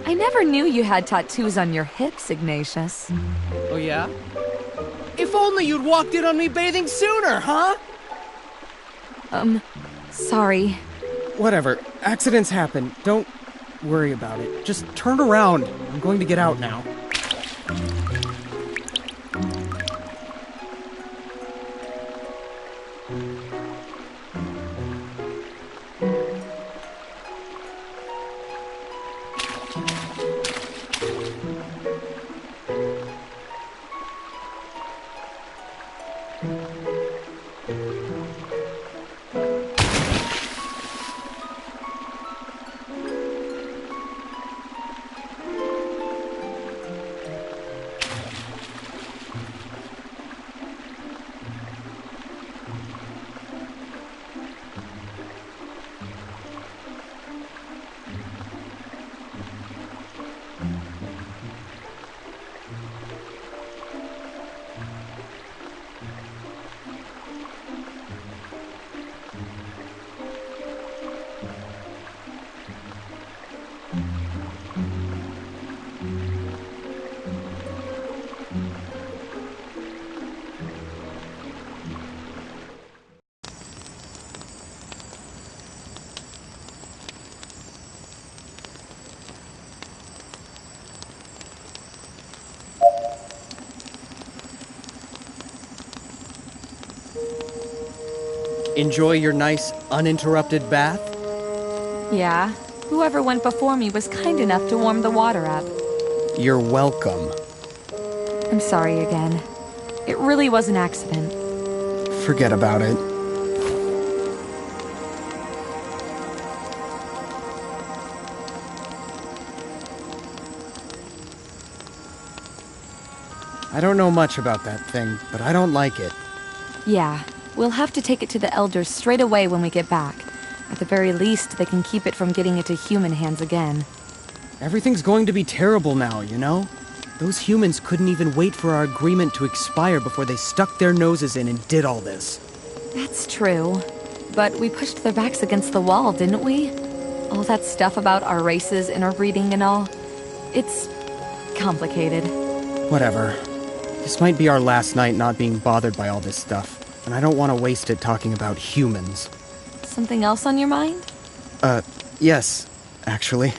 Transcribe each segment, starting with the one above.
I never knew you had tattoos on your hips, Ignatius. Oh yeah? If only you'd walked in on me bathing sooner, huh? Sorry. Whatever. Accidents happen. Don't worry about it. Just turn around. I'm going to get out now. Enjoy your nice, uninterrupted bath? Yeah, whoever went before me was kind enough to warm the water up. You're welcome. I'm sorry again. It really was an accident. Forget about it. I don't know much about that thing, but I don't like it. Yeah, we'll have to take it to the elders straight away when we get back. At the very least, they can keep it from getting into human hands again. Everything's going to be terrible now, you know? Those humans couldn't even wait for our agreement to expire before they stuck their noses in and did all this. That's true. But we pushed their backs against the wall, didn't we? All that stuff about our races, interbreeding and all. It's complicated. Whatever. This might be our last night not being bothered by all this stuff, and I don't want to waste it talking about humans. Something else on your mind? Yes, actually.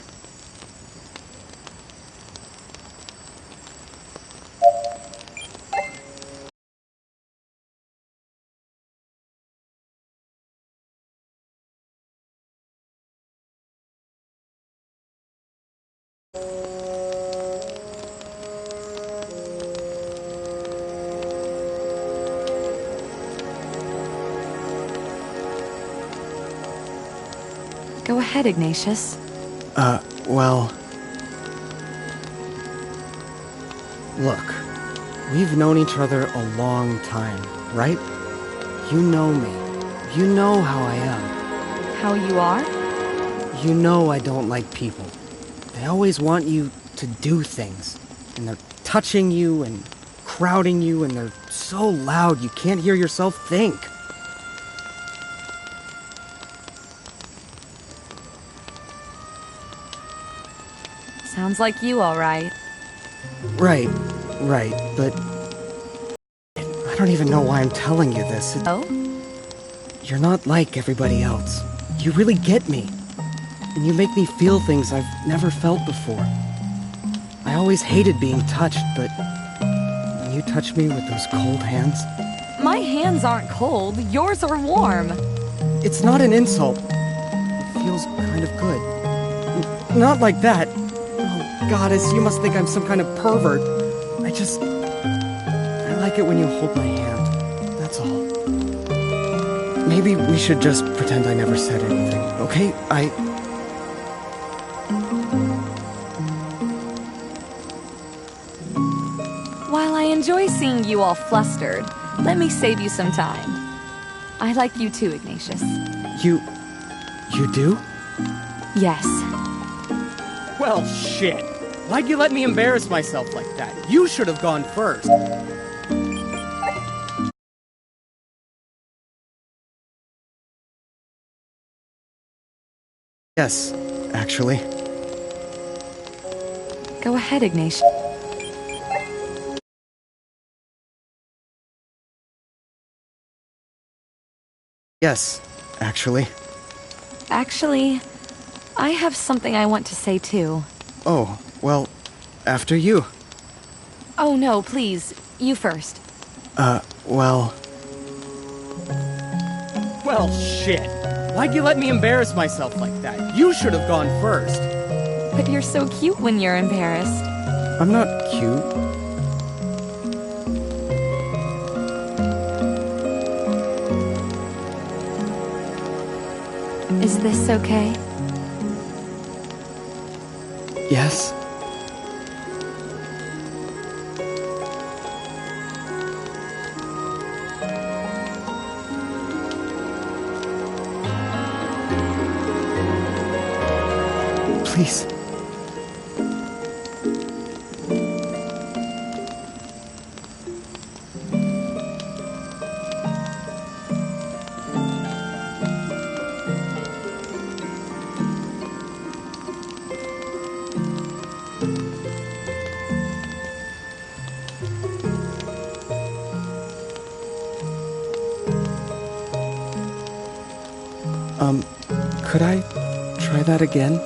Go ahead, Ignatius. Well... Look, we've known each other a long time, right? You know me. You know how I am. How you are? You know I don't like people. They always want you to do things. And they're touching you and crowding you, and they're so loud you can't hear yourself think. Sounds like you, all right. Right, but... I don't even know why I'm telling you this. Oh? You're not like everybody else. You really get me. And you make me feel things I've never felt before. I always hated being touched, but... when you touch me with those cold hands... My hands aren't cold. Yours are warm. It's not an insult. It feels kind of good. Not like that. Oh, Goddess, you must think I'm some kind of pervert. I like it when you hold my hand. That's all. Maybe we should just pretend I never said anything, okay? While I enjoy seeing you all flustered, let me save you some time. I like you too, Ignatius. You do? Yes. Well, shit. Why'd you let me embarrass myself like that? You should have gone first. Yes, actually. Go ahead, Ignatius. Yes, actually. Actually, I have something I want to say too. Oh, well, after you. Oh no, please, you first. Well... Well, shit. Why'd you let me embarrass myself like that? You should have gone first. But you're so cute when you're embarrassed. I'm not cute. Is this okay? Yes? Please. Could I try that again?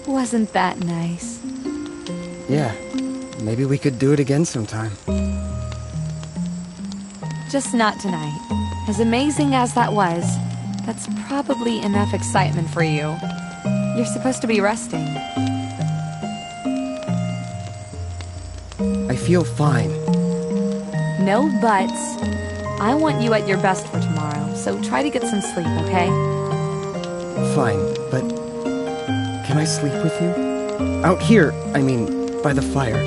Wasn't that nice? Yeah, maybe we could do it again sometime. Just not tonight. As amazing as that was, that's probably enough excitement for you. You're supposed to be resting. I feel fine. No buts. I want you at your best for tomorrow, so try to get some sleep, okay? Fine, but can I sleep with you? Out here, I mean, by the fire.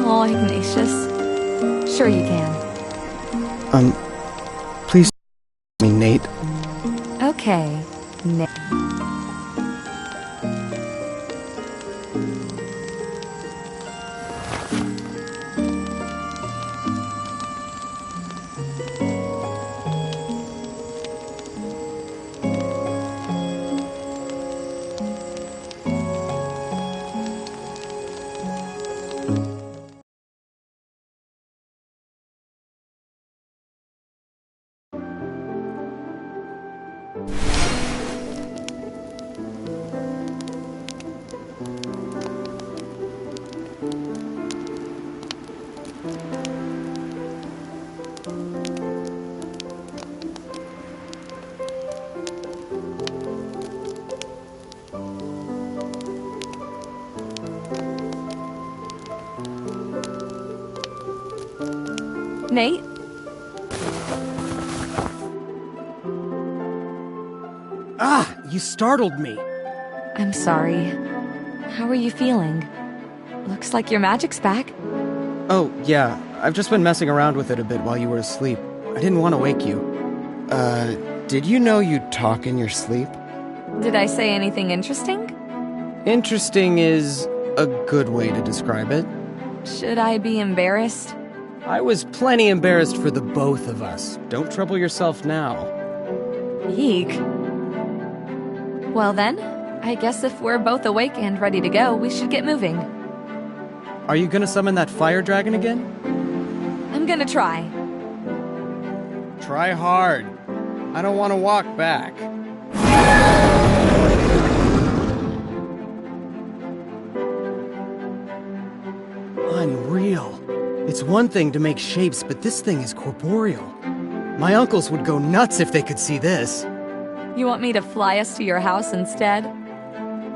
Oh, Ignatius. Sure you can. Please me, Nate. Okay, Nick. Nate? Ah! You startled me! I'm sorry. How are you feeling? Looks like your magic's back. Oh, yeah. I've just been messing around with it a bit while you were asleep. I didn't want to wake you. Did you know you talk in your sleep? Did I say anything interesting? Interesting is a good way to describe it. Should I be embarrassed? I was plenty embarrassed for the both of us. Don't trouble yourself now. Eek. Well then, I guess if we're both awake and ready to go, we should get moving. Are you gonna summon that fire dragon again? I'm gonna try. Try hard. I don't want to walk back. Unreal. It's one thing to make shapes, but this thing is corporeal. My uncles would go nuts if they could see this. You want me to fly us to your house instead?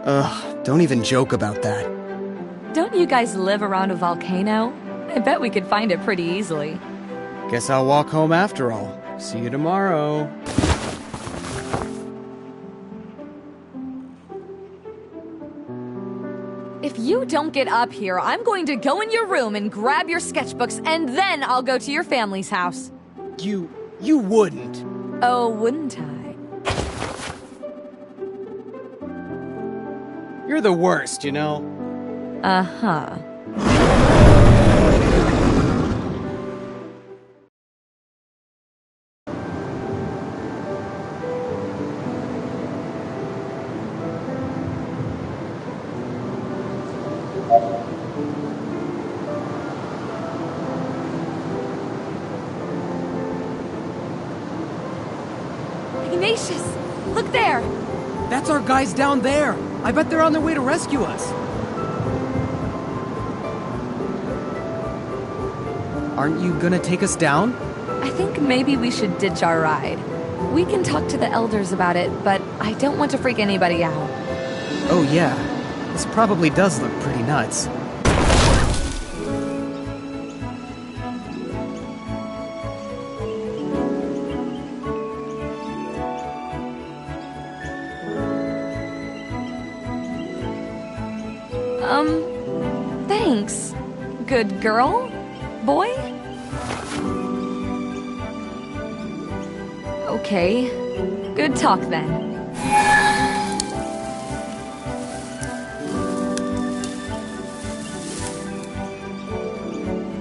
Ugh, don't even joke about that. Don't you guys live around a volcano? I bet we could find it pretty easily. Guess I'll walk home after all. See you tomorrow. If you don't get up here, I'm going to go in your room and grab your sketchbooks, and then I'll go to your family's house. You wouldn't. Oh, wouldn't I? You're the worst, you know? Uh-huh. Ignatius! Look there! That's our guys down there! I bet they're on their way to rescue us! Aren't you gonna take us down? I think maybe we should ditch our ride. We can talk to the elders about it, but I don't want to freak anybody out. Oh yeah, this probably does look pretty nuts. Thanks. Good girl? Boy? Okay. Good talk then.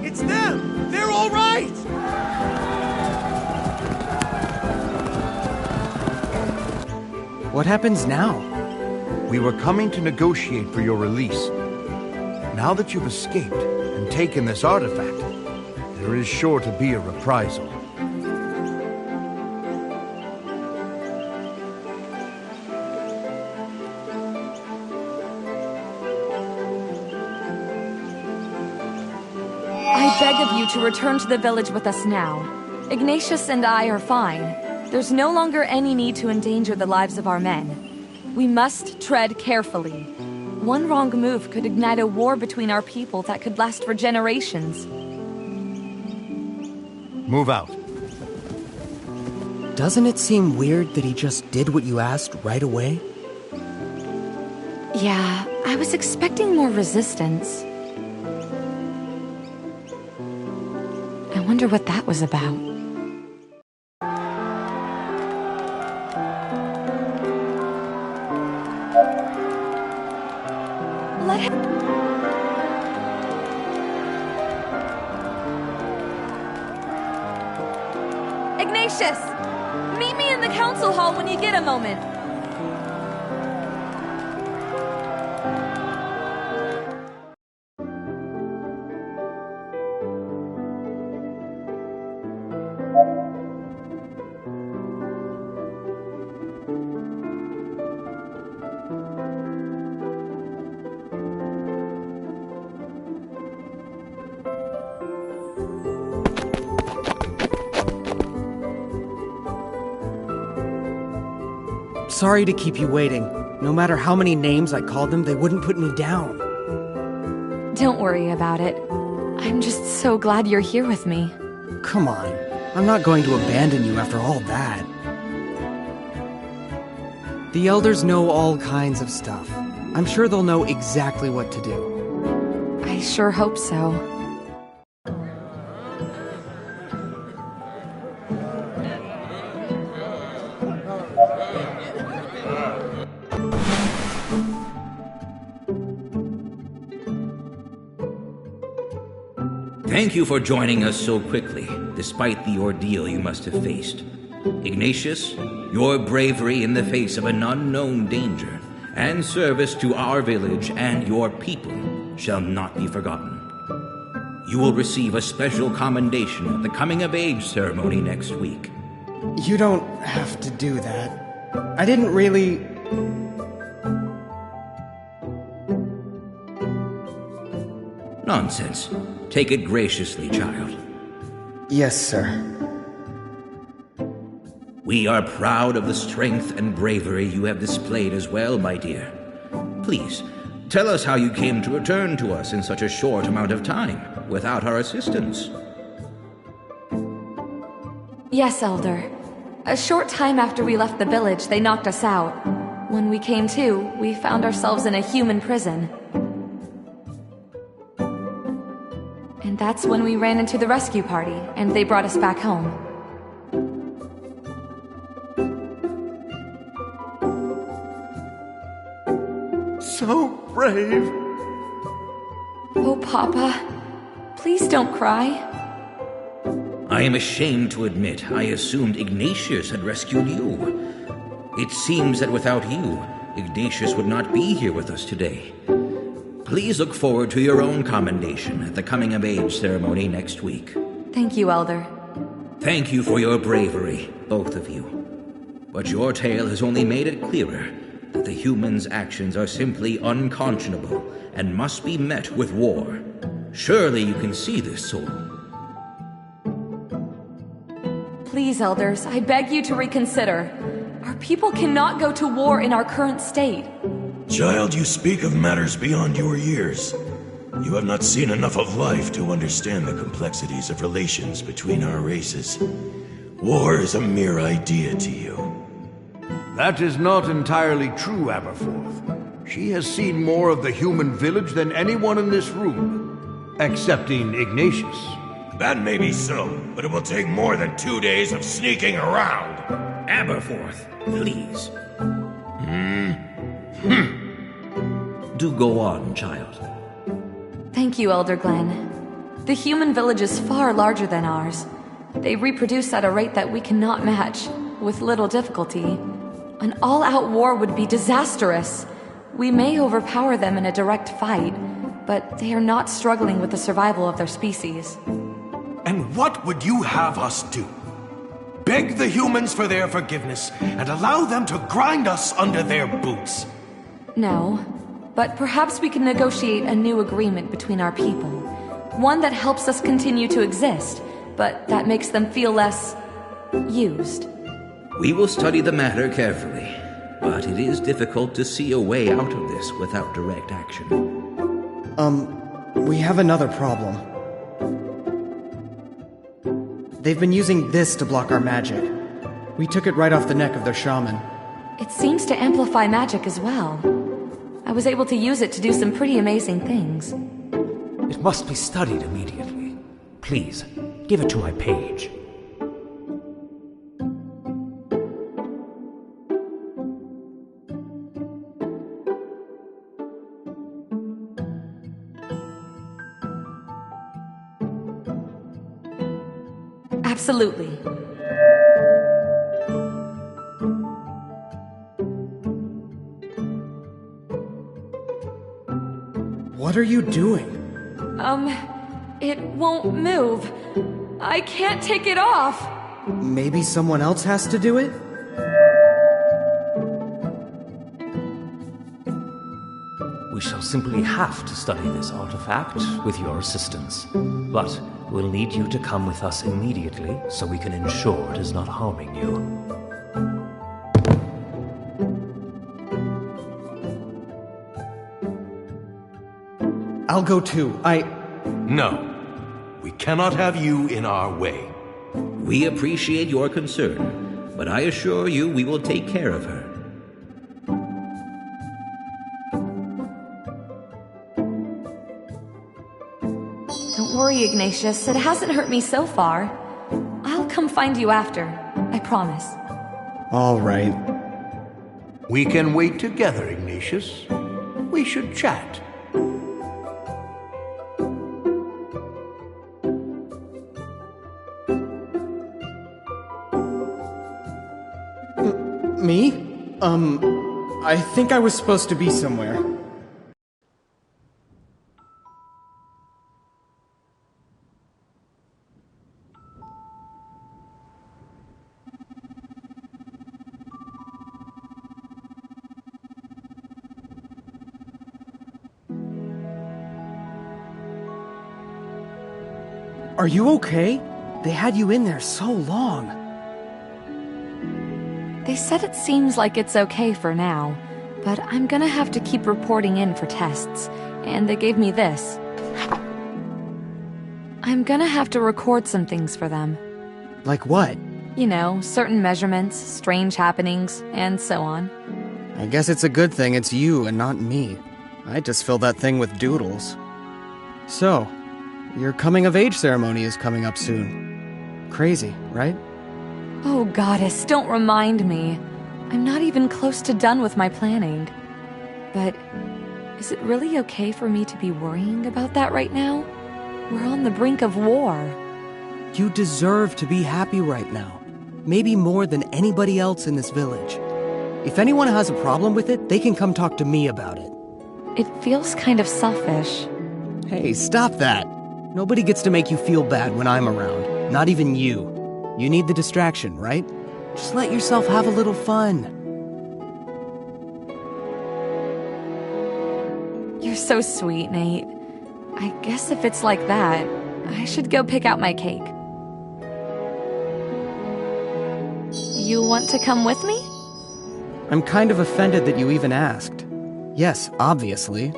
It's them! They're all right! What happens now? We were coming to negotiate for your release. Now that you've escaped and taken this artifact, there is sure to be a reprisal. I beg of you to return to the village with us now. Ignatius and I are fine. There's no longer any need to endanger the lives of our men. We must tread carefully. One wrong move could ignite a war between our people that could last for generations. Move out. Doesn't it seem weird that he just did what you asked right away? Yeah, I was expecting more resistance. I wonder what that was about. Let him... Ignatius! Meet me in the council hall when you get a moment. Sorry to keep you waiting. No matter how many names I called them, they wouldn't put me down. Don't worry about it. I'm just so glad you're here with me. Come on. I'm not going to abandon you after all that. The elders know all kinds of stuff. I'm sure they'll know exactly what to do. I sure hope so. Thank you for joining us so quickly, despite the ordeal you must have faced. Ignatius, your bravery in the face of an unknown danger and service to our village and your people shall not be forgotten. You will receive a special commendation at the coming-of-age ceremony next week. You don't have to do that. I didn't really... Nonsense. Take it graciously, child. Yes, sir. We are proud of the strength and bravery you have displayed as well, my dear. Please, tell us how you came to return to us in such a short amount of time, without our assistance. Yes, Elder. A short time after we left the village, they knocked us out. When we came to, we found ourselves in a human prison. And that's when we ran into the rescue party, and they brought us back home. so brave. Oh, Papa. Please don't cry. I am ashamed to admit I assumed Ignatius had rescued you. It seems that without you, Ignatius would not be here with us today. Please look forward to your own commendation at the coming-of-age ceremony next week. Thank you, Elder. Thank you for your bravery, both of you. But your tale has only made it clearer that the humans' actions are simply unconscionable and must be met with war. Surely you can see this, Soul. Please, Elders, I beg you to reconsider. Our people cannot go to war in our current state. Child, you speak of matters beyond your years. You have not seen enough of life to understand the complexities of relations between our races. War is a mere idea to you. That is not entirely true, Aberforth. She has seen more of the human village than anyone in this room, excepting Ignatius. That may be so, but it will take more than 2 days of sneaking around. Aberforth, please. Do go on, child. Thank you, Elder Glenn. The human village is far larger than ours. They reproduce at a rate that we cannot match, with little difficulty. An all-out war would be disastrous. We may overpower them in a direct fight, but they are not struggling with the survival of their species. And what would you have us do? Beg the humans for their forgiveness and allow them to grind us under their boots? No, but perhaps we can negotiate a new agreement between our people. One that helps us continue to exist, but that makes them feel less used. We will study the matter carefully, but it is difficult to see a way out of this without direct action. We have another problem. They've been using this to block our magic. We took it right off the neck of their shaman. It seems to amplify magic as well. I was able to use it to do some pretty amazing things. It must be studied immediately. Please, give it to my page. Absolutely. What are you doing? It won't move. I can't take it off. Maybe someone else has to do it? We shall simply have to study this artifact with your assistance. But we'll need you to come with us immediately so we can ensure it is not harming you. I'll go too. No. We cannot have you in our way. We appreciate your concern, but I assure you we will take care of her. Don't worry, Ignatius. It hasn't hurt me so far. I'll come find you after. I promise. All right. We can wait together, Ignatius. We should chat. Me? I think I was supposed to be somewhere. Are you okay? They had you in there so long. They said it seems like it's okay for now, but I'm gonna have to keep reporting in for tests, and they gave me this. I'm gonna have to record some things for them. Like what? You know, certain measurements, strange happenings, and so on. I guess it's a good thing it's you and not me. I just fill that thing with doodles. So, your coming-of-age ceremony is coming up soon. Crazy, right? Oh, Goddess, don't remind me. I'm not even close to done with my planning. But Is it really okay for me to be worrying about that right now? We're on the brink of war. You deserve to be happy right now. Maybe more than anybody else in this village. If anyone has a problem with it, they can come talk to me about it. It feels kind of selfish. Hey, stop that. Nobody gets to make you feel bad when I'm around. Not even you. You need the distraction, right? Just let yourself have a little fun. You're so sweet, Nate. I guess if it's like that, I should go pick out my cake. You want to come with me? I'm kind of offended that you even asked. Yes, obviously.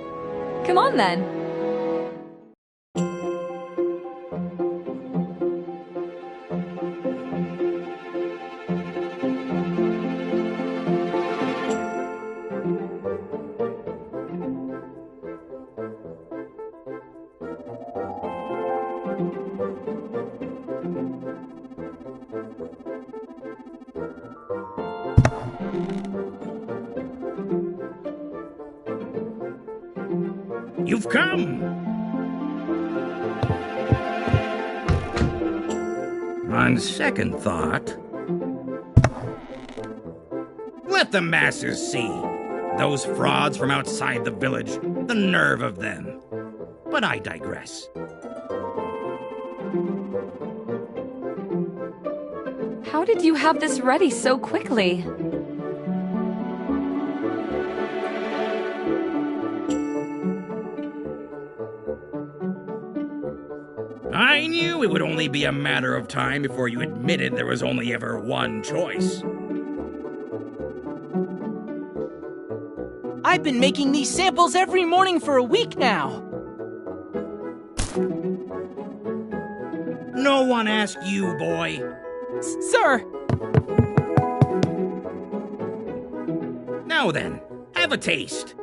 Come on then. You've come! On second thought, let the masses see. Those frauds from outside the village, the nerve of them. But I digress. How did you have this ready so quickly? I knew it would only be a matter of time before you admitted there was only ever one choice. I've been making these samples every morning for a week now. No one asked you, boy. Sir! Now then, have a taste.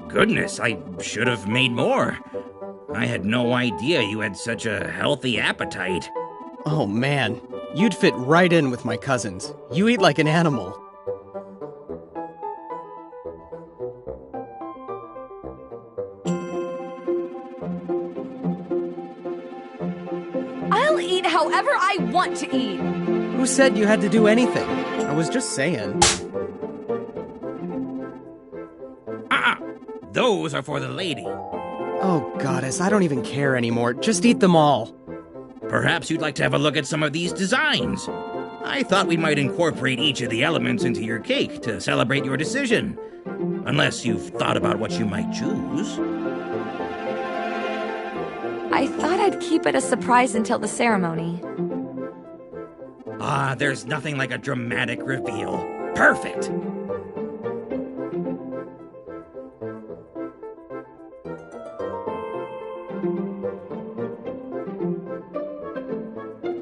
Goodness, I should have made more. I had no idea you had such a healthy appetite. Oh man, you'd fit right in with my cousins. You eat like an animal. I'll eat however I want to eat. Who said you had to do anything? I was just saying. Those are for the lady. Oh, goddess, I don't even care anymore. Just eat them all. Perhaps you'd like to have a look at some of these designs. I thought we might incorporate each of the elements into your cake to celebrate your decision. Unless you've thought about what you might choose. I thought I'd keep it a surprise until the ceremony. There's nothing like a dramatic reveal. Perfect!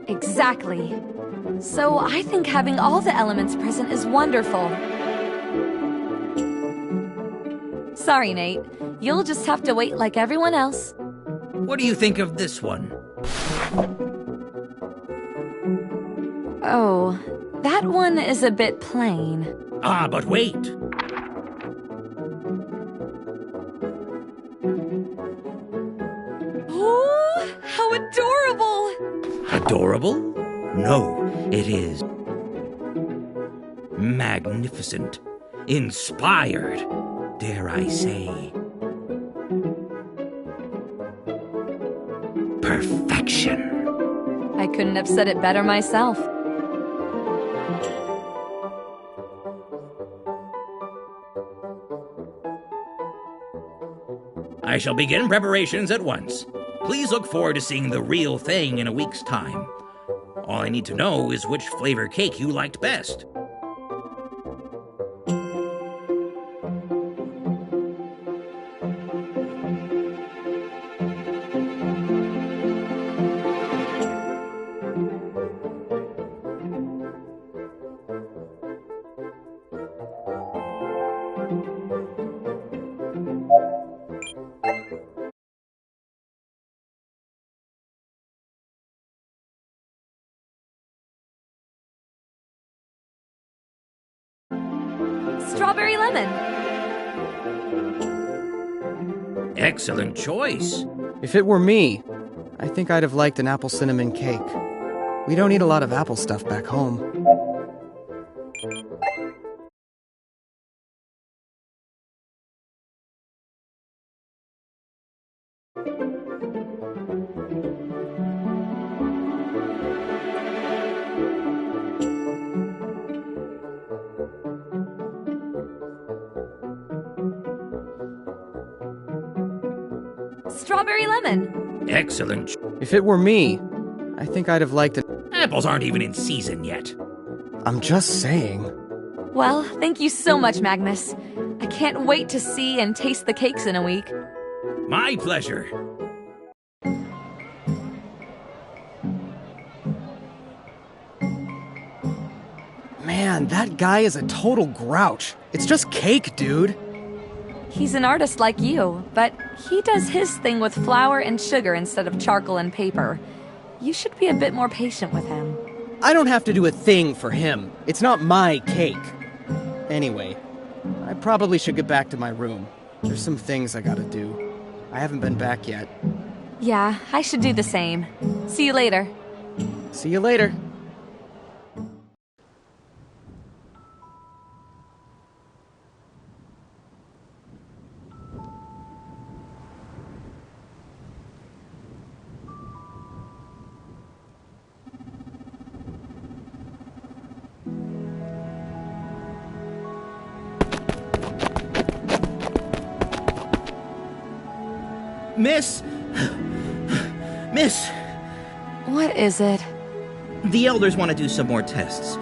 Exactly. So I think having all the elements present is wonderful. Sorry, Nate. You'll just have to wait like everyone else. What do you think of this one? Oh, that one is a bit plain. But wait. Oh, how adorable! Adorable? No, it is magnificent, inspired, dare I say, perfection. I couldn't have said it better myself. I shall begin preparations at once. Please look forward to seeing the real thing in a week's time. All I need to know is which flavor cake you liked best. Strawberry lemon. Excellent choice. If it were me, I think I'd have liked an apple cinnamon cake. We don't eat a lot of apple stuff back home. Strawberry lemon. Excellent. If it were me, I think I'd have liked it. Apples aren't even in season yet. I'm just saying. Well, thank you so much, Magnus. I can't wait to see and taste the cakes in a week. My pleasure. Man, that guy is a total grouch. It's just cake, dude. He's an artist like you, but he does his thing with flour and sugar instead of charcoal and paper. You should be a bit more patient with him. I don't have to do a thing for him. It's not my cake. Anyway, I probably should get back to my room. There's some things I gotta do. I haven't been back yet. Yeah, I should do the same. See you later. See you later. Miss! Miss! What is it? The elders want to do some more tests.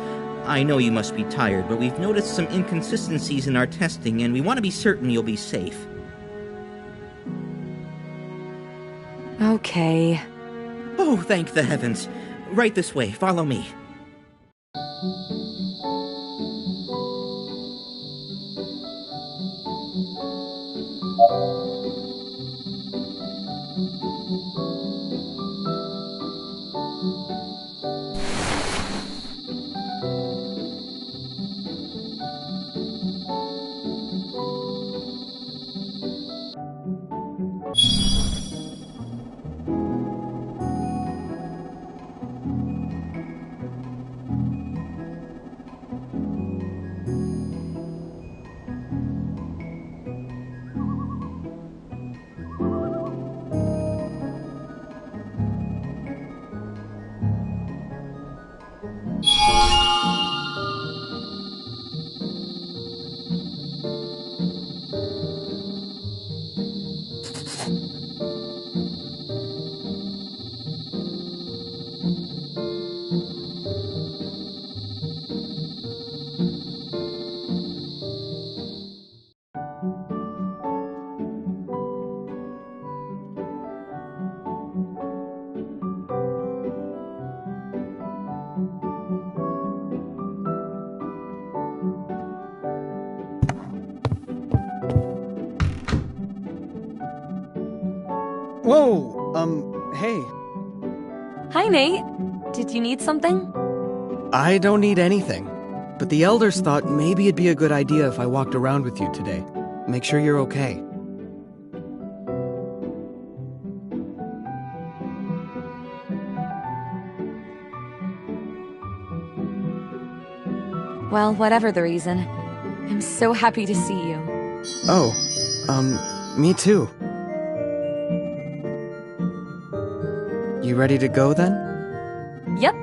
I know you must be tired, but we've noticed some inconsistencies in our testing, and we want to be certain you'll be safe. Okay. Oh, thank the heavens. Right this way. Follow me. Whoa, hey. Hi, Nate. Did you need something? I don't need anything. But the elders thought maybe it'd be a good idea if I walked around with you today. Make sure you're okay. Well, whatever the reason, I'm so happy to see you. Oh, me too. You ready to go then? Yep.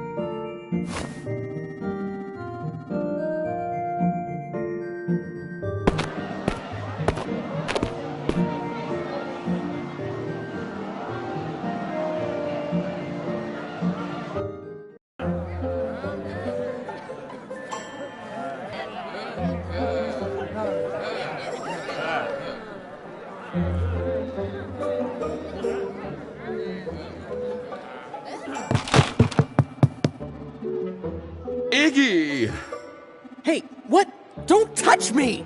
Iggy! Hey, what? Don't touch me!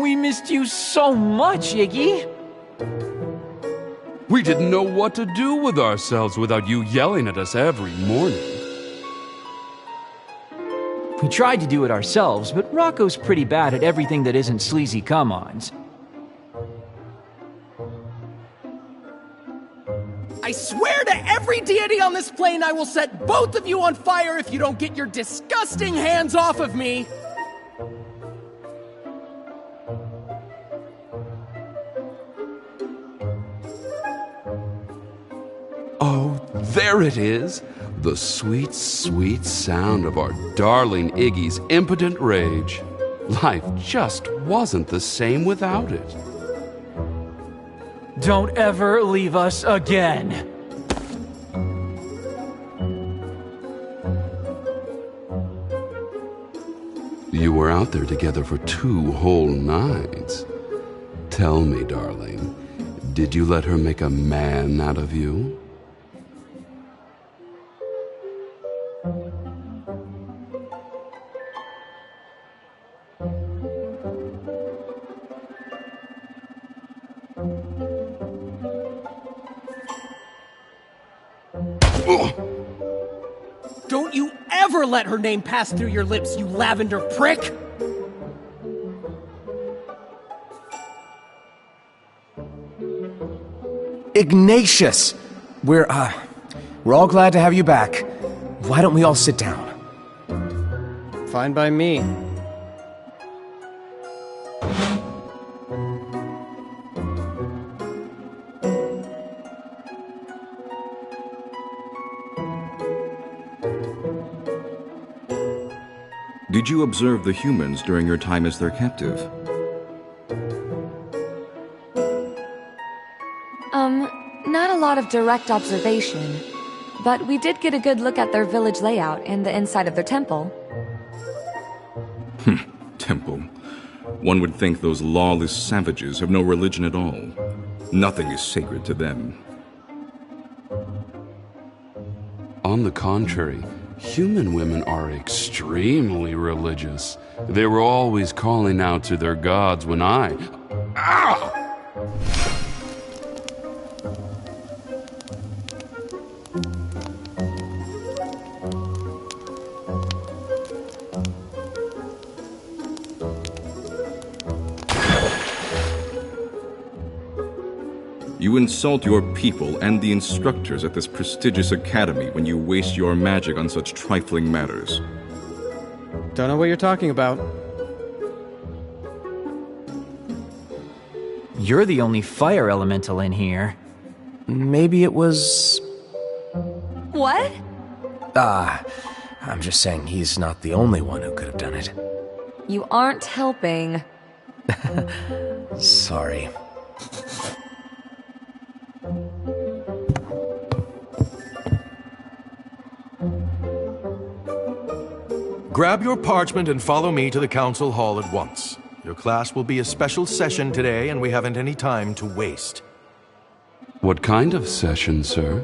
We missed you so much, Iggy. We didn't know what to do with ourselves without you yelling at us every morning. We tried to do it ourselves, but Rocco's pretty bad at everything that isn't sleazy come-ons. I swear to every deity on this plane I will set both of you on fire if you don't get your disgusting hands off of me! Oh, there it is. The sweet, sweet sound of our darling Iggy's impotent rage. Life just wasn't the same without it. Don't ever leave us again. You were out there together for 2 whole nights. Tell me, darling, did you let her make a man out of you? Don't you ever let her name pass through your lips, you lavender prick! Ignatius! We're all glad to have you back. Why don't we all sit down? Fine by me. Did you observe the humans during your time as their captive? Not a lot of direct observation, but we did get a good look at their village layout and the inside of their temple. Temple. One would think those lawless savages have no religion at all. Nothing is sacred to them. On the contrary, human women are extremely religious. They were always calling out to their gods when I... Ah! You insult your people and the instructors at this prestigious academy when you waste your magic on such trifling matters. Don't know what you're talking about. You're the only fire elemental in here. Maybe it was... What? I'm just saying he's not the only one who could have done it. You aren't helping. Sorry. Grab your parchment and follow me to the council hall at once. Your class will be a special session today, and we haven't any time to waste. What kind of session, sir?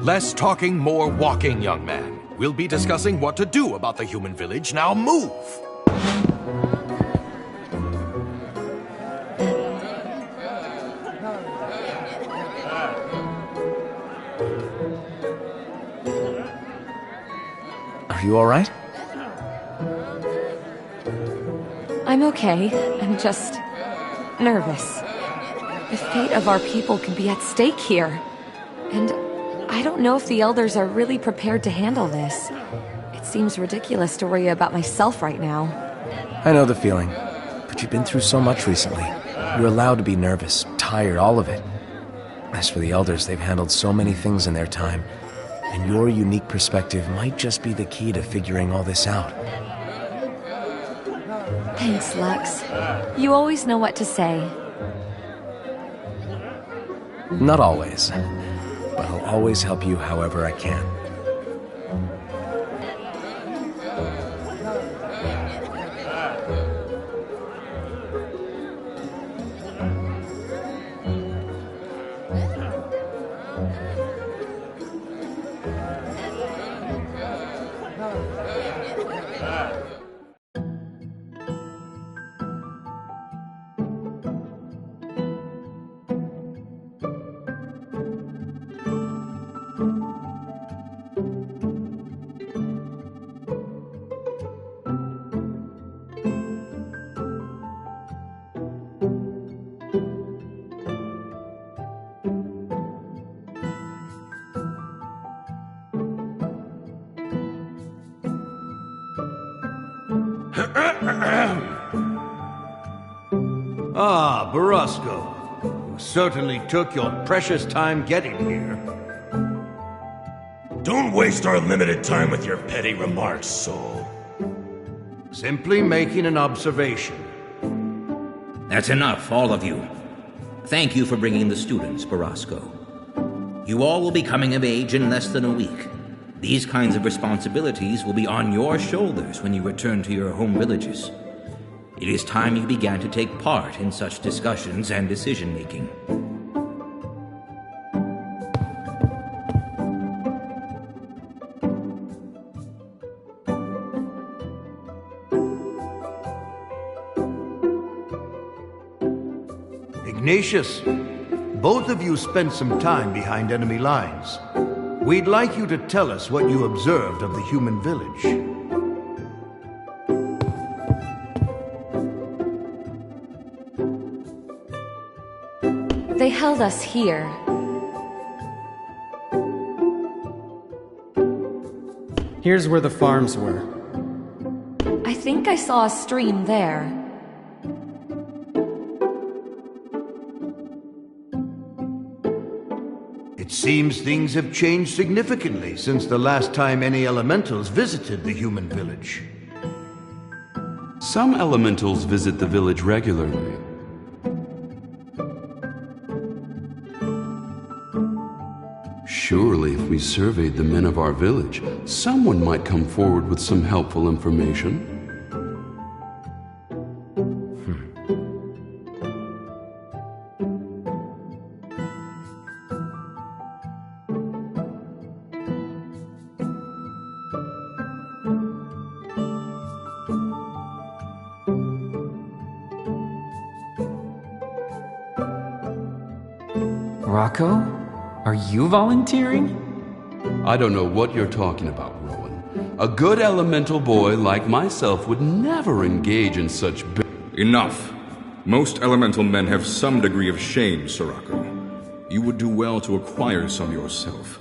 Less talking, more walking, young man. We'll be discussing what to do about the human village. Now move! Are you all right? I'm okay. I'm just... nervous. The fate of our people could be at stake here. And I don't know if the elders are really prepared to handle this. It seems ridiculous to worry about myself right now. I know the feeling. But you've been through so much recently. You're allowed to be nervous, tired, all of it. As for the elders, they've handled so many things in their time. And your unique perspective might just be the key to figuring all this out. Thanks, Lux. You always know what to say. Not always. But I'll always help you however I can. Ah, Barasco. You certainly took your precious time getting here. Don't waste our limited time with your petty remarks, Soul. Simply making an observation. That's enough, all of you. Thank you for bringing the students, Barasco. You all will be coming of age in less than a week. These kinds of responsibilities will be on your shoulders when you return to your home villages. It is time you began to take part in such discussions and decision-making. Ignatius, both of you spent some time behind enemy lines. We'd like you to tell us what you observed of the human village. They held us here. Here's where the farms were. I think I saw a stream there. It seems things have changed significantly since the last time any elementals visited the human village. Some elementals visit the village regularly. Surely, if we surveyed the men of our village, someone might come forward with some helpful information. Rocco? Are you volunteering? I don't know what you're talking about, Rowan. A good elemental boy like myself would never engage in such Enough. Most elemental men have some degree of shame, Sirocco. You would do well to acquire some yourself.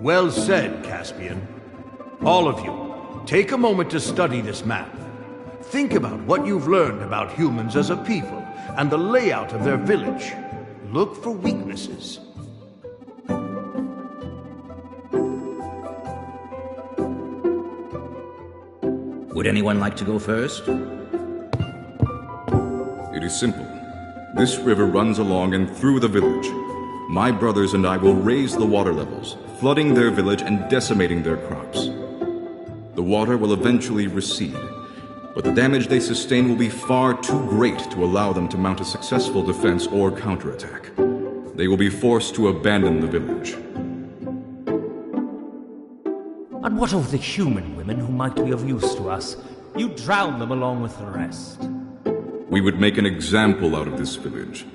Well said, Caspian. All of you, take a moment to study this map. Think about what you've learned about humans as a people and the layout of their village. Look for weaknesses. Would anyone like to go first? It is simple. This river runs along and through the village. My brothers and I will raise the water levels, flooding their village and decimating their crops. The water will eventually recede, but the damage they sustain will be far too great to allow them to mount a successful defense or counterattack. They will be forced to abandon the village. And what of the human women who might be of use to us? You drown them along with the rest. We would make an example out of this village,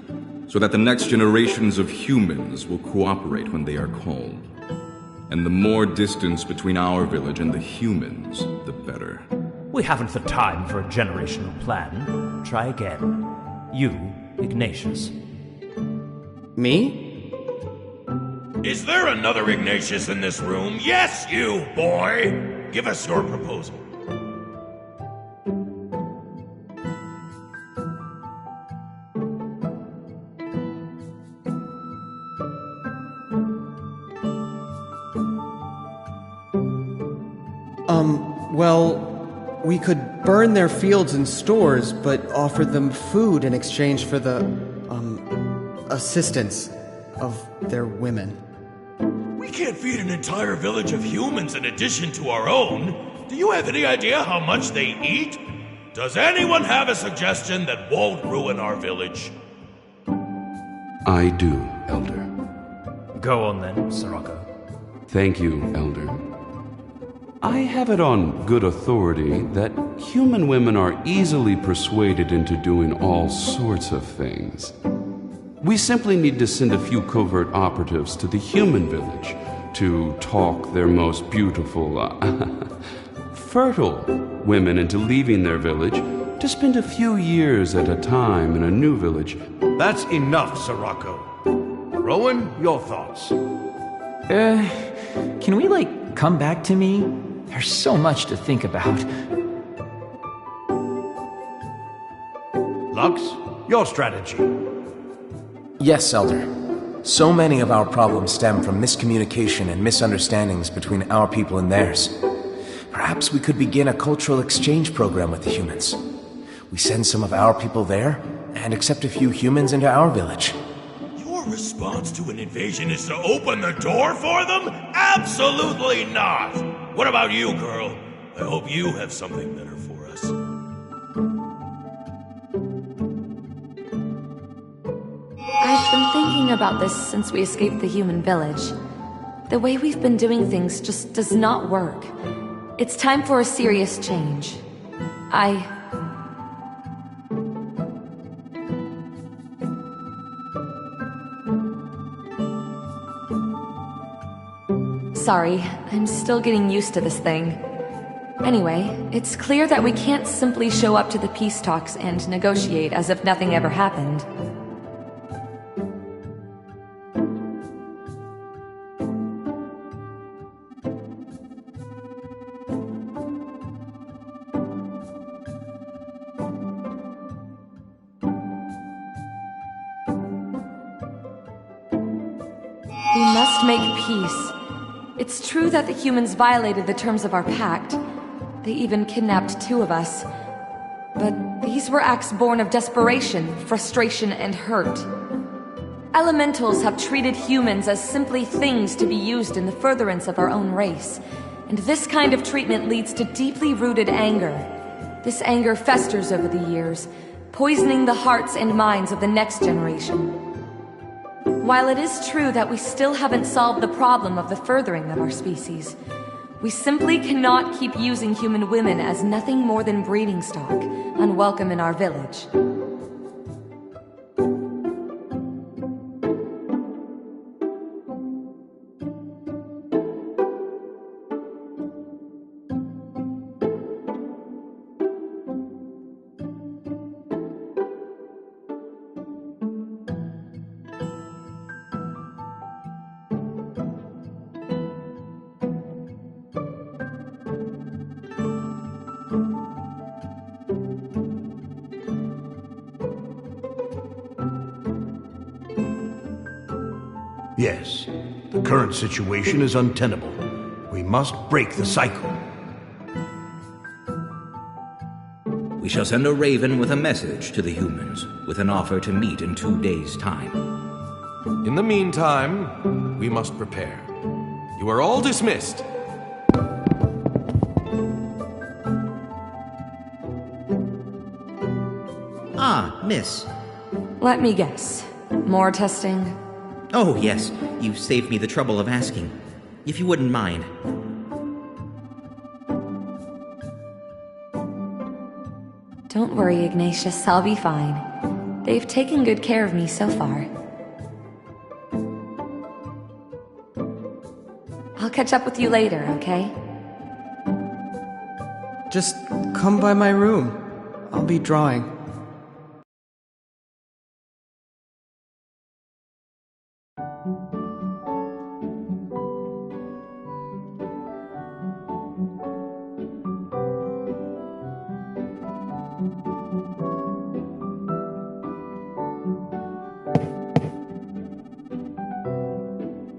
so that the next generations of humans will cooperate when they are called. And the more distance between our village and the humans, the better. We haven't the time for a generational plan. Try again. You, Ignatius. Me? Is there another Ignatius in this room? Yes, you, boy! Give us your proposal. Well, we could burn their fields and stores, but offer them food in exchange for the, assistance of their women. We can't feed an entire village of humans in addition to our own. Do you have any idea how much they eat? Does anyone have a suggestion that won't ruin our village? I do, Elder. Go on then, Sirocco. Thank you, Elder. I have it on good authority that human women are easily persuaded into doing all sorts of things. We simply need to send a few covert operatives to the human village to talk their most beautiful, fertile women into leaving their village to spend a few years at a time in a new village. That's enough, Sirocco. Rowan, your thoughts? Can we, come back to me? There's so much to think about. Lux, your strategy. Yes, Elder. So many of our problems stem from miscommunication and misunderstandings between our people and theirs. Perhaps we could begin a cultural exchange program with the humans. We send some of our people there, and accept a few humans into our village. Your response to an invasion is to open the door for them? Absolutely not! What about you, girl? I hope you have something better for us. I've been thinking about this since we escaped the human village. The way we've been doing things just does not work. It's time for a serious change. Sorry, I'm still getting used to this thing. Anyway, it's clear that we can't simply show up to the peace talks and negotiate as if nothing ever happened. We must make peace. It's true that the humans violated the terms of our pact. They even kidnapped 2 of us. But these were acts born of desperation, frustration, and hurt. Elementals have treated humans as simply things to be used in the furtherance of our own race. And this kind of treatment leads to deeply rooted anger. This anger festers over the years, poisoning the hearts and minds of the next generation. While it is true that we still haven't solved the problem of the furthering of our species, we simply cannot keep using human women as nothing more than breeding stock, unwelcome in our village. Yes, the current situation is untenable. We must break the cycle. We shall send a raven with a message to the humans, with an offer to meet in 2 days' time. In the meantime, we must prepare. You are all dismissed. Ah, miss. Let me guess. More testing? Oh, yes. You saved me the trouble of asking. If you wouldn't mind. Don't worry, Ignatius. I'll be fine. They've taken good care of me so far. I'll catch up with you later, okay? Just come by my room. I'll be drawing.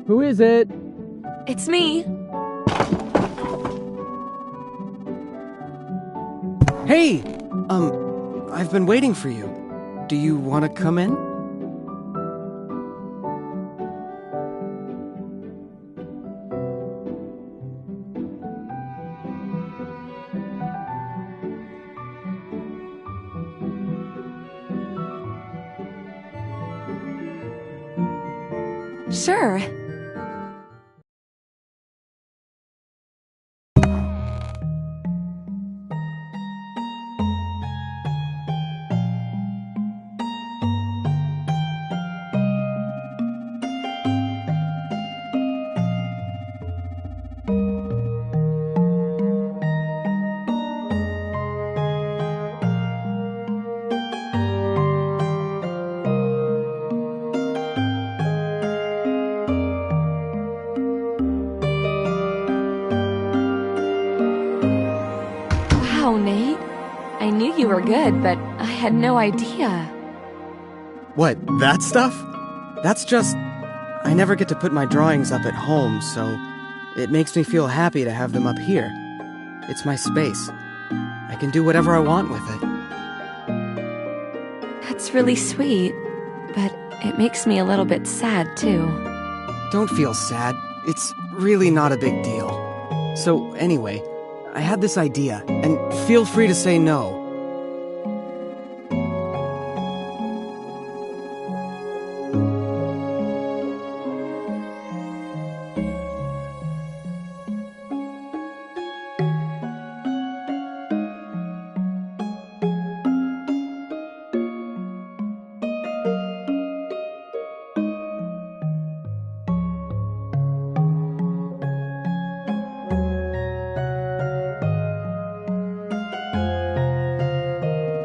Who is it? It's me. Hey! I've been waiting for you. Do you want to come in? Sure. Wow, Nate. I knew you were good, but I had no idea. What, that stuff? That's just... I never get to put my drawings up at home, so it makes me feel happy to have them up here. It's my space. I can do whatever I want with it. That's really sweet, but it makes me a little bit sad, too. Don't feel sad. It's really not a big deal. So, anyway, I had this idea, and feel free to say no.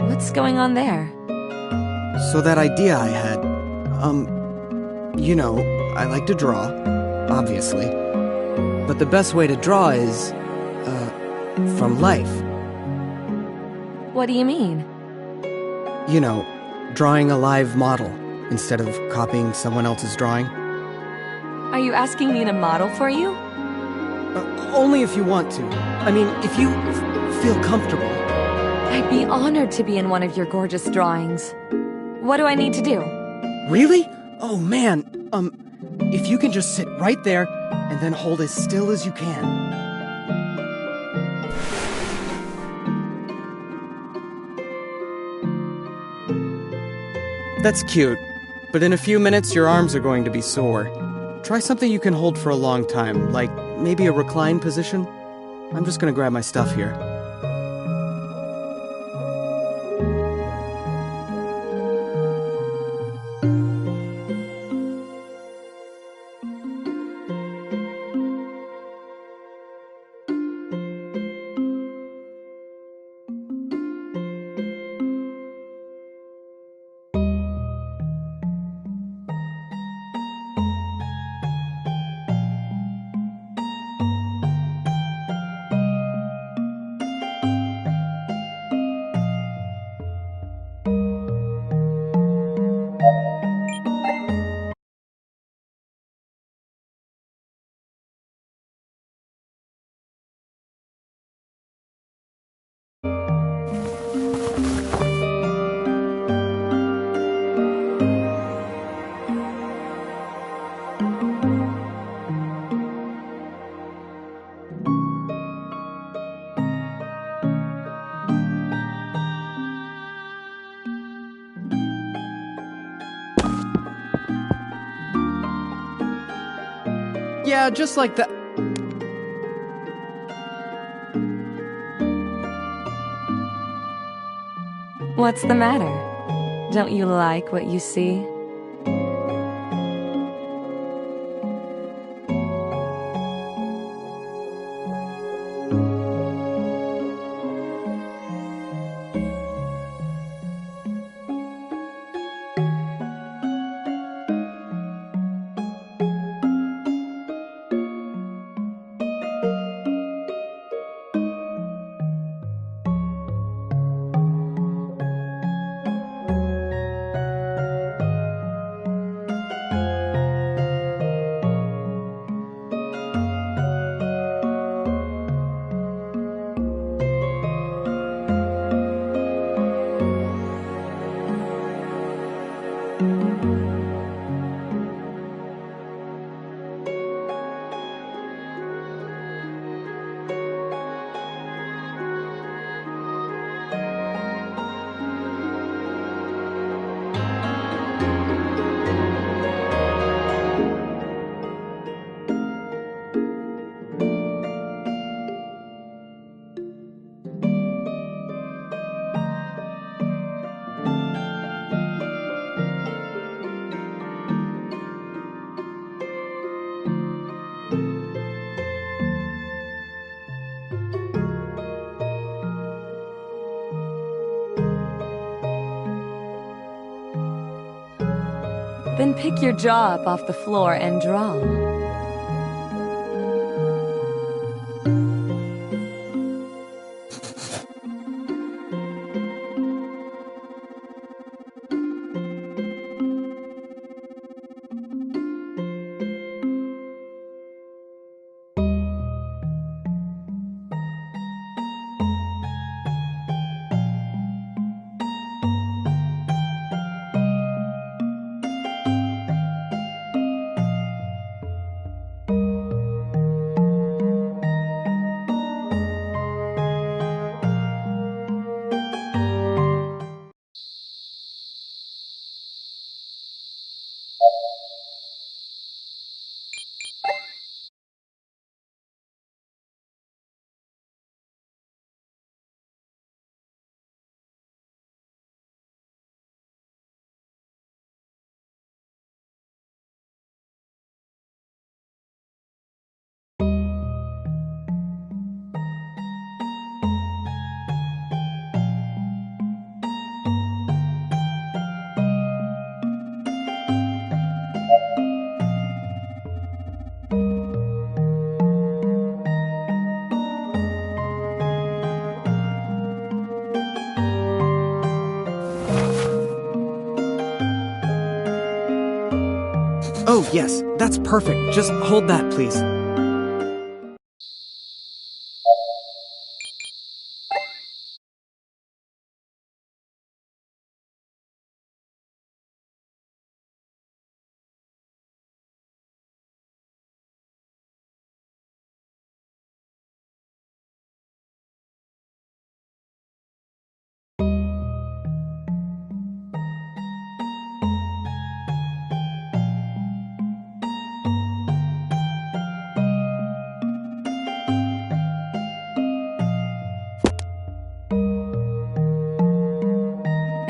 What's going on there? So that idea I had, you know, I like to draw, obviously. But the best way to draw is, from life. What do you mean? You know, drawing a live model instead of copying someone else's drawing. Are you asking me to model for you? Only if you want to. I mean, if you feel comfortable. I'd be honored to be in one of your gorgeous drawings. What do I need to do? Really? Oh man, if you can just sit right there and then hold as still as you can. That's cute, but in a few minutes your arms are going to be sore. Try something you can hold for a long time, like maybe a recline position. I'm just gonna grab my stuff here. Yeah, just like that. What's the matter? Don't you like what you see? Then pick your jaw up off the floor and draw. Oh, yes, that's perfect. Just hold that, please.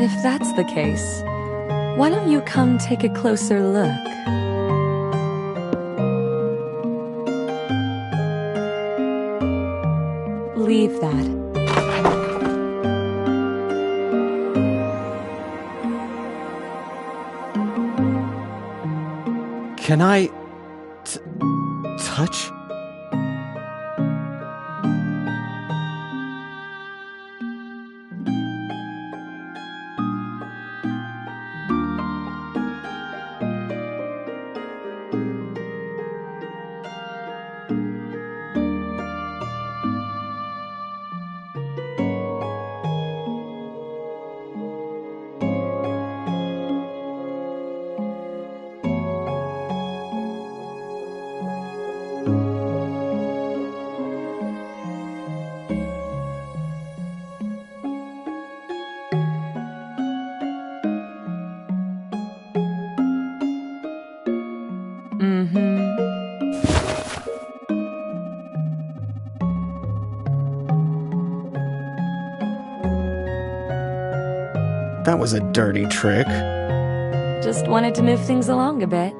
If that's the case, why don't you come take a closer look? Leave that. Can I... touch? That was a dirty trick. Just wanted to move things along a bit.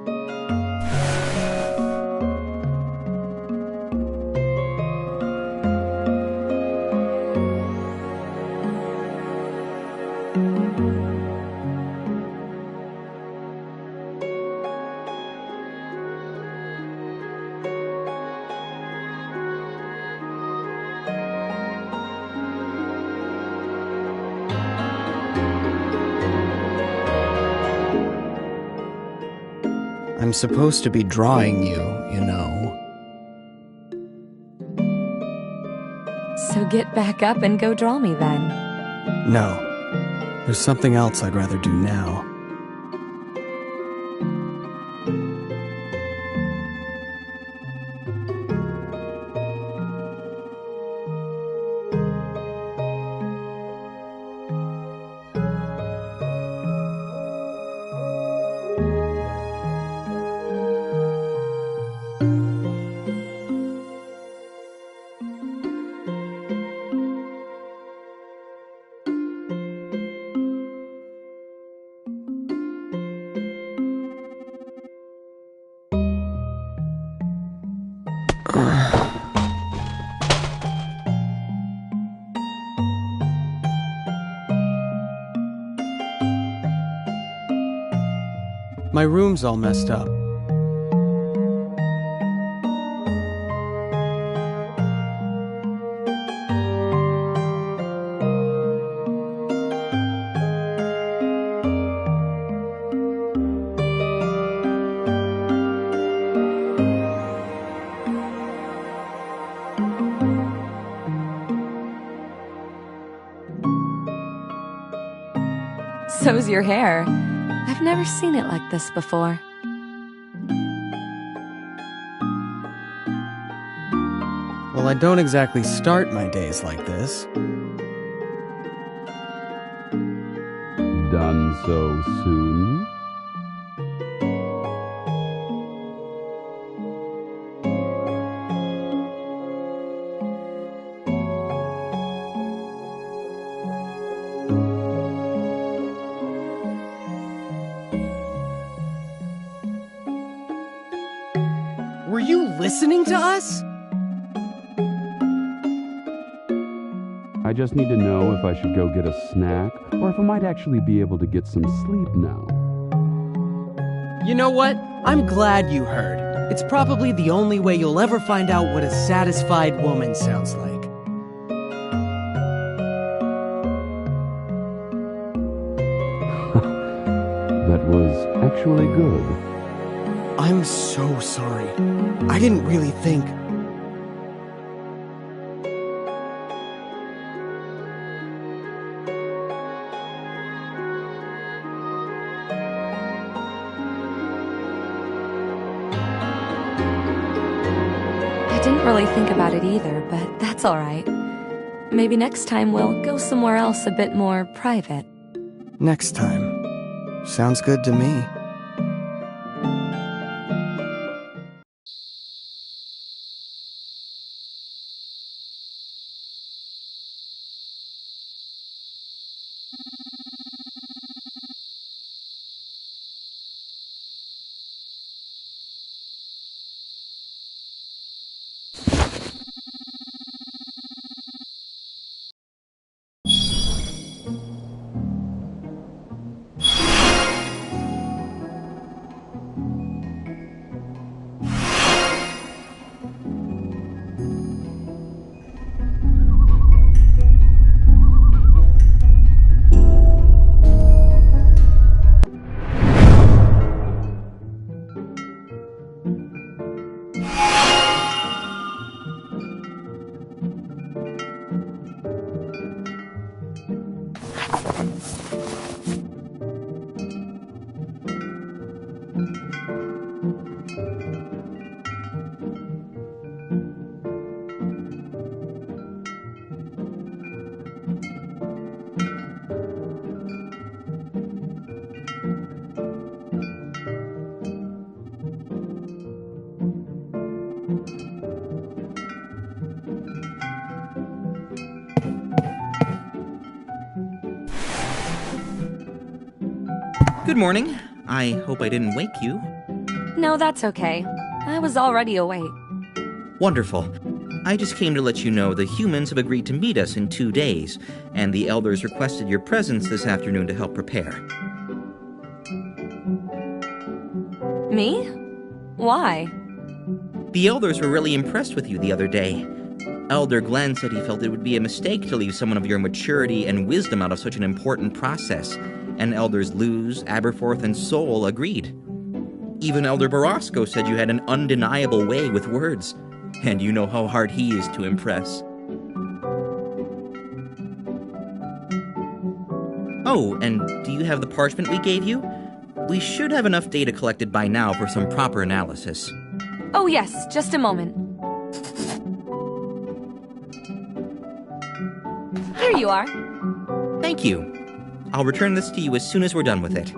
I'm supposed to be drawing you, you know. So get back up and go draw me then. No. There's something else I'd rather do now. My room's all messed up. So's your hair. I've never seen it like this before. Well, I don't exactly start my days like this. Done so soon? Were you listening to us? I just need to know if I should go get a snack, or if I might actually be able to get some sleep now. You know what? I'm glad you heard. It's probably the only way you'll ever find out what a satisfied woman sounds like. That was actually good. I'm so sorry. I didn't really think... I didn't really think about it either, but that's alright. Maybe next time we'll go somewhere else a bit more private. Next time. Sounds good to me. Good morning. I hope I didn't wake you. No, that's okay. I was already awake. Wonderful. I just came to let you know the humans have agreed to meet us in 2 days, and the elders requested your presence this afternoon to help prepare. Me? Why? The elders were really impressed with you the other day. Elder Glenn said he felt it would be a mistake to leave someone of your maturity and wisdom out of such an important process, and Elders Luz, Aberforth, and Sol agreed. Even Elder Barasco said you had an undeniable way with words, and you know how hard he is to impress. Oh, and do you have the parchment we gave you? We should have enough data collected by now for some proper analysis. Oh yes, just a moment. Here you are. Thank you. I'll return this to you as soon as we're done with it.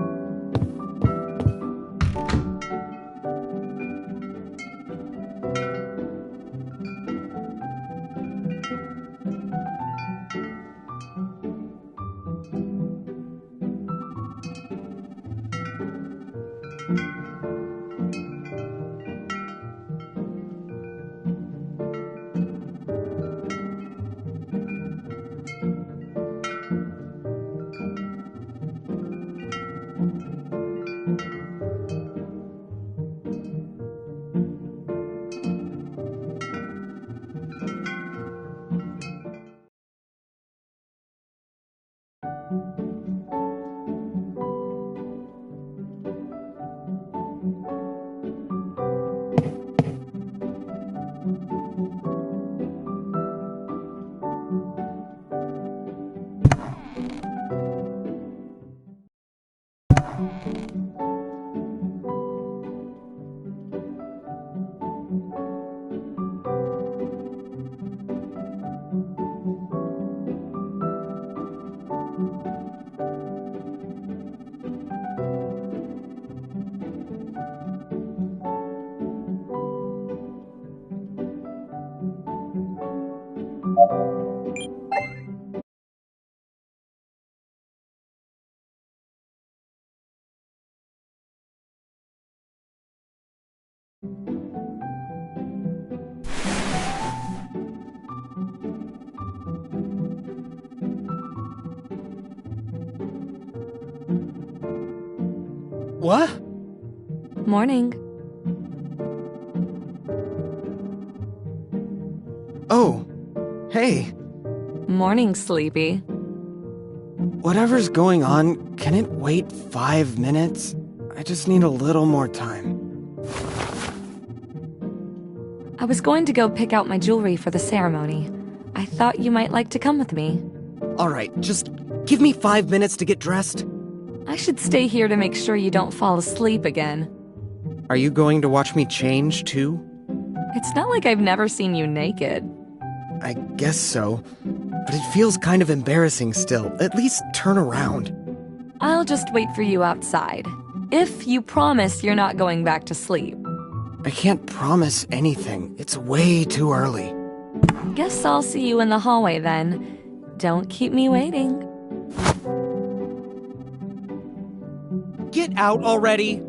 What? Morning. Oh, hey. Morning, Sleepy. Whatever's going on, can it wait 5 minutes? I just need a little more time. I was going to go pick out my jewelry for the ceremony. I thought you might like to come with me. Alright, just give me 5 minutes to get dressed. I should stay here to make sure you don't fall asleep again. Are you going to watch me change, too? It's not like I've never seen you naked. I guess so. But it feels kind of embarrassing still. At least turn around. I'll just wait for you outside. If you promise you're not going back to sleep. I can't promise anything. It's way too early. Guess I'll see you in the hallway then. Don't keep me waiting. Get out already!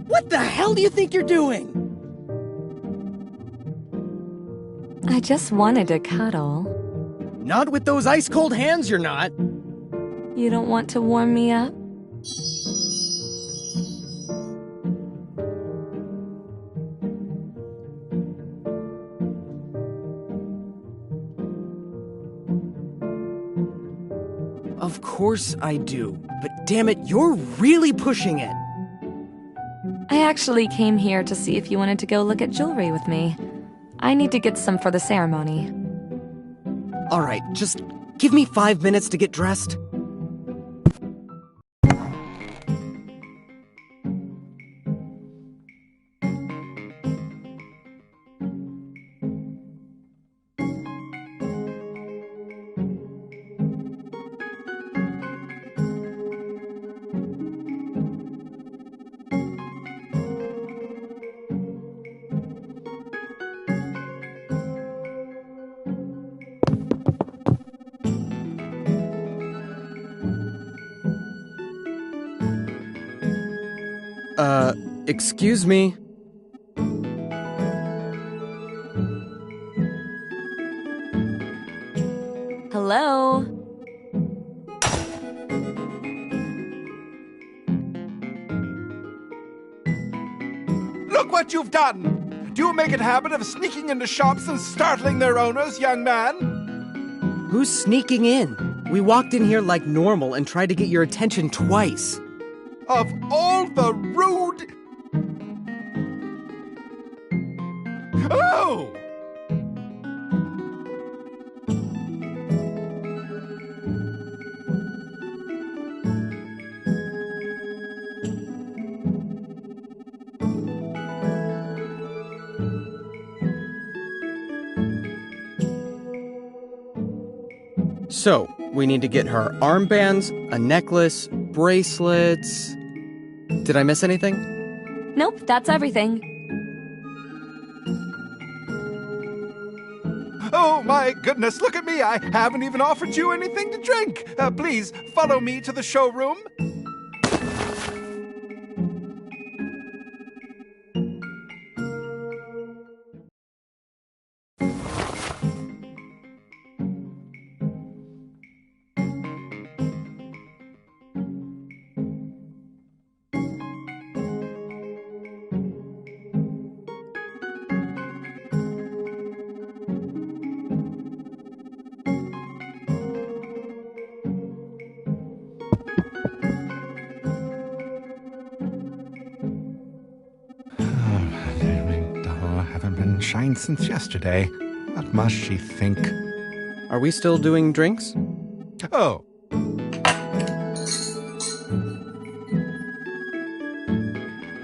What the hell do you think you're doing? I just wanted to cuddle. Not with those ice-cold hands, you're not. You don't want to warm me up? Of course I do. But damn it, you're really pushing it. I actually came here to see if you wanted to go look at jewelry with me. I need to get some for the ceremony. Alright, just give me 5 minutes to get dressed. Excuse me? Hello? Look what you've done! Do you make a habit of sneaking into shops and startling their owners, young man? Who's sneaking in? We walked in here like normal and tried to get your attention twice. Of all the rude... Oh! So, we need to get her armbands, a necklace, bracelets... Did I miss anything? Nope, that's everything. Oh my goodness, look at me! I haven't even offered you anything to drink! Please, follow me to the showroom. sunshine since yesterday. What must she think? Are we still doing drinks? Oh.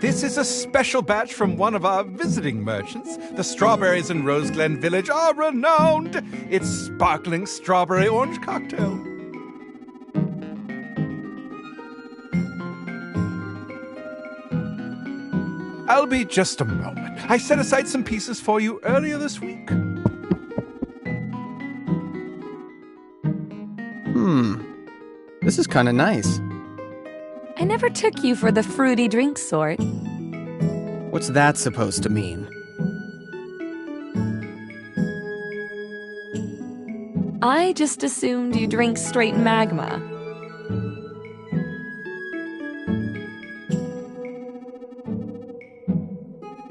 This is a special batch from one of our visiting merchants. The strawberries in Rose Glen Village are renowned. It's sparkling strawberry orange cocktail. I'll be just a moment. I set aside some pieces for you earlier this week. This is kind of nice. I never took you for the fruity drink sort. What's that supposed to mean? I just assumed you drink straight magma.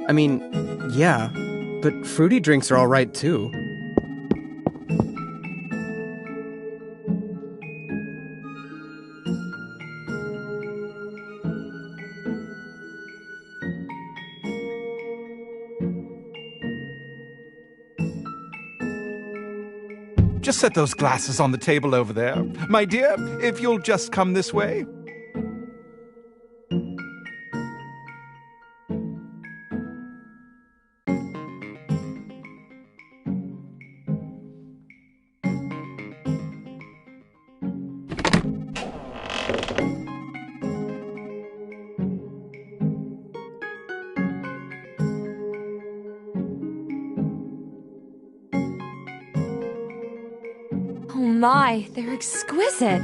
I mean, yeah, but fruity drinks are all right too. Just set those glasses on the table over there. My dear, if you'll just come this way. Oh my, they're exquisite.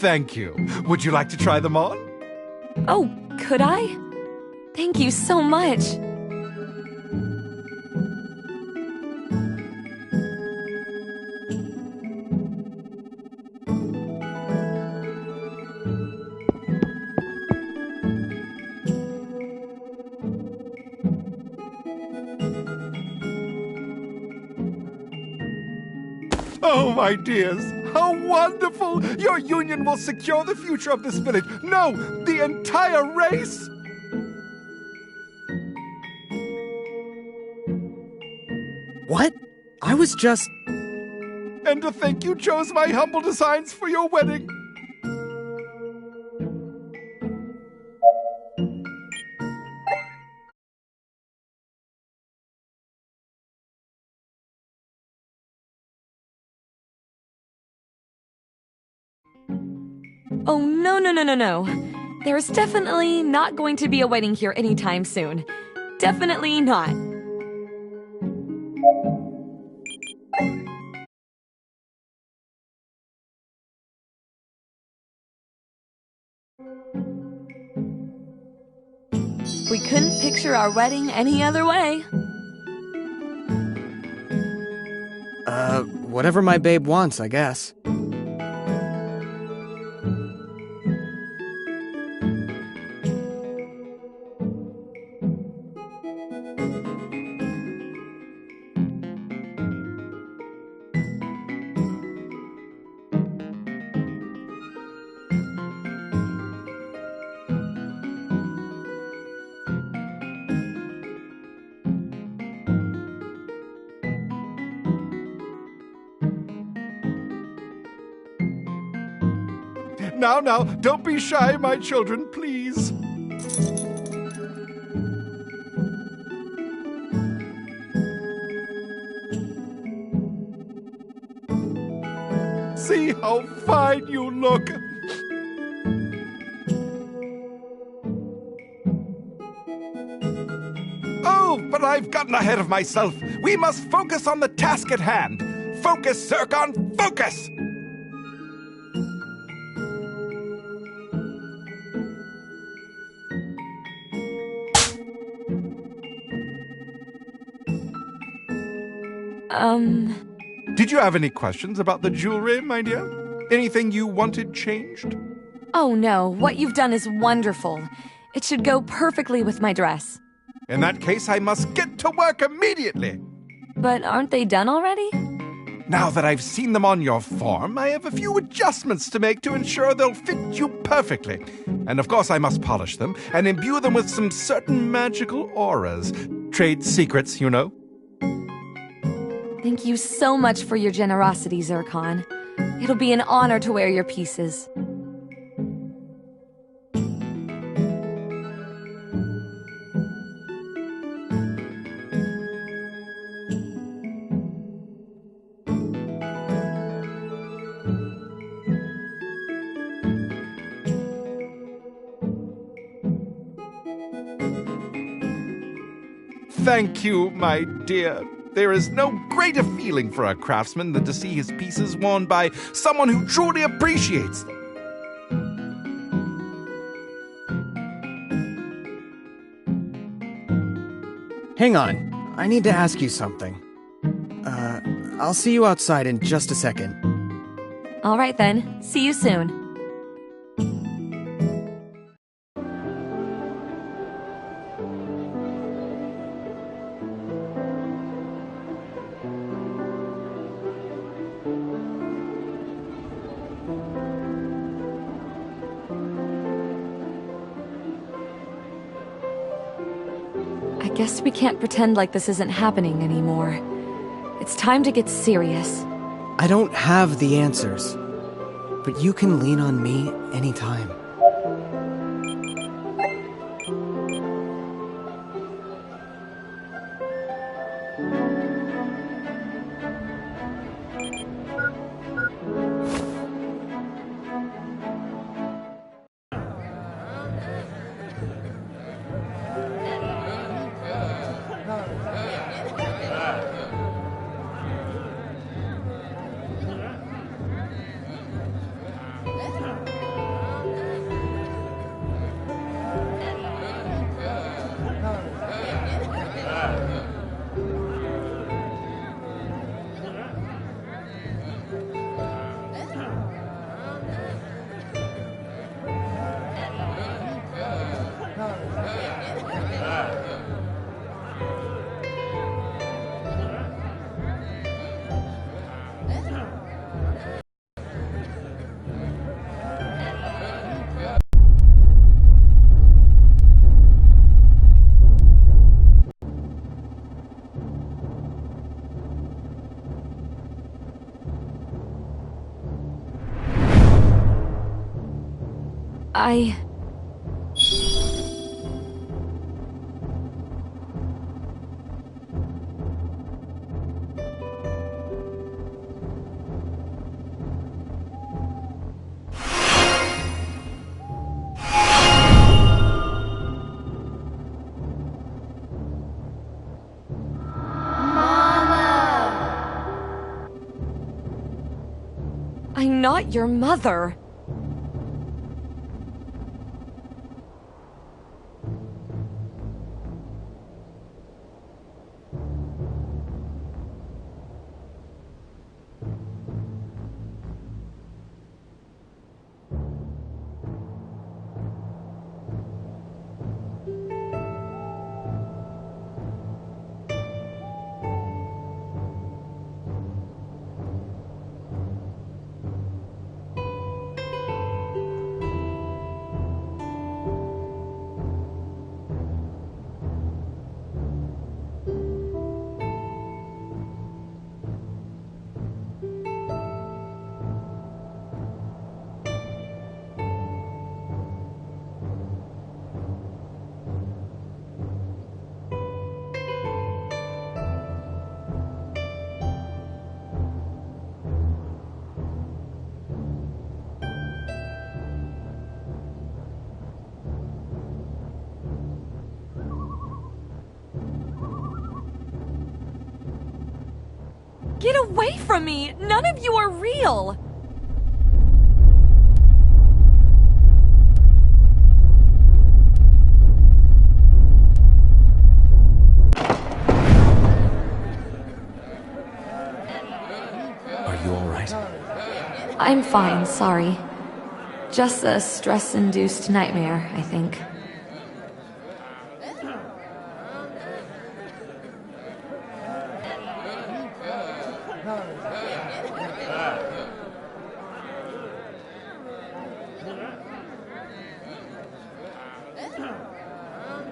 Thank you. Would you like to try them on? Oh, could I? Thank you so much. Oh, my dears, how wonderful! Your union will secure the future of this village. No, the entire race! What? I was just... And to think you chose my humble designs for your wedding. Oh, no, no, no, no, no. There's definitely not going to be a wedding here anytime soon. Definitely not. We couldn't picture our wedding any other way. Whatever my babe wants, I guess. Now, don't be shy, my children, please. See how fine you look. Oh, but I've gotten ahead of myself. We must focus on the task at hand. Focus, Zircon, focus! Did you have any questions about the jewelry, my dear? Anything you wanted changed? Oh no, what you've done is wonderful. It should go perfectly with my dress. In that case, I must get to work immediately. But aren't they done already? Now that I've seen them on your form, I have a few adjustments to make to ensure they'll fit you perfectly. And of course, I must polish them and imbue them with some certain magical auras. Trade secrets, you know. Thank you so much for your generosity, Zircon. It'll be an honor to wear your pieces. Thank you, my dear. There is no greater feeling for a craftsman than to see his pieces worn by someone who truly appreciates them. Hang on. I need to ask you something. I'll see you outside in just a second. All right then. See you soon. I guess we can't pretend like this isn't happening anymore. It's time to get serious. I don't have the answers, but you can lean on me anytime. I'm not your mother. Get away from me! None of you are real! Are you alright? I'm fine, sorry. Just a stress-induced nightmare, I think.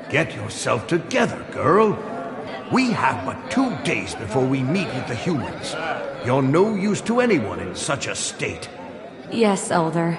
Get yourself together, girl. We have but 2 days before we meet with the humans. You're no use to anyone in such a state. Yes, Elder.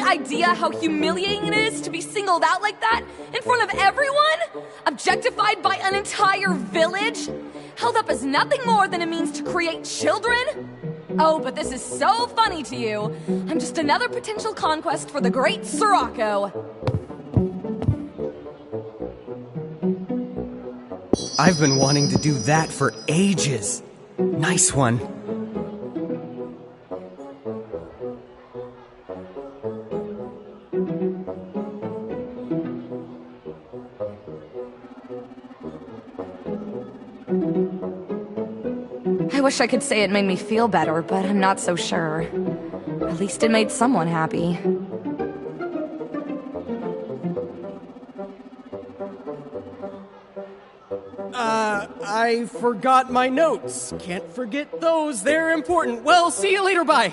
Idea how humiliating it is to be singled out like that in front of everyone? Objectified by an entire village? Held up as nothing more than a means to create children? Oh, but this is so funny to you. I'm just another potential conquest for the great Sirocco. I've been wanting to do that for ages. Nice one. I wish I could say it made me feel better, but I'm not so sure. At least it made someone happy. I forgot my notes. Can't forget those, they're important. Well, see you later, bye.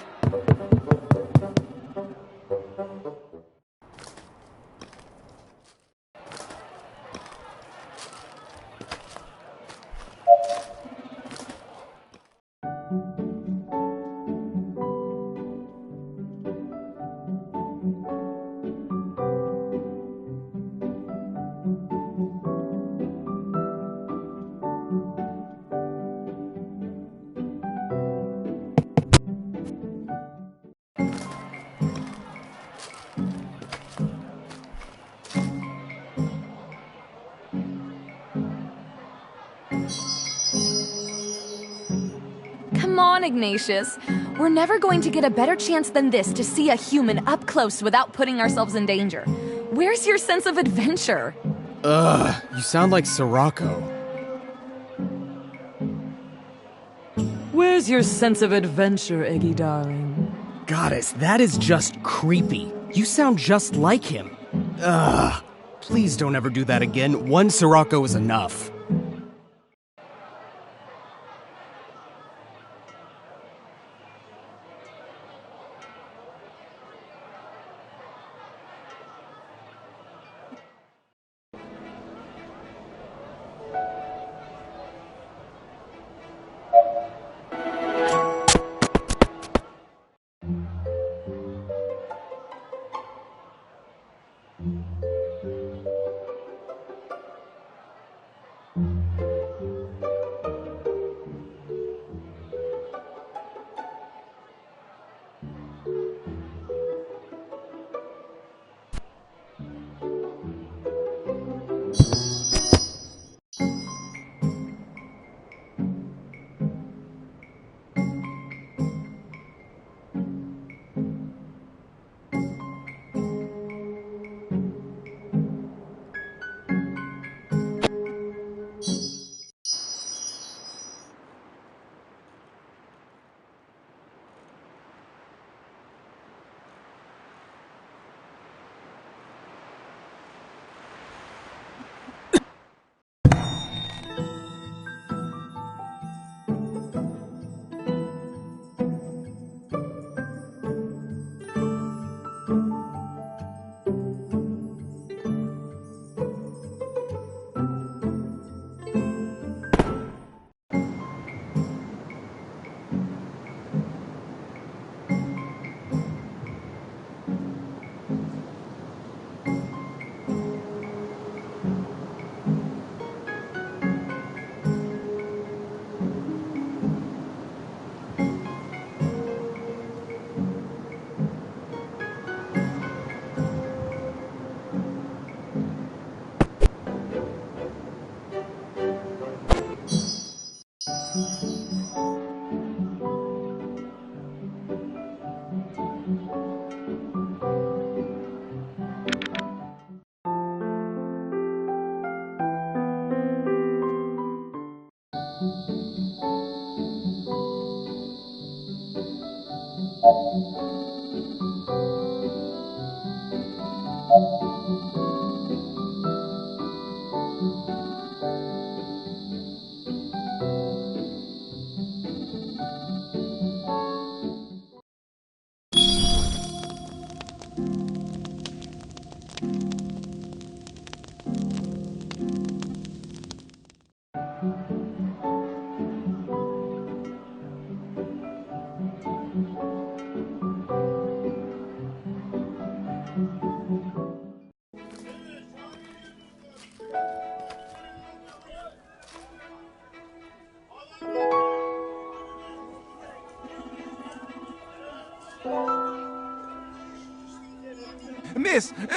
Come on, Ignatius. We're never going to get a better chance than this to see a human up close without putting ourselves in danger. Where's your sense of adventure? Ugh, you sound like Sirocco. Where's your sense of adventure, Iggy darling? Goddess, that is just creepy. You sound just like him. Ugh. Please don't ever do that again. One Sirocco is enough.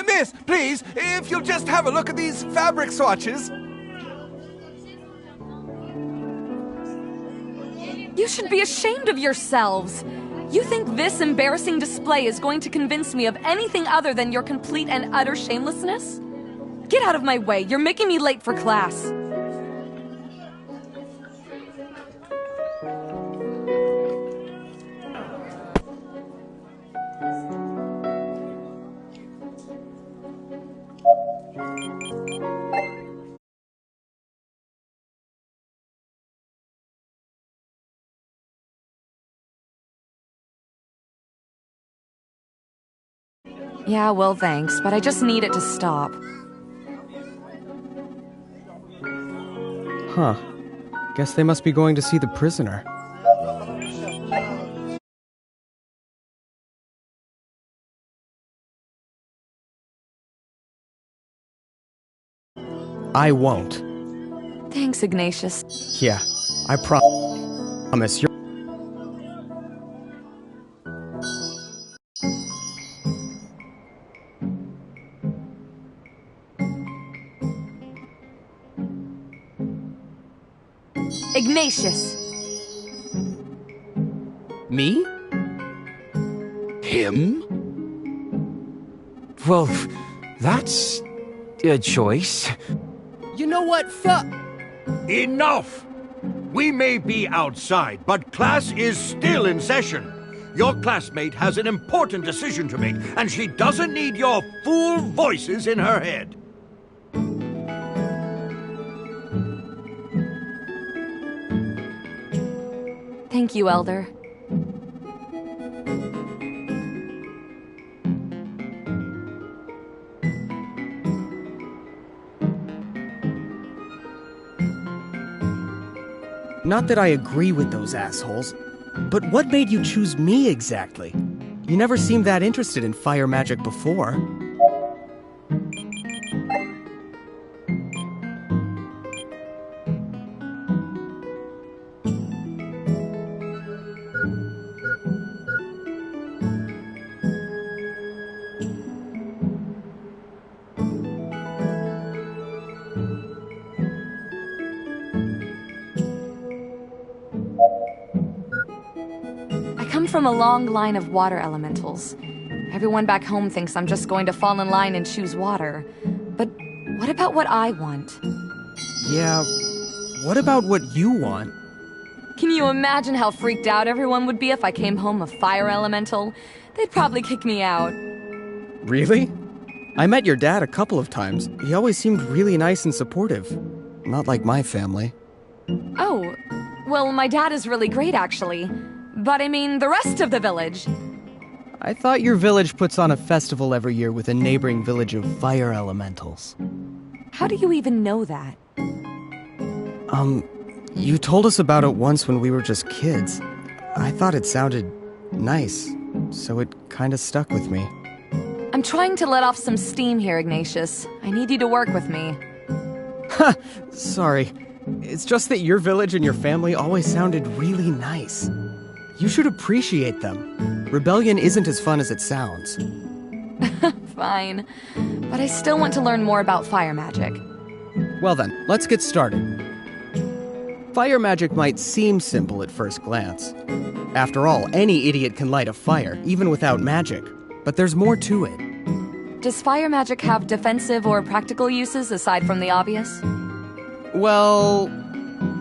Miss, please, if you'll just have a look at these fabric swatches. You should be ashamed of yourselves. You think this embarrassing display is going to convince me of anything other than your complete and utter shamelessness? Get out of my way. You're making me late for class. Yeah, well, thanks, but I just need it to stop. Huh. Guess they must be going to see the prisoner. I won't. Thanks, Ignatius. Yeah, I promise you're... Ignatius! Me? Him? Well, that's a choice. You know what? Enough! We may be outside, but class is still in session. Your classmate has an important decision to make, and she doesn't need your fool voices in her head. Thank you, Elder. Not that I agree with those assholes, but what made you choose me exactly? You never seemed that interested in fire magic before. I come from a long line of water elementals. Everyone back home thinks I'm just going to fall in line and choose water. But what about what I want? Yeah, what about what you want? Can you imagine how freaked out everyone would be if I came home a fire elemental? They'd probably kick me out. Really? I met your dad a couple of times. He always seemed really nice and supportive. Not like my family. Oh, well, my dad is really great, actually. But I mean, the rest of the village. I thought your village puts on a festival every year with a neighboring village of fire elementals. How do you even know that? You told us about it once when we were just kids. I thought it sounded nice, so it kinda stuck with me. I'm trying to let off some steam here, Ignatius. I need you to work with me. Ha! Sorry. It's just that your village and your family always sounded really nice. You should appreciate them. Rebellion isn't as fun as it sounds. Fine. But I still want to learn more about fire magic. Well then, let's get started. Fire magic might seem simple at first glance. After all, any idiot can light a fire, even without magic. But there's more to it. Does fire magic have defensive or practical uses aside from the obvious? Well,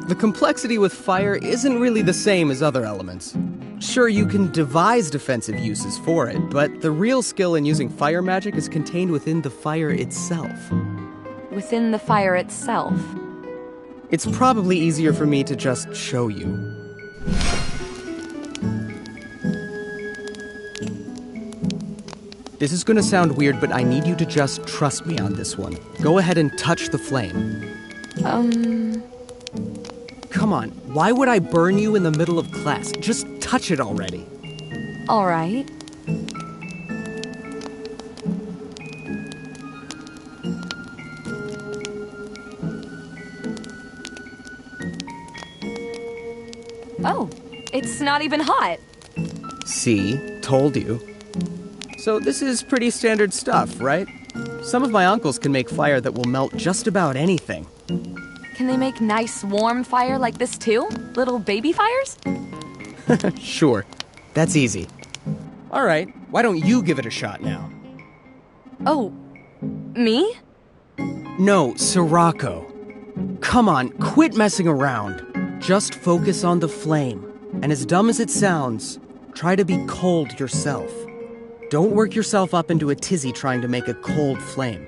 the complexity with fire isn't really the same as other elements. Sure, you can devise defensive uses for it, but the real skill in using fire magic is contained within the fire itself. Within the fire itself? It's probably easier for me to just show you. This is gonna sound weird, but I need you to just trust me on this one. Go ahead and touch the flame. Come on, why would I burn you in the middle of class? Just touch it already. All right. Oh, it's not even hot. See, told you. So this is pretty standard stuff, right? Some of my uncles can make fire that will melt just about anything. Can they make nice, warm fire like this too? Little baby fires? Sure, that's easy. All right, why don't you give it a shot now? Oh, me? No, Sirocco. Come on, quit messing around. Just focus on the flame. And as dumb as it sounds, try to be cold yourself. Don't work yourself up into a tizzy trying to make a cold flame.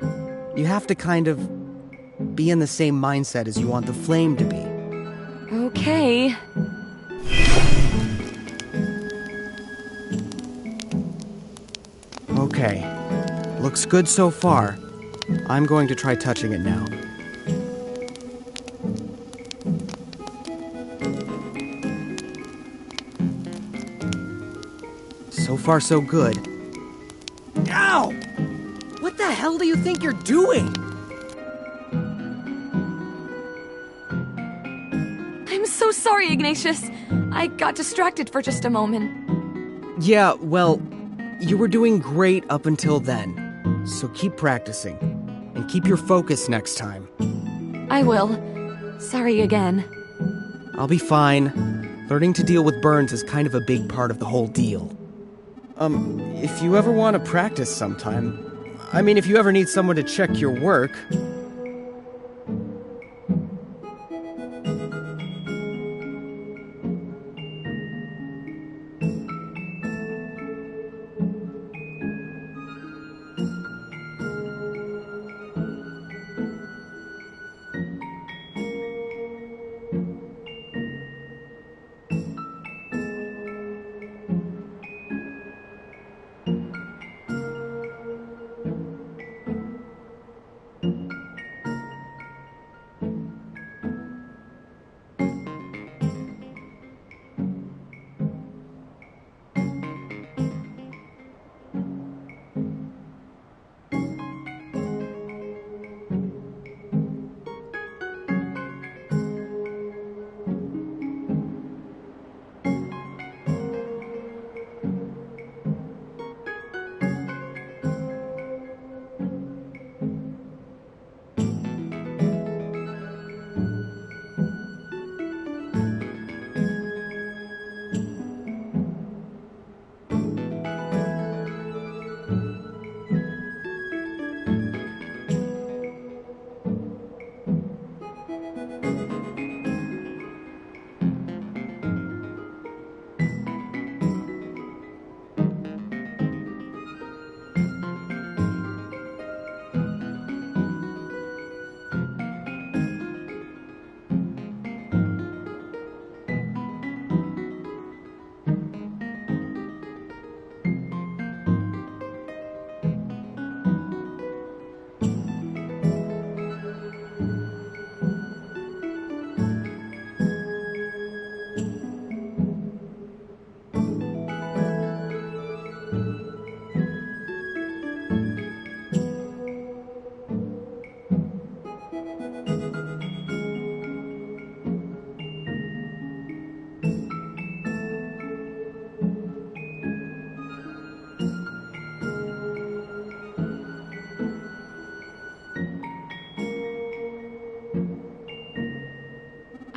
You have to kind of be in the same mindset as you want the flame to be. Okay. Okay, Looks good so far. I'm going to try touching it now. So far, so good. Ow! What the hell do you think you're doing? I'm so sorry, Ignatius. I got distracted for just a moment. Yeah, well, you were doing great up until then. So keep practicing. And keep your focus next time. I will. Sorry again. I'll be fine. Learning to deal with burns is kind of a big part of the whole deal. If you ever want to practice sometime... I mean, if you ever need someone to check your work...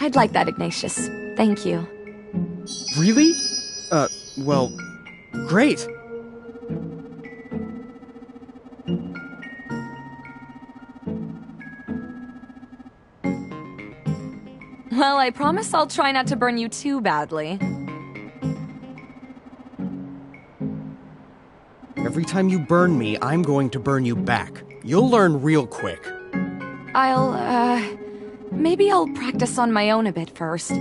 I'd like that, Ignatius. Thank you. Really? Well, great. Well, I promise I'll try not to burn you too badly. Every time you burn me, I'm going to burn you back. You'll learn real quick. Maybe I'll practice on my own a bit first.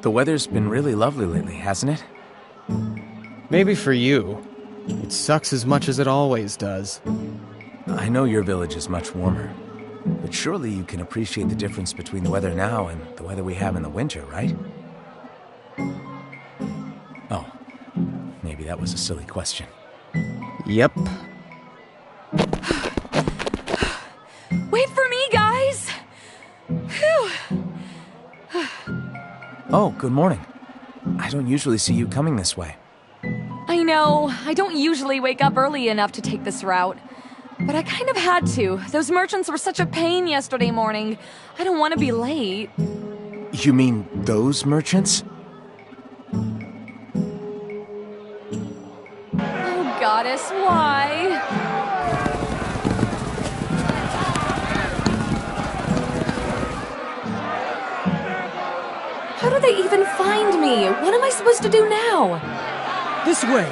The weather's been really lovely lately, hasn't it? Maybe for you. It sucks as much as it always does. I know your village is much warmer, but surely you can appreciate the difference between the weather now and the weather we have in the winter, right? Oh, maybe that was a silly question. Yep. Wait for me, guys! Phew. Oh, good morning. I don't usually see you coming this way. I know, I don't usually wake up early enough to take this route. But I kind of had to. Those merchants were such a pain yesterday morning. I don't want to be late. You mean those merchants? Oh, goddess, why? How do they even find me? What am I supposed to do now? This way!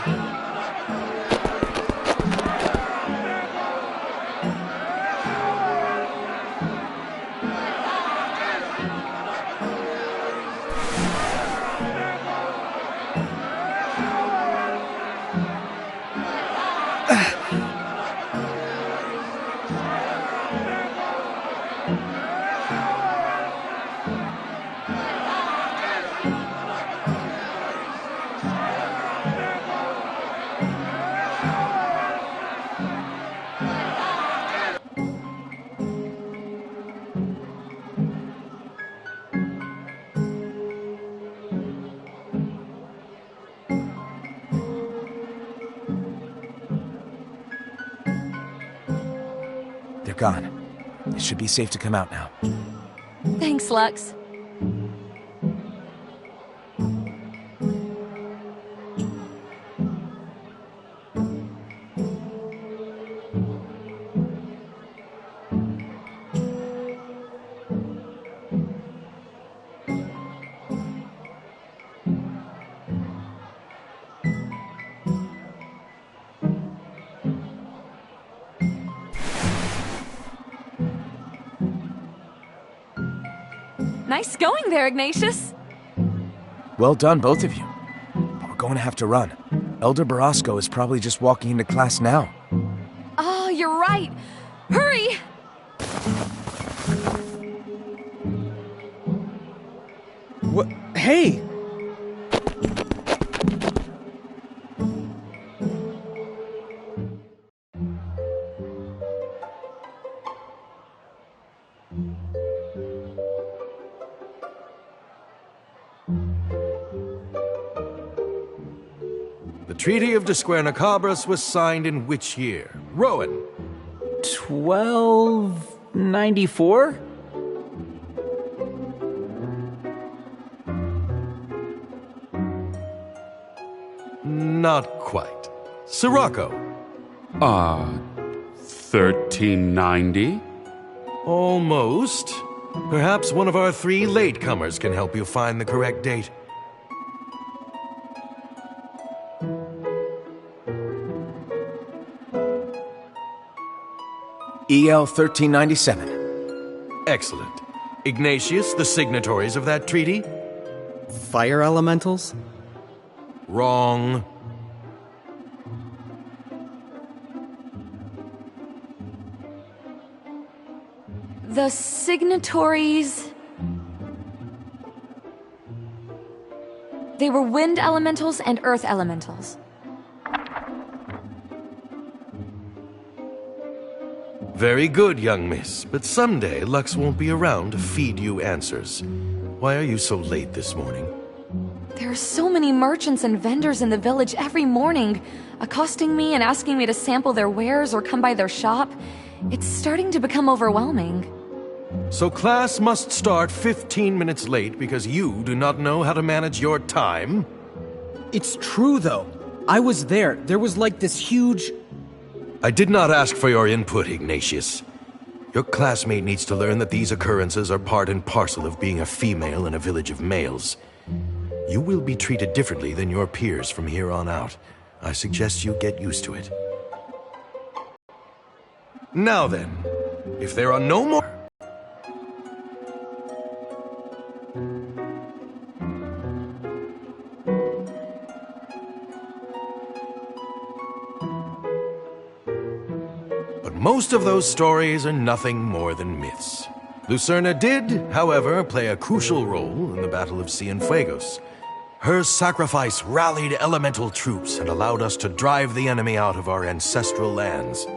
They're gone. It should be safe to come out now. Thanks, Lux. Nice going there, Ignatius. Well done, both of you. But we're going to have to run. Elder Barasco is probably just walking into class now. Oh, you're right. Hurry! What? Hey! The Treaty of Desquernacabras was signed in which year? Rowan. 1294? Not quite. Sirocco. 1390? Almost. Perhaps one of our three latecomers can help you find the correct date. EL 1397. Excellent. Ignatius, the signatories of that treaty? Fire elementals? Wrong. The signatories... They were wind elementals and earth elementals. Very good, young miss, but someday Lux won't be around to feed you answers. Why are you so late this morning? There are so many merchants and vendors in the village every morning, accosting me and asking me to sample their wares or come by their shop. It's starting to become overwhelming. So class must start 15 minutes late because you do not know how to manage your time? It's true, though. I was there. There was like this huge... I did not ask for your input, Ignatius. Your classmate needs to learn that these occurrences are part and parcel of being a female in a village of males. You will be treated differently than your peers from here on out. I suggest you get used to it. Now then, if there are no more... But most of those stories are nothing more than myths. Lucerna did, however, play a crucial role in the Battle of Cienfuegos. Her sacrifice rallied elemental troops and allowed us to drive the enemy out of our ancestral lands.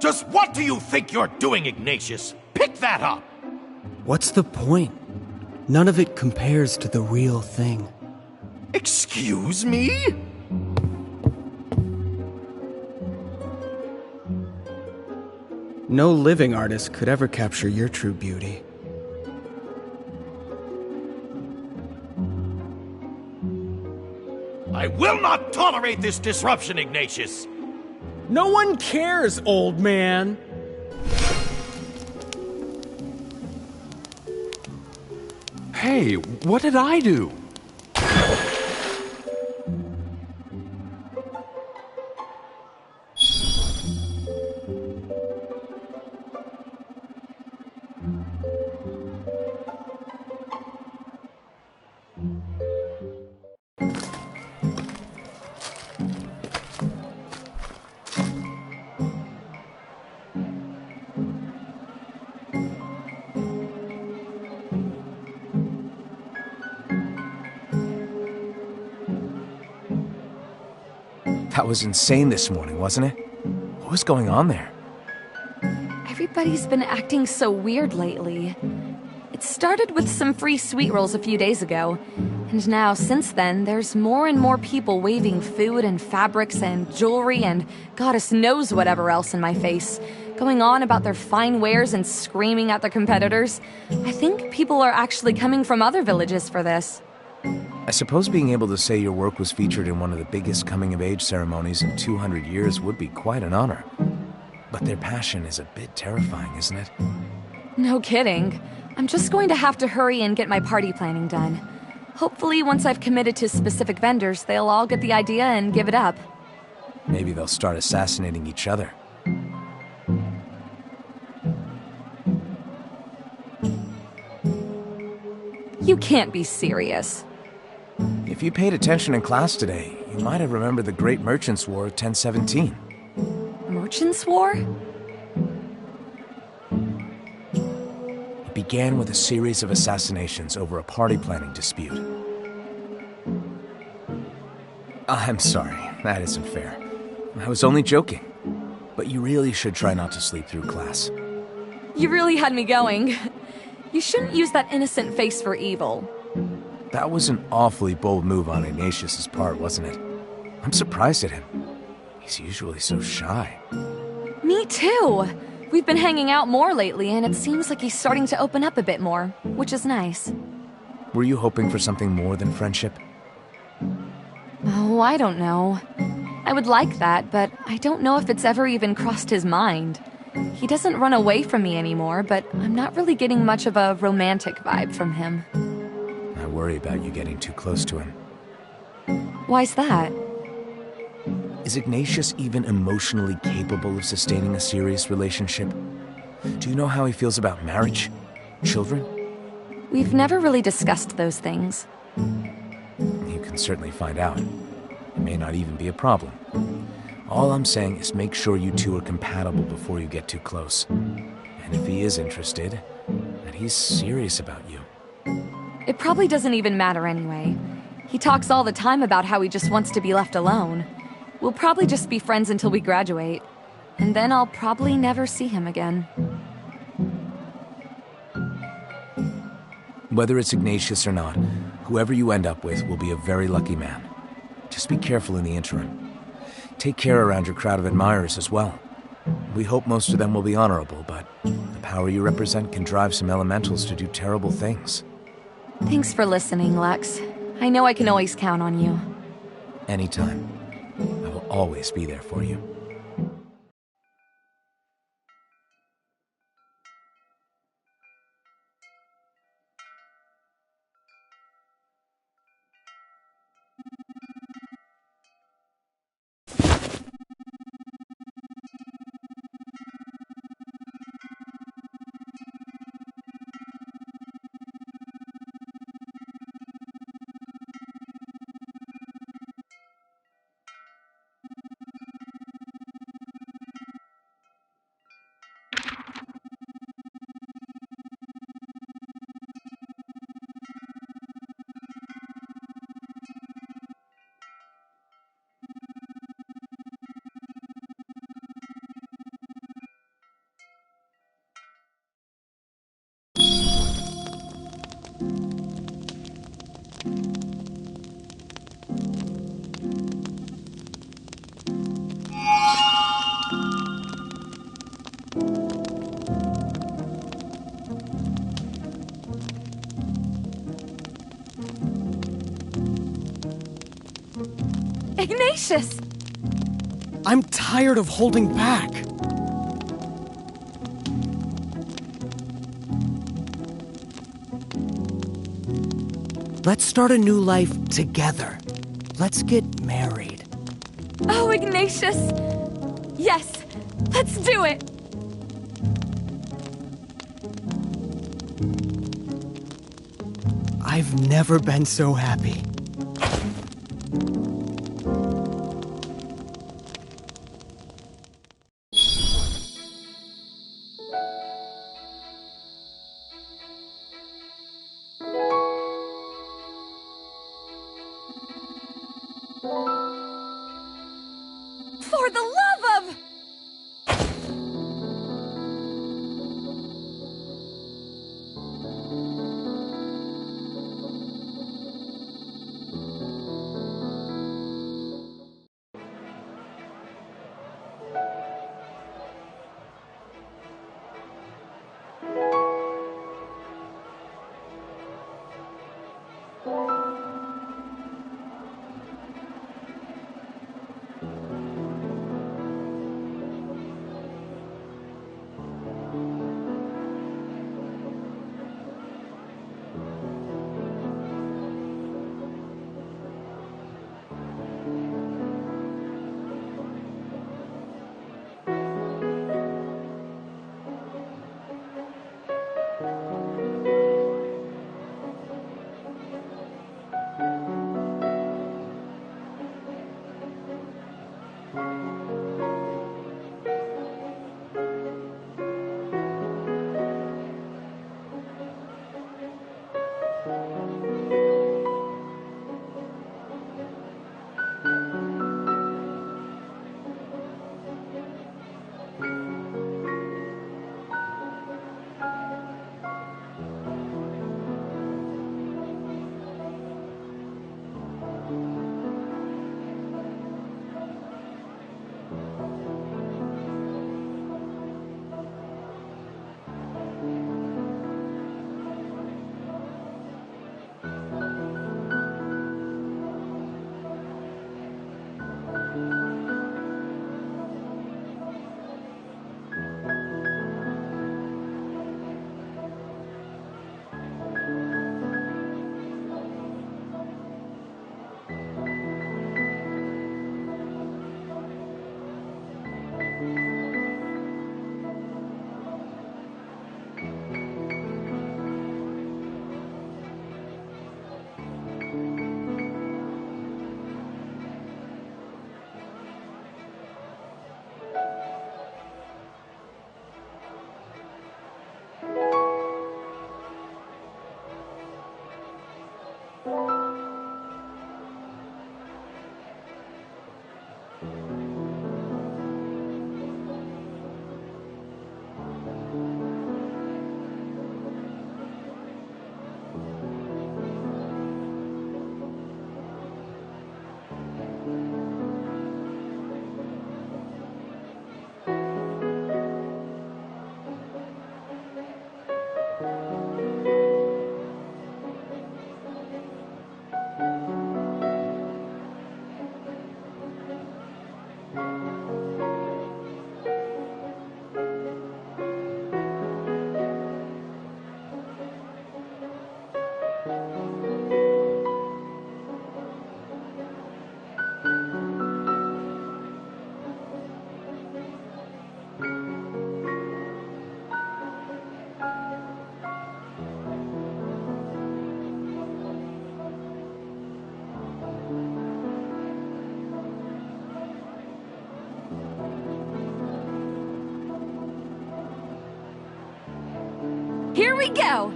Just what do you think you're doing, Ignatius? Pick that up! What's the point? None of it compares to the real thing. Excuse me? No living artist could ever capture your true beauty. I will not tolerate this disruption, Ignatius! No one cares, old man. Hey, what did I do? That was insane this morning, wasn't it? What was going on there? Everybody's been acting so weird lately. It started with some free sweet rolls a few days ago, and now, since then, there's more and more people waving food and fabrics and jewelry and goddess knows whatever else in my face, going on about their fine wares and screaming at their competitors. I think people are actually coming from other villages for this. I suppose being able to say your work was featured in one of the biggest coming-of-age ceremonies in 200 years would be quite an honor. But their passion is a bit terrifying, isn't it? No kidding. I'm just going to have to hurry and get my party planning done. Hopefully, once I've committed to specific vendors, they'll all get the idea and give it up. Maybe they'll start assassinating each other. You can't be serious. If you paid attention in class today, you might have remembered the Great Merchants' War of 1017. Merchants' War? It began with a series of assassinations over a party planning dispute. I'm sorry, that isn't fair. I was only joking. But you really should try not to sleep through class. You really had me going. You shouldn't use that innocent face for evil. That was an awfully bold move on Ignatius's part, wasn't it? I'm surprised at him. He's usually so shy. Me too. We've been hanging out more lately, and it seems like he's starting to open up a bit more, which is nice. Were you hoping for something more than friendship? Oh, I don't know. I would like that, but I don't know if it's ever even crossed his mind. He doesn't run away from me anymore, but I'm not really getting much of a romantic vibe from him. I worry about you getting too close to him. Why's that? Is Ignatius even emotionally capable of sustaining a serious relationship? Do you know how he feels about marriage? Children? We've never really discussed those things. You can certainly find out. It may not even be a problem. All I'm saying is make sure you two are compatible before you get too close. And if he is interested, that he's serious about you. It probably doesn't even matter anyway. He talks all the time about how he just wants to be left alone. We'll probably just be friends until we graduate. And then I'll probably never see him again. Whether it's Ignatius or not, whoever you end up with will be a very lucky man. Just be careful in the interim. Take care around your crowd of admirers as well. We hope most of them will be honorable, but the power you represent can drive some elementals to do terrible things. Thanks for listening, Lex. I know I can always count on you. Anytime. I will always be there for you. Ignatius! I'm tired of holding back. Let's start a new life together. Let's get married. Oh, Ignatius! Yes, let's do it! I've never been so happy. For the love of... Here we go!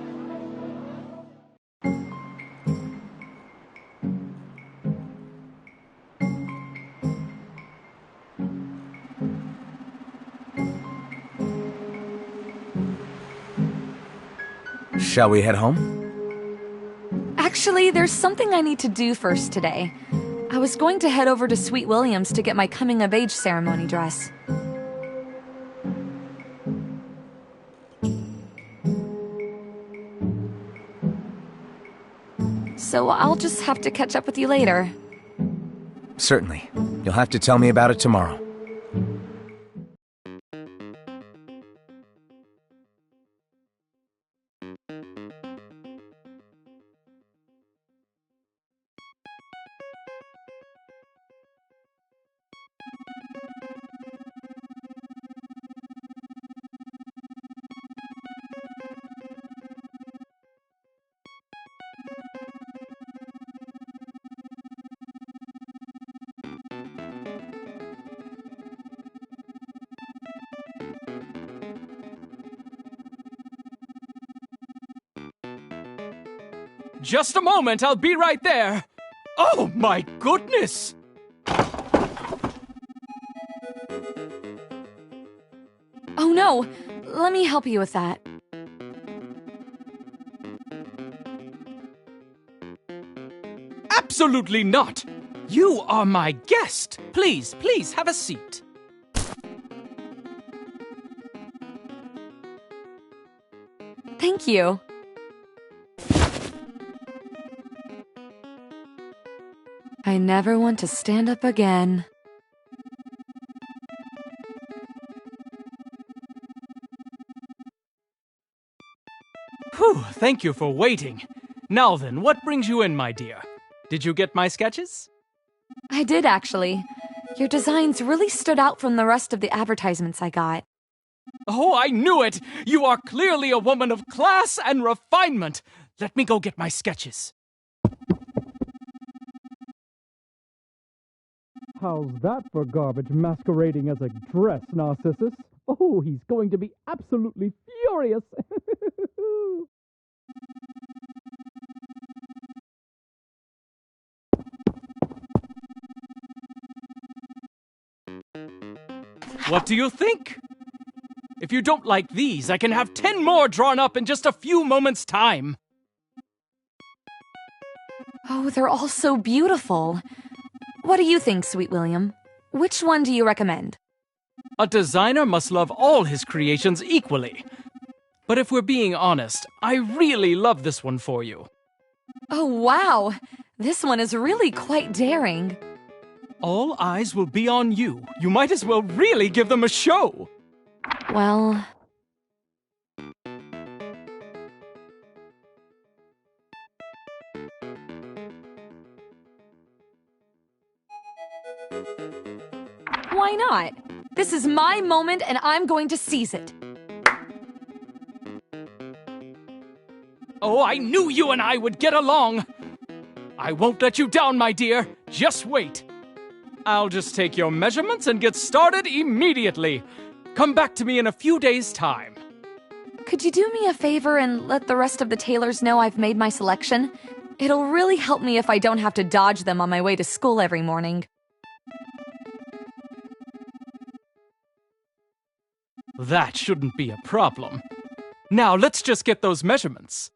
Shall we head home? Actually, there's something I need to do first today. I was going to head over to Sweet Williams to get my coming-of-age ceremony dress. So I'll just have to catch up with you later. Certainly. You'll have to tell me about it tomorrow. Just a moment, I'll be right there. Oh my goodness! Oh no, let me help you with that. Absolutely not! You are my guest. Please, please have a seat. Thank you. I never want to stand up again. Whew, thank you for waiting. Now then, what brings you in, my dear? Did you get my sketches? I did, actually. Your designs really stood out from the rest of the advertisements I got. Oh, I knew it! You are clearly a woman of class and refinement. Let me go get my sketches. How's that for garbage masquerading as a dress, Narcissus? Oh, he's going to be absolutely furious! What do you think? If you don't like these, I can have 10 more drawn up in just a few moments' time. Oh, they're all so beautiful. What do you think, Sweet William? Which one do you recommend? A designer must love all his creations equally. But if we're being honest, I really love this one for you. Oh, wow! This one is really quite daring. All eyes will be on you. You might as well really give them a show. Well... why not? This is my moment and I'm going to seize it. Oh, I knew you and I would get along. I won't let you down, my dear. Just wait. I'll just take your measurements and get started immediately. Come back to me in a few days' time. Could you do me a favor and let the rest of the tailors know I've made my selection? It'll really help me if I don't have to dodge them on my way to school every morning. That shouldn't be a problem. Now let's just get those measurements.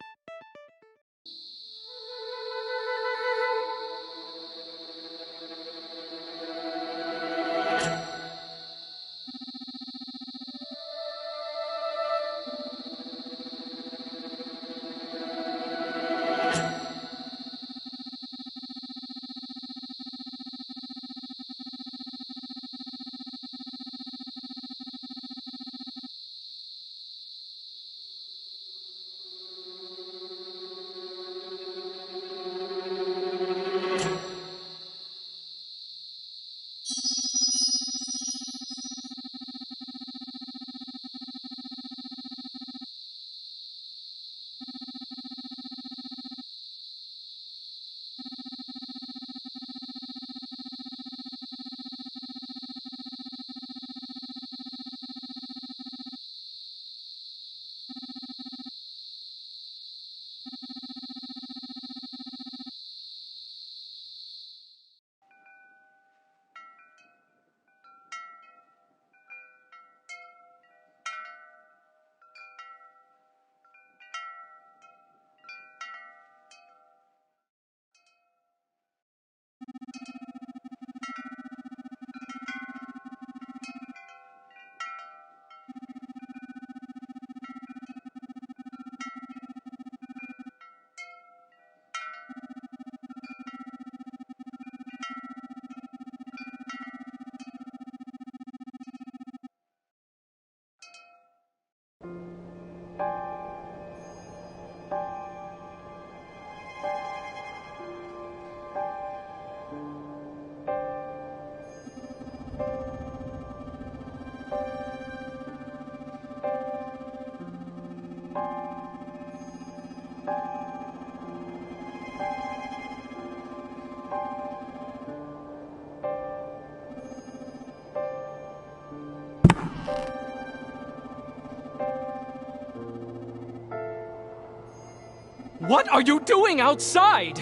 What are you doing outside?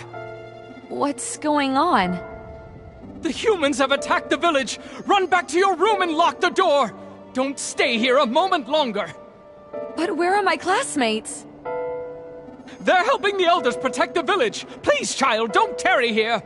What's going on? The humans have attacked the village! Run back to your room and lock the door! Don't stay here a moment longer! But where are my classmates? They're helping the elders protect the village! Please, child, don't tarry here!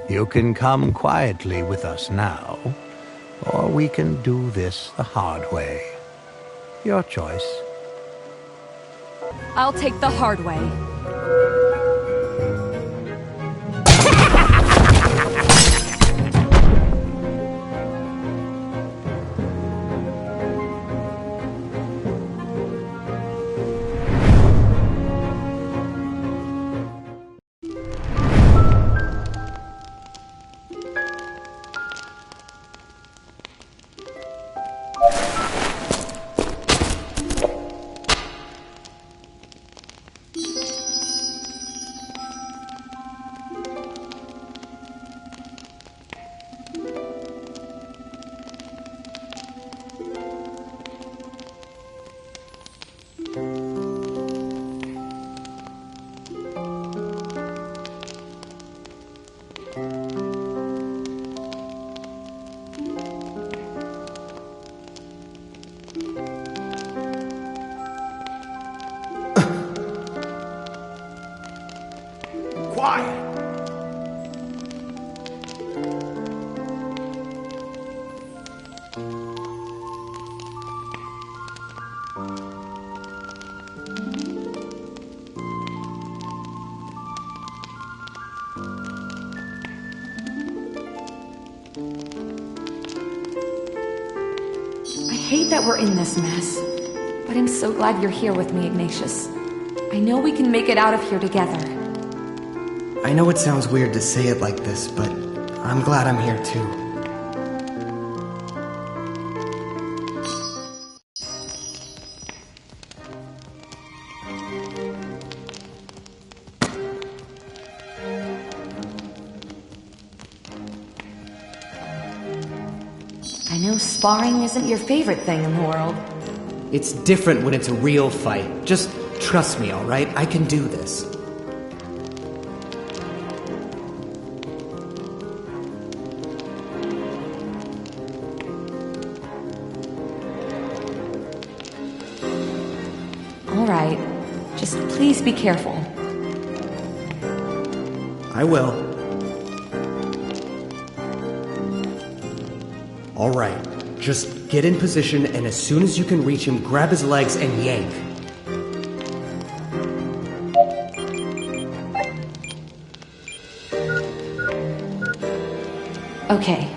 You can come quietly with us now, or we can do this the hard way. Your choice. I'll take the hard way. I hate that we're in this mess, but I'm so glad you're here with me, Ignatius. I know we can make it out of here together. I know it sounds weird to say it like this, but I'm glad I'm here too. I know sparring isn't your favorite thing in the world. It's different when it's a real fight. Just trust me, alright? I can do this. Alright, just please be careful. I will. Alright, just get in position, and as soon as you can reach him, grab his legs and yank. Okay.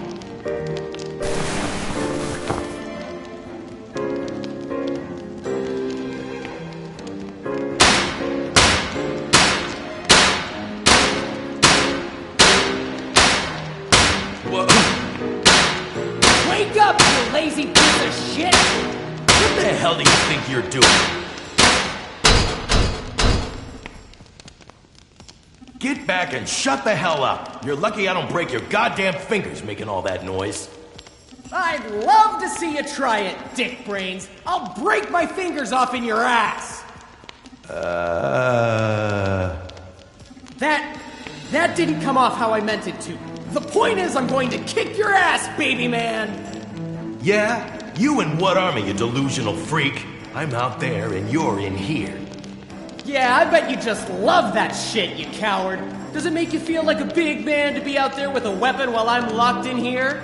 Wake up, you lazy piece of shit! What the hell do you think you're doing? Get back and shut the hell up. You're lucky I don't break your goddamn fingers making all that noise. I'd love to see you try it, dick brains. I'll break my fingers off in your ass. That didn't come off how I meant it to. The point is I'm going to kick your ass, baby man. Yeah? You in what army, you delusional freak? I'm out there and you're in here. Yeah, I bet you just love that shit, you coward. Does it make you feel like a big man to be out there with a weapon while I'm locked in here?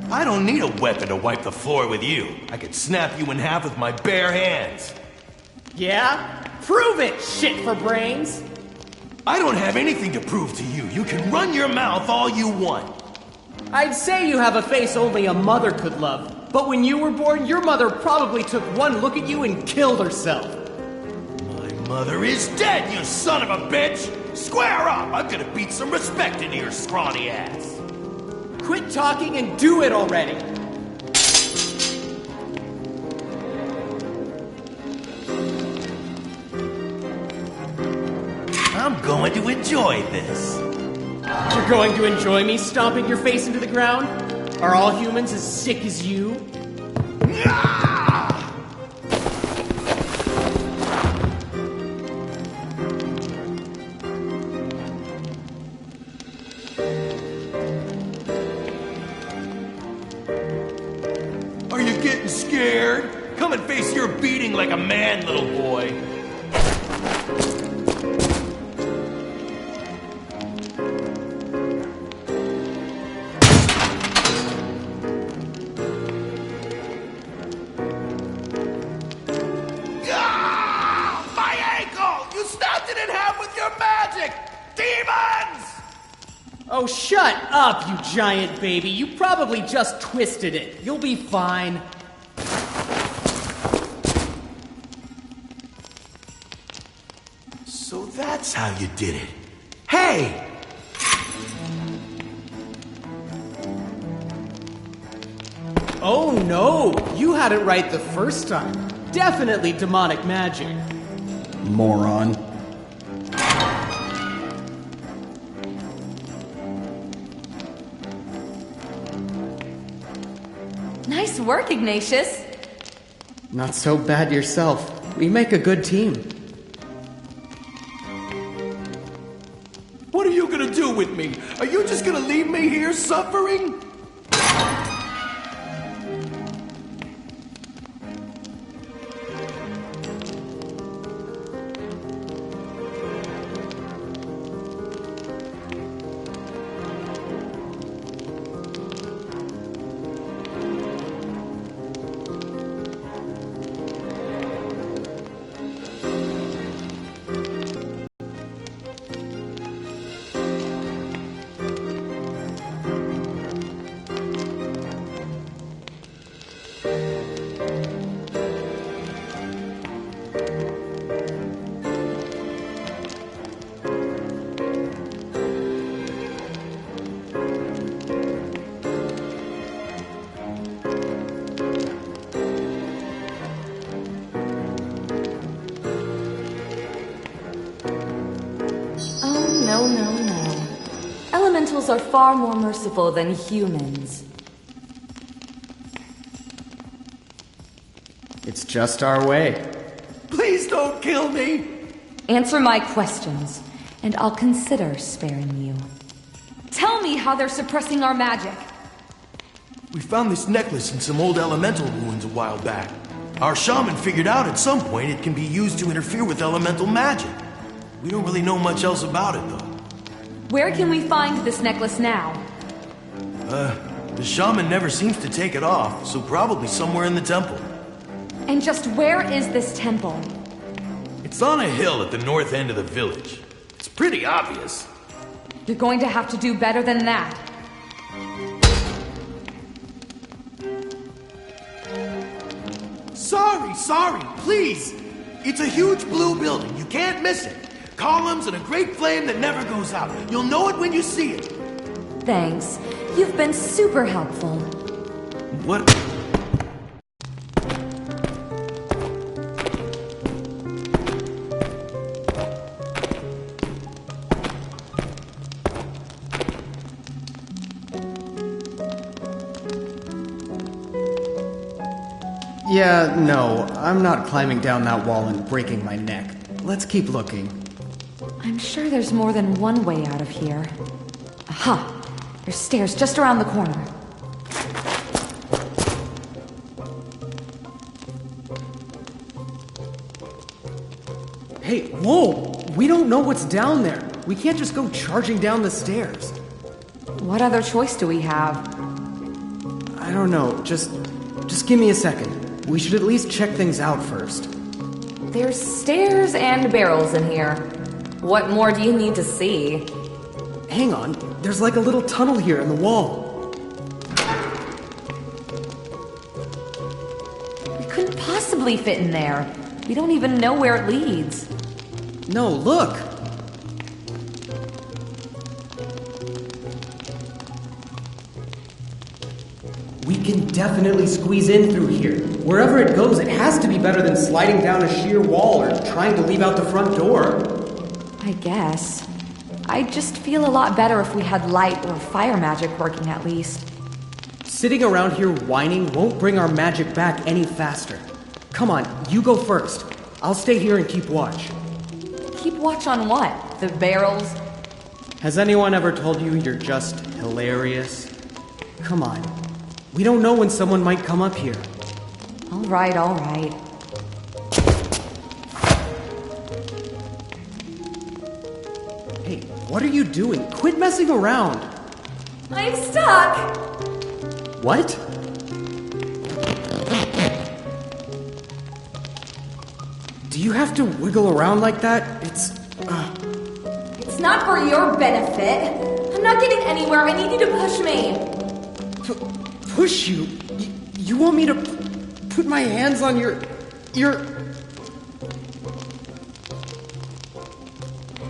I don't need a weapon to wipe the floor with you. I could snap you in half with my bare hands. Yeah? Prove it, shit for brains. I don't have anything to prove to you. You can run your mouth all you want. I'd say you have a face only a mother could love. But when you were born, your mother probably took one look at you and killed herself. My mother is dead, you son of a bitch! Square up! I'm gonna beat some respect into your scrawny ass. Quit talking and do it already. I'm going to enjoy this. You're going to enjoy me stomping your face into the ground? Are all humans as sick as you? Are you getting scared? Come and face your beating like a man, little boy. Oh, shut up, you giant baby. You probably just twisted it. You'll be fine. So that's how you did it. Hey! Oh no, you had it right the first time. Definitely demonic magic. Moron. Nice work, Ignatius. Not so bad yourself. We make a good team. What are you gonna do with me? Are you just gonna leave me here suffering? No. Elementals are far more merciful than humans. It's just our way. Please don't kill me! Answer my questions, and I'll consider sparing you. Tell me how they're suppressing our magic. We found this necklace in some old elemental ruins a while back. Our shaman figured out at some point it can be used to interfere with elemental magic. We don't really know much else about it, though. Where can we find this necklace now? The shaman never seems to take it off, so probably somewhere in the temple. And just where is this temple? It's on a hill at the north end of the village. It's pretty obvious. You're going to have to do better than that. Sorry, please! It's a huge blue building, you can't miss it. Columns and a great flame that never goes out. You'll know it when you see it. Thanks. You've been super helpful. What? Yeah, no, I'm not climbing down that wall and breaking my neck. Let's keep looking. I'm sure there's more than one way out of here. Aha! There's stairs just around the corner. Hey, whoa! We don't know what's down there. We can't just go charging down the stairs. What other choice do we have? I don't know. Just give me a second. We should at least check things out first. There's stairs and barrels in here. What more do you need to see? Hang on. There's like a little tunnel here in the wall. We couldn't possibly fit in there. We don't even know where it leads. No, look! We can definitely squeeze in through here. Wherever it goes, it has to be better than sliding down a sheer wall or trying to leave out the front door. I guess. I'd just feel a lot better if we had light or fire magic working at least. Sitting around here whining won't bring our magic back any faster. Come on, you go first. I'll stay here and keep watch. Keep watch on what? The barrels? Has anyone ever told you you're just hilarious? Come on. We don't know when someone might come up here. All right, all right. Hey, what are you doing? Quit messing around. I'm stuck! What? Do you have to wiggle around like that? It's not for your benefit. I'm not getting anywhere. I need you to push me. Push you? You want me to put my hands on your...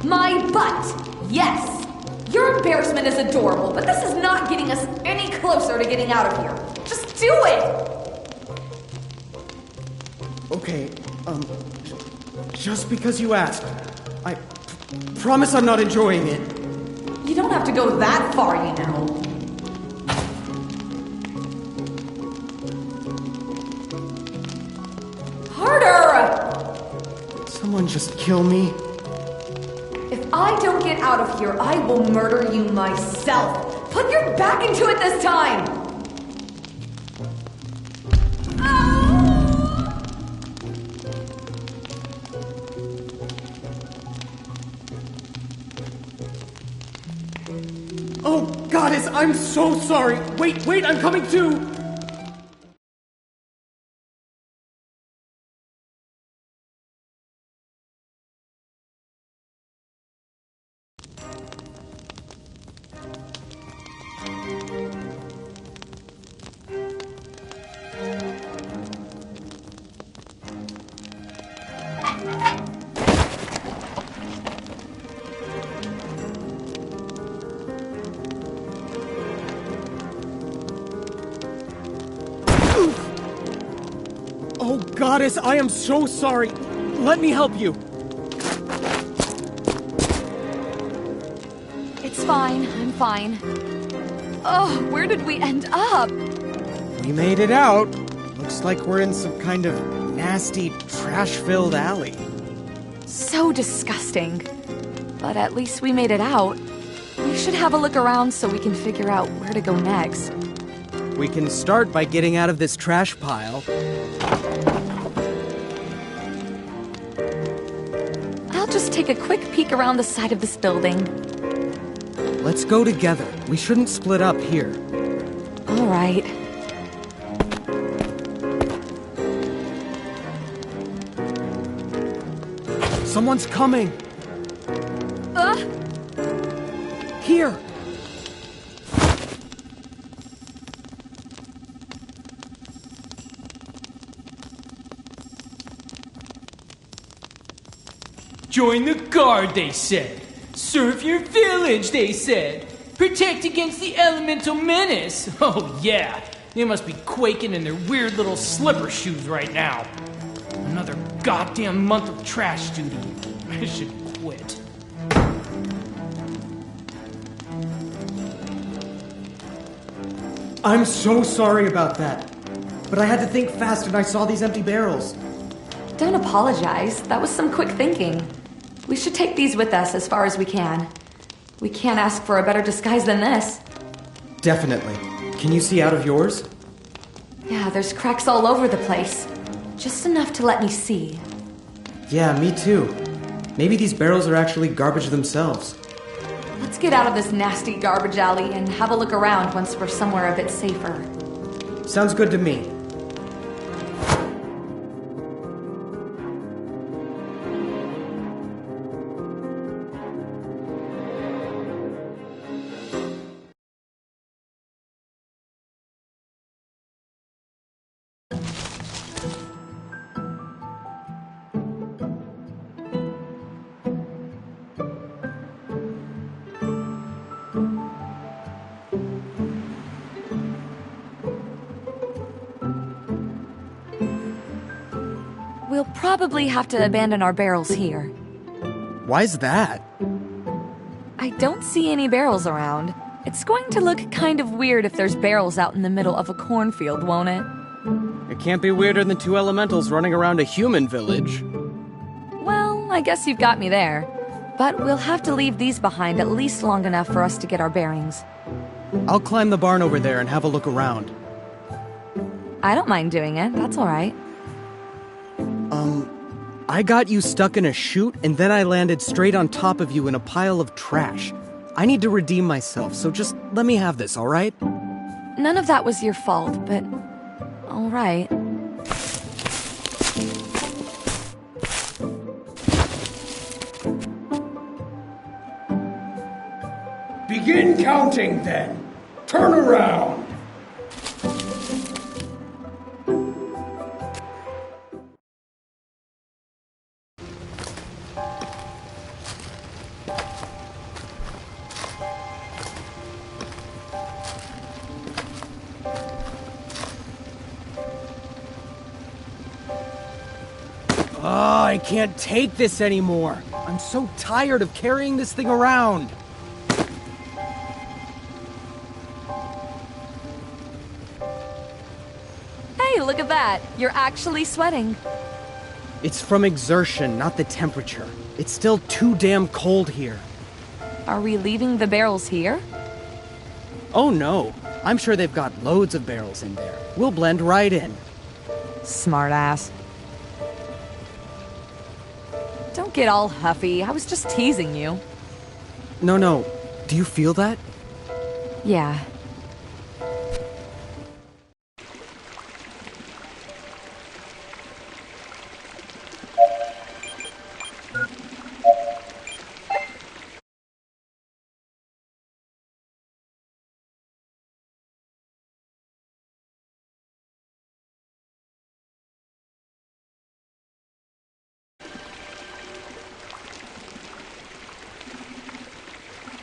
My butt! Yes! Your embarrassment is adorable, but this is not getting us any closer to getting out of here. Just do it! Okay, just because you asked. I promise I'm not enjoying it. You don't have to go that far, you know. Harder! Someone just kill me. If I don't get out of here, I will murder you myself. Put your back into it this time! Oh, Goddess, I'm so sorry. Wait, I'm coming too. Oh, Goddess, I am so sorry. Let me help you. It's fine. I'm fine. Oh, where did we end up? We made it out. Looks like we're in some kind of nasty, trash-filled alley. So disgusting. But at least we made it out. We should have a look around so we can figure out where to go next. We can start by getting out of this trash pile. I'll just take a quick peek around the side of this building. Let's go together. We shouldn't split up here. All right. Someone's coming. Here. Join the guard, they said. Serve your village, they said. Protect against the elemental menace! Oh yeah, they must be quaking in their weird little slipper shoes right now. Another goddamn month of trash duty. I should quit. I'm so sorry about that. But I had to think fast and I saw these empty barrels. Don't apologize. That was some quick thinking. We should take these with us as far as we can. We can't ask for a better disguise than this. Definitely. Can you see out of yours? Yeah, there's cracks all over the place. Just enough to let me see. Yeah, me too. Maybe these barrels are actually garbage themselves. Let's get out of this nasty garbage alley and have a look around once we're somewhere a bit safer. Sounds good to me. We'll probably have to abandon our barrels here. Why's that? I don't see any barrels around. It's going to look kind of weird if there's barrels out in the middle of a cornfield, won't it? It can't be weirder than two elementals running around a human village. Well, I guess you've got me there. But we'll have to leave these behind at least long enough for us to get our bearings. I'll climb the barn over there and have a look around. I don't mind doing it, that's alright. I got you stuck in a chute, and then I landed straight on top of you in a pile of trash. I need to redeem myself, so just let me have this, alright? None of that was your fault, but... alright. Begin counting, then. Turn around. I can't take this anymore. I'm so tired of carrying this thing around. Hey, look at that! You're actually sweating. It's from exertion, not the temperature. It's still too damn cold here. Are we leaving the barrels here? Oh no. I'm sure they've got loads of barrels in there. We'll blend right in. Smartass. Don't get all huffy. I was just teasing you. No. Do you feel that? Yeah.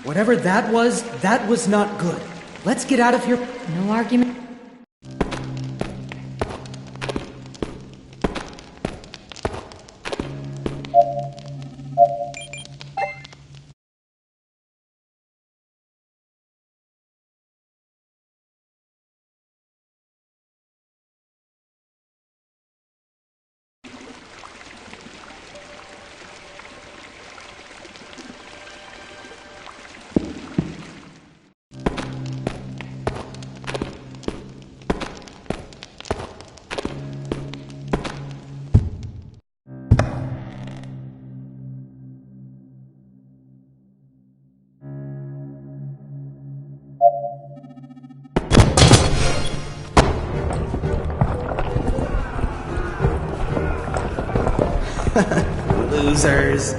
Whatever that was not good. Let's get out of here. No argument. Losers.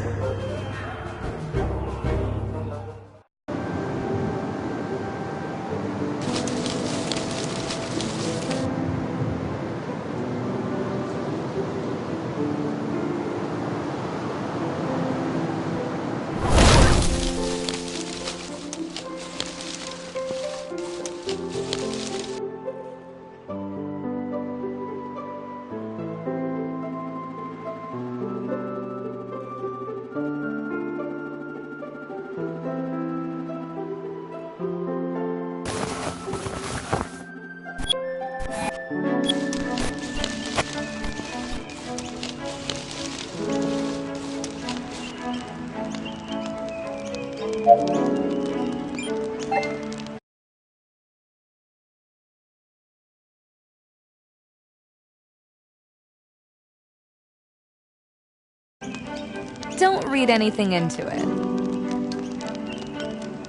Don't read anything into it.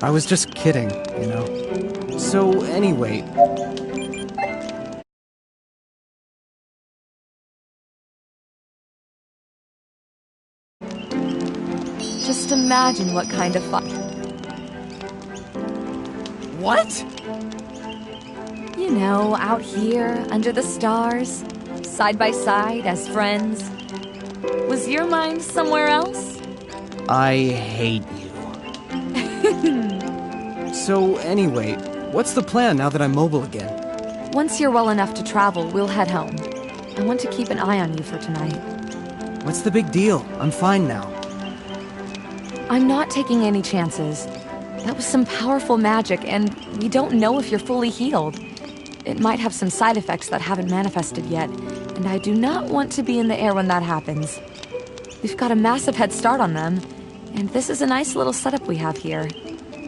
I was just kidding, you know. So, anyway, Just imagine what kind of fun. what? You know, out here, under the stars, side by side as friends. Was your mind somewhere else? I hate you. So, anyway, what's the plan now that I'm mobile again? Once you're well enough to travel, we'll head home. I want to keep an eye on you for tonight. What's the big deal? I'm fine now. I'm not taking any chances. That was some powerful magic, and we don't know if you're fully healed. It might have some side effects that haven't manifested yet, and I do not want to be in the air when that happens. We've got a massive head start on them, and this is a nice little setup we have here.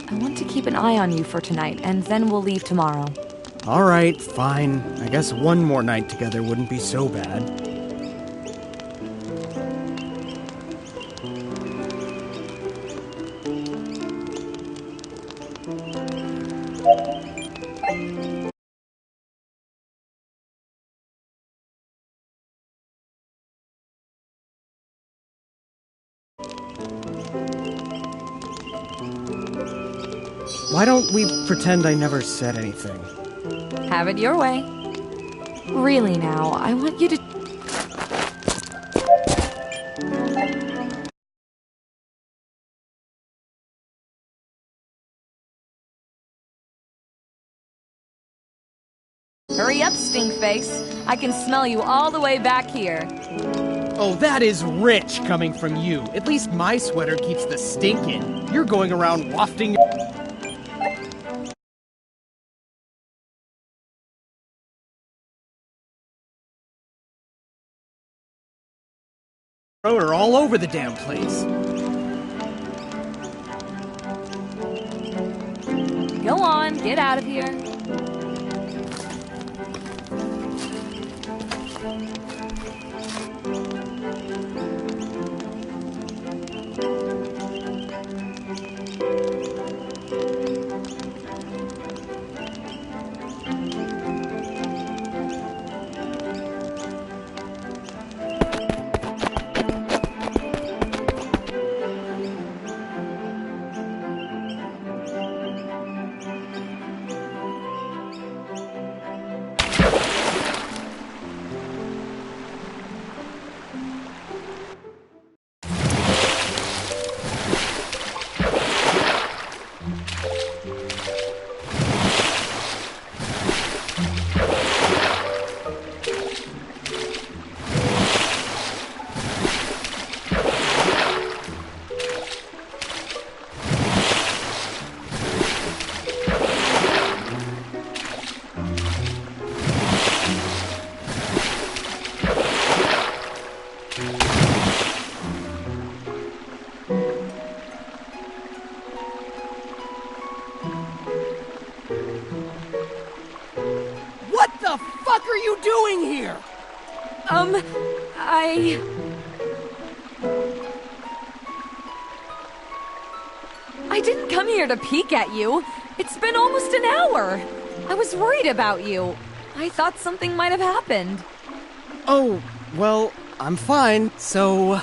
I want to keep an eye on you for tonight, and then we'll leave tomorrow. Alright, fine. I guess one more night together wouldn't be so bad. Why don't we pretend I never said anything? Have it your way. Really now, I want you to... Hurry up, Stinkface. I can smell you all the way back here. Oh, that is rich coming from you. At least my sweater keeps the stink in. You're going around wafting... odor all over the damn place. Go on, get out of here. What the fuck are you doing here? I didn't come here to peek at you. It's been almost an hour. I was worried about you. I thought something might have happened. Oh, well, I'm fine, so...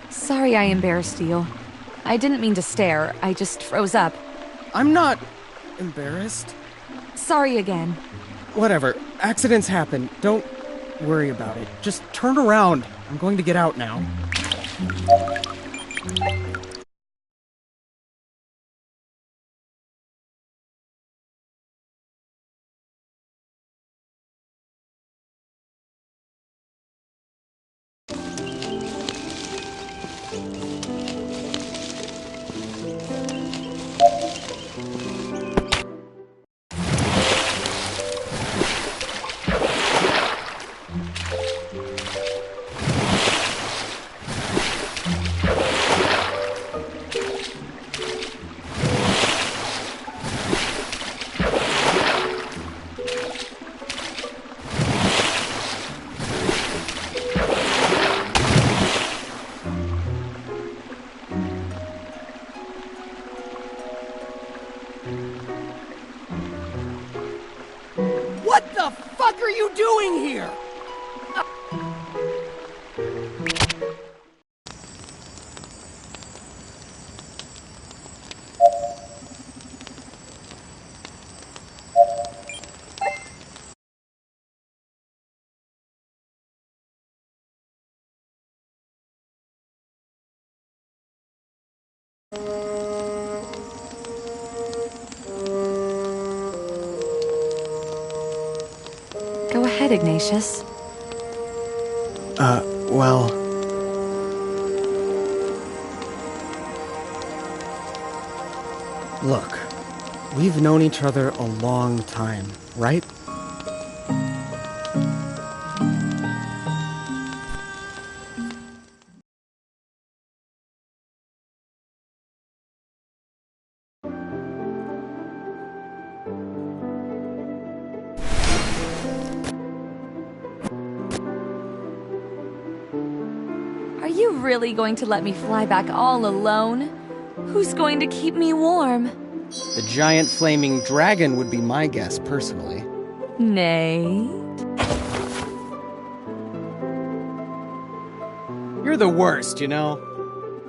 Sorry I embarrassed you. I didn't mean to stare. I just froze up. I'm not embarrassed. Sorry again. Whatever. Accidents happen. Don't worry about it. Just turn around. I'm going to get out now. you doing here? Go ahead, Ignatius. Well... Look, we've known each other a long time, right? Are you really going to let me fly back all alone? Who's going to keep me warm? The giant flaming dragon would be my guess, personally. Nate? You're the worst, you know?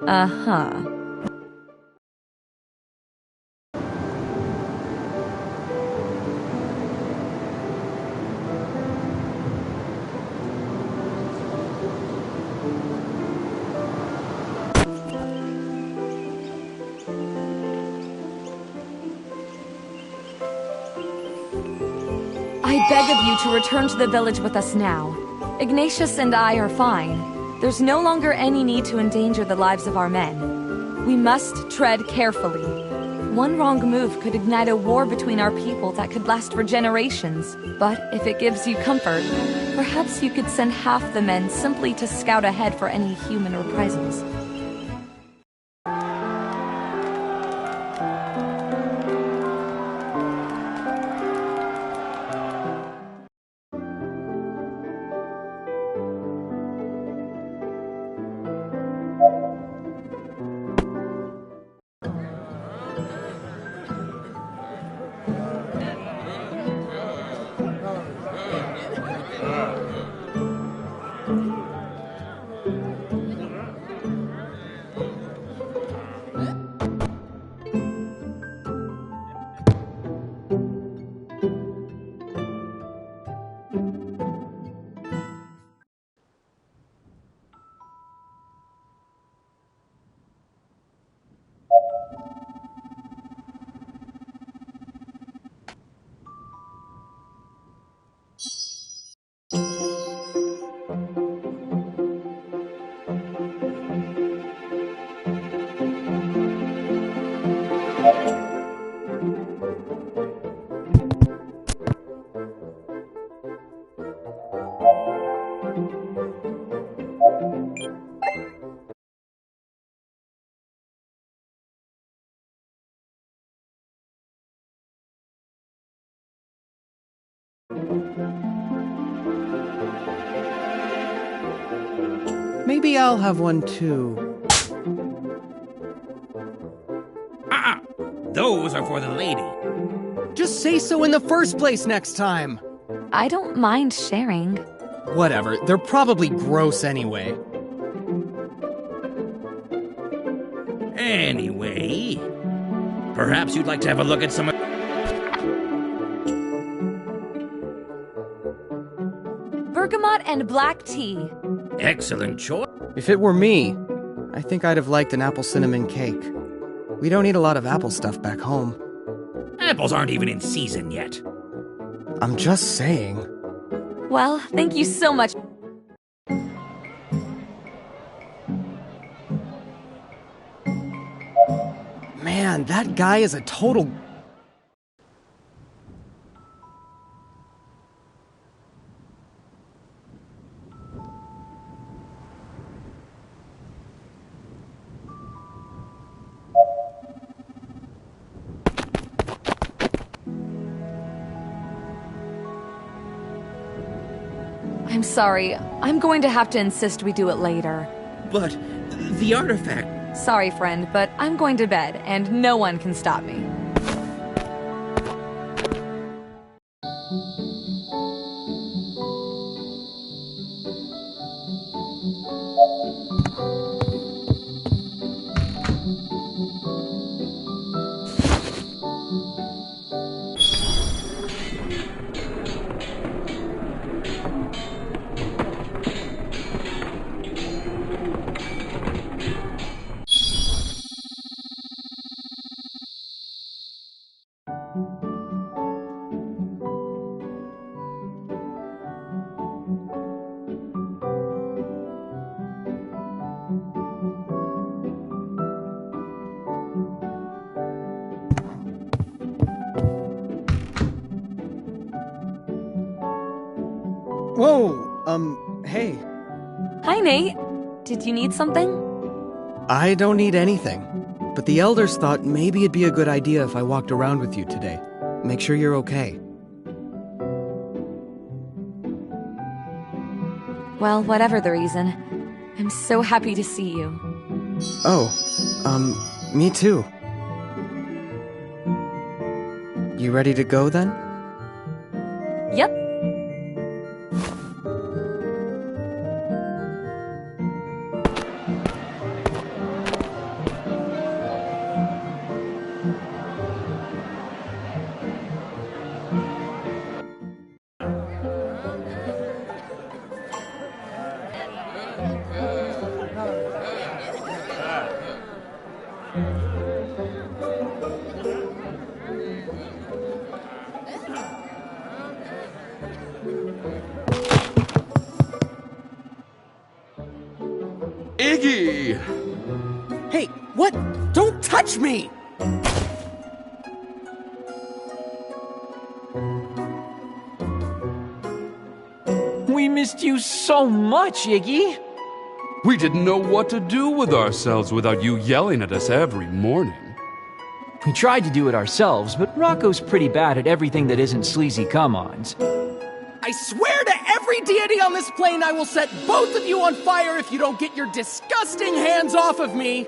Uh-huh. I beg of you to return to the village with us now. Ignatius and I are fine. There's no longer any need to endanger the lives of our men. We must tread carefully. One wrong move could ignite a war between our people that could last for generations. But if it gives you comfort, perhaps you could send half the men simply to scout ahead for any human reprisals. Maybe I'll have one too. Those are for the lady. Just say so in the first place next time. I don't mind sharing. Whatever, they're probably gross anyway. Anyway, perhaps you'd like to have a look at some... Bergamot and black tea. Excellent choice. If it were me, I think I'd have liked an apple cinnamon cake. We don't eat a lot of apple stuff back home. Apples aren't even in season yet. I'm just saying. Well, thank you so much. Man, that guy is a total... I'm sorry. I'm going to have to insist we do it later. But the artifact... Sorry, friend, but I'm going to bed, and no one can stop me. Whoa, hey. Hi, Nate. Did you need something? I don't need anything. But the elders thought maybe it'd be a good idea if I walked around with you today. Make sure you're okay. Well, whatever the reason, I'm so happy to see you. Oh, me too. You ready to go then? Yep. Iggy! Hey, what? Don't touch me! We missed you so much, Iggy. We didn't know what to do with ourselves without you yelling at us every morning. We tried to do it ourselves, but Rocco's pretty bad at everything that isn't sleazy come-ons. I swear to every deity on this plane I will set both of you on fire if you don't get your disgusting hands off of me!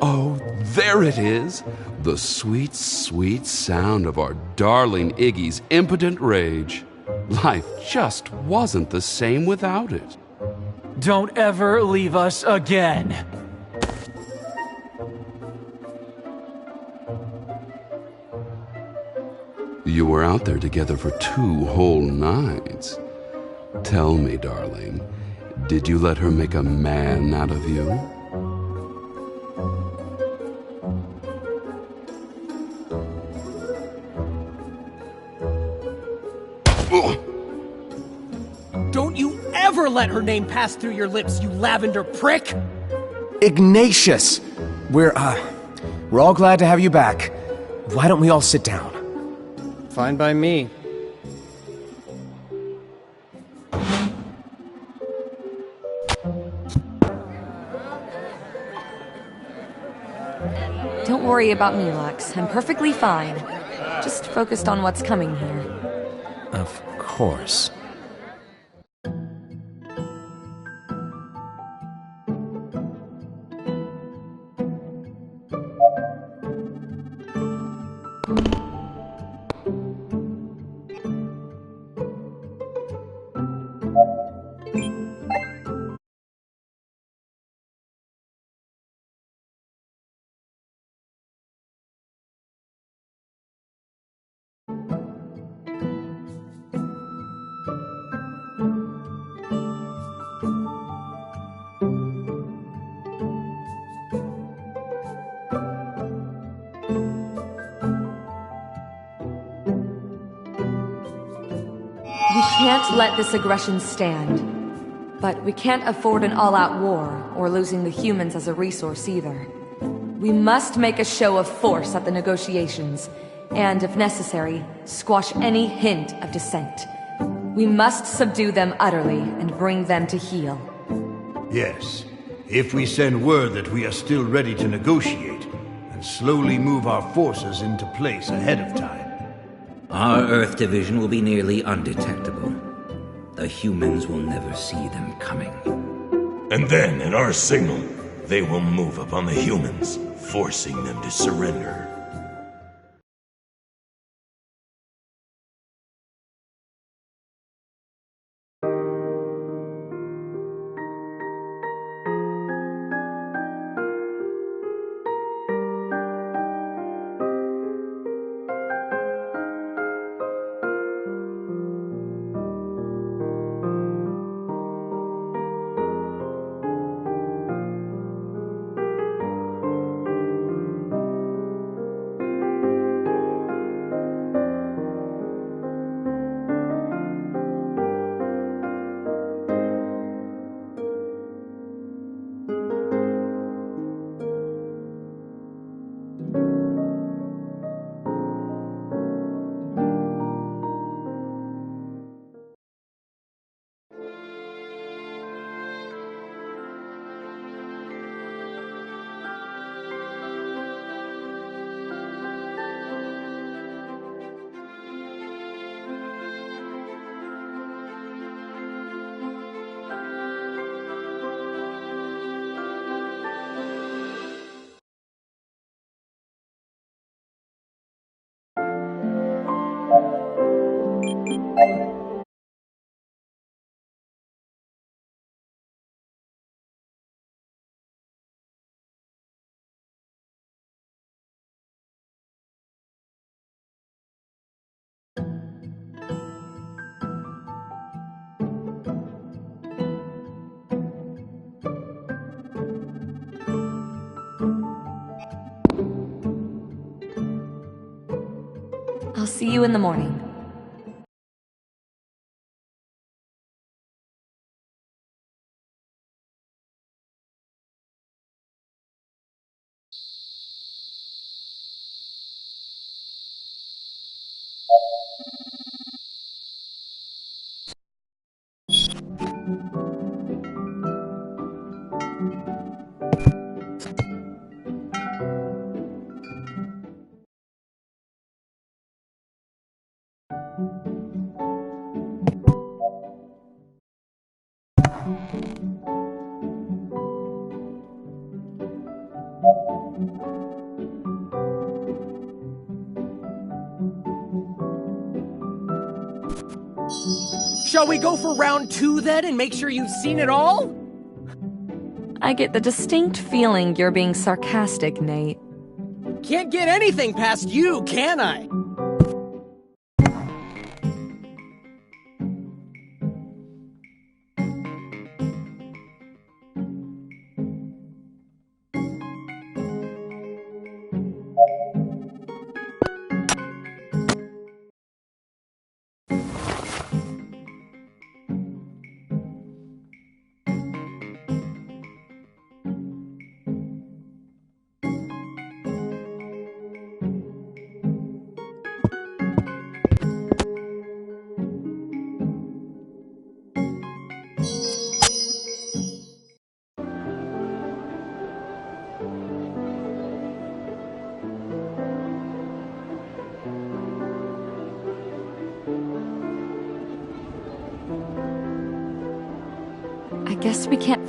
Oh, there it is. The sweet, sweet sound of our darling Iggy's impotent rage. Life just wasn't the same without it. Don't ever leave us again. You were out there together for 2 whole nights. Tell me, darling, did you let her make a man out of you? Don't you ever let her name pass through your lips, you lavender prick! Ignatius! We're all glad to have you back. Why don't we all sit down? Fine by me. Don't worry about me, Lux. I'm perfectly fine. Just focused on what's coming here. Of course. We can't let this aggression stand. But we can't afford an all-out war, or losing the humans as a resource either. We must make a show of force at the negotiations, and, if necessary, squash any hint of dissent. We must subdue them utterly and bring them to heel. Yes, if we send word that we are still ready to negotiate, and slowly move our forces into place ahead of time. Our Earth division will be nearly undetectable. The humans will never see them coming. And then, at our signal, they will move upon the humans, forcing them to surrender. I'll see you in the morning. Shall we go for round 2 then and make sure you've seen it all? I get the distinct feeling you're being sarcastic, Nate. Can't get anything past you, can I? I guess we can't...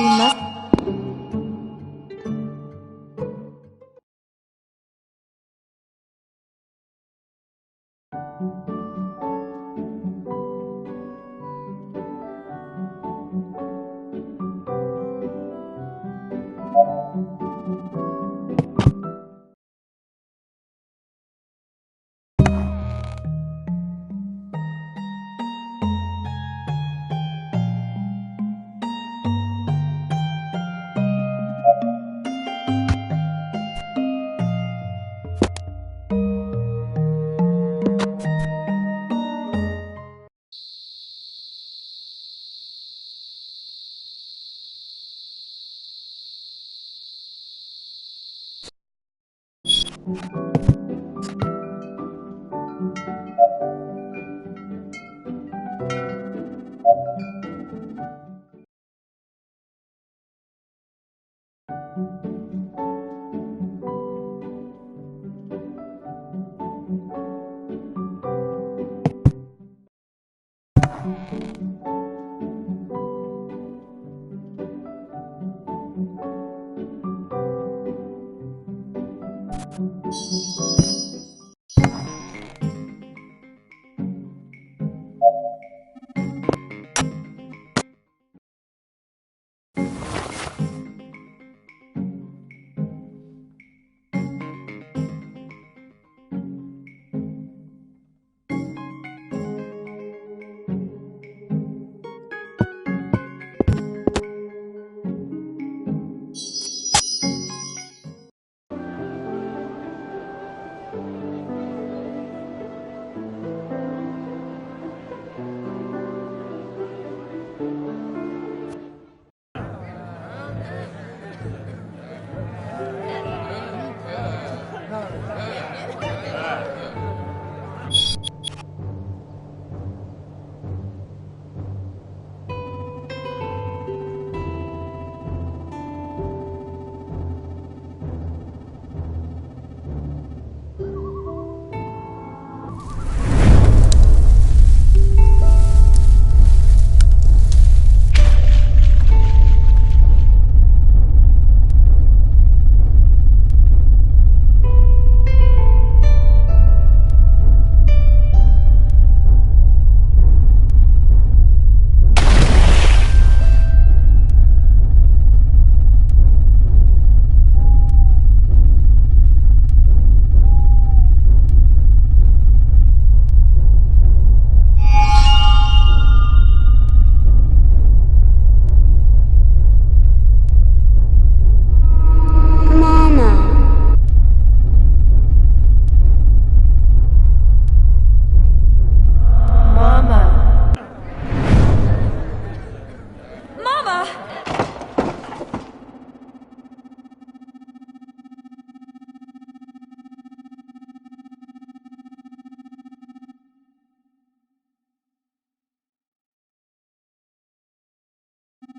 We must...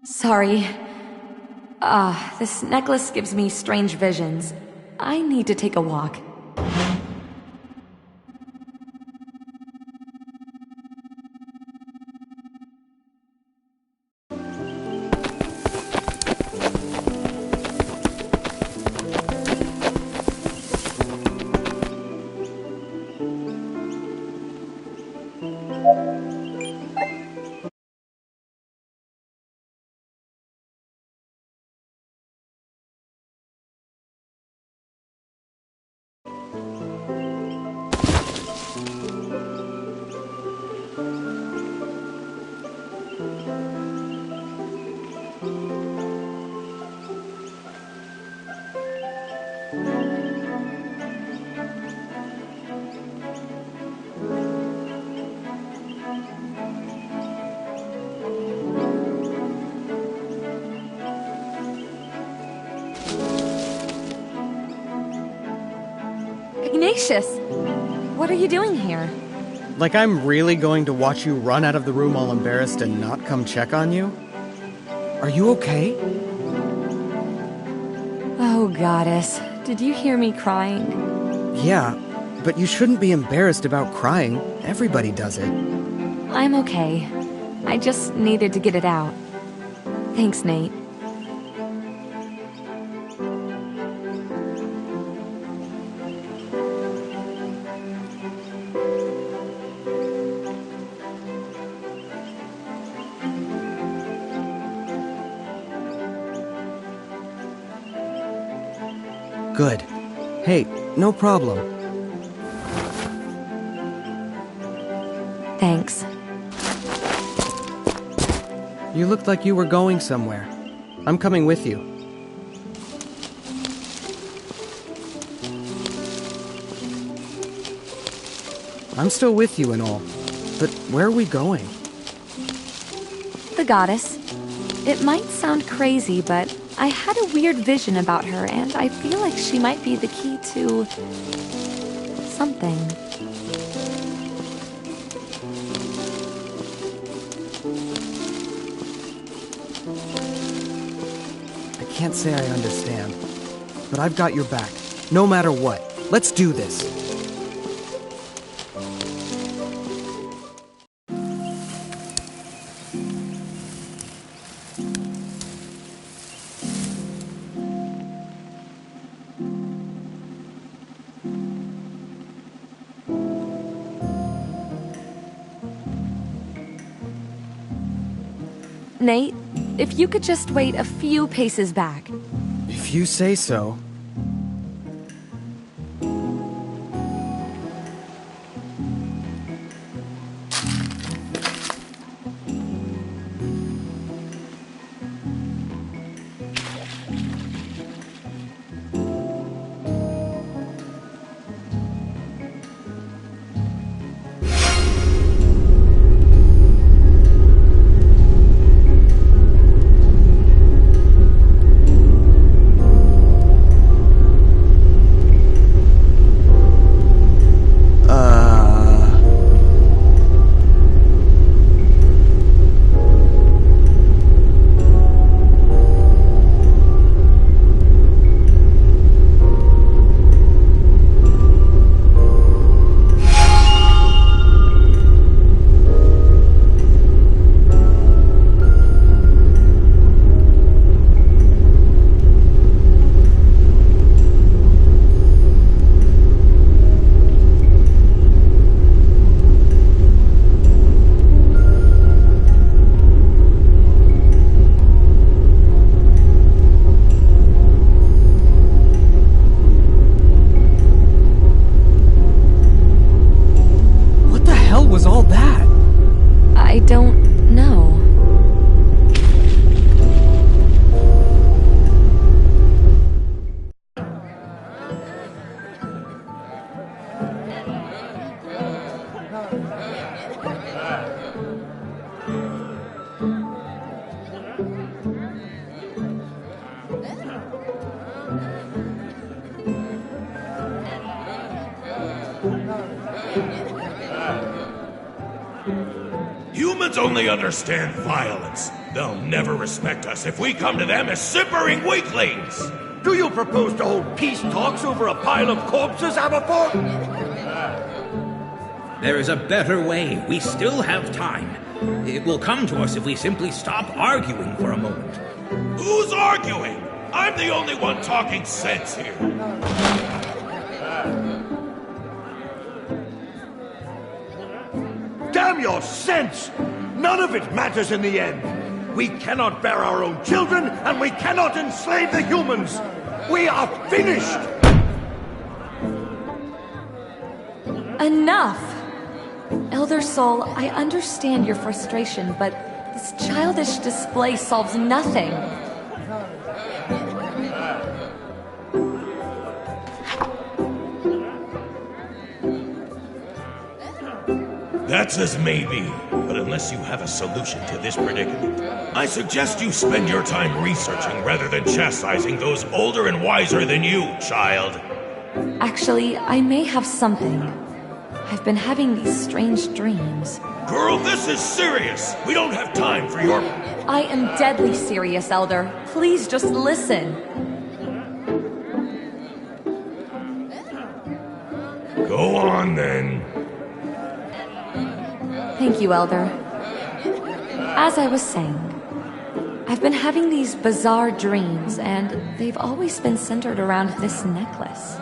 Sorry. This necklace gives me strange visions. I need to take a walk. Ignatius! What are you doing here? Like I'm really going to watch you run out of the room all embarrassed and not come check on you? Are you okay? Oh, goddess. Did you hear me crying? Yeah, but you shouldn't be embarrassed about crying. Everybody does it. I'm okay. I just needed to get it out. Thanks, Nate. Good. Hey, no problem. Thanks. You looked like you were going somewhere. I'm coming with you. I'm still with you and all, but where are we going? The goddess. It might sound crazy, but I had a weird vision about her, and I feel like she might be the key to something. I can't say I understand, but I've got your back, no matter what. Let's do this. Nate, if you could just wait a few paces back. If you say so. only understand violence. They'll never respect us if we come to them as simpering weaklings! Do you propose to hold peace talks over a pile of corpses, Aberforth? There is a better way. We still have time. It will come to us if we simply stop arguing for a moment. Who's arguing? I'm the only one talking sense here. Damn your sense! None of it matters in the end. We cannot bear our own children, and we cannot enslave the humans. We are finished! Enough! Elder Soul, I understand your frustration, but this childish display solves nothing. That's as may be, but unless you have a solution to this predicament, I suggest you spend your time researching rather than chastising those older and wiser than you, child. Actually, I may have something. I've been having these strange dreams. Girl, this is serious! We don't have time for your... I am deadly serious, Elder. Please just listen. Go on, then. Thank you, Elder. As I was saying, I've been having these bizarre dreams, and they've always been centered around this necklace.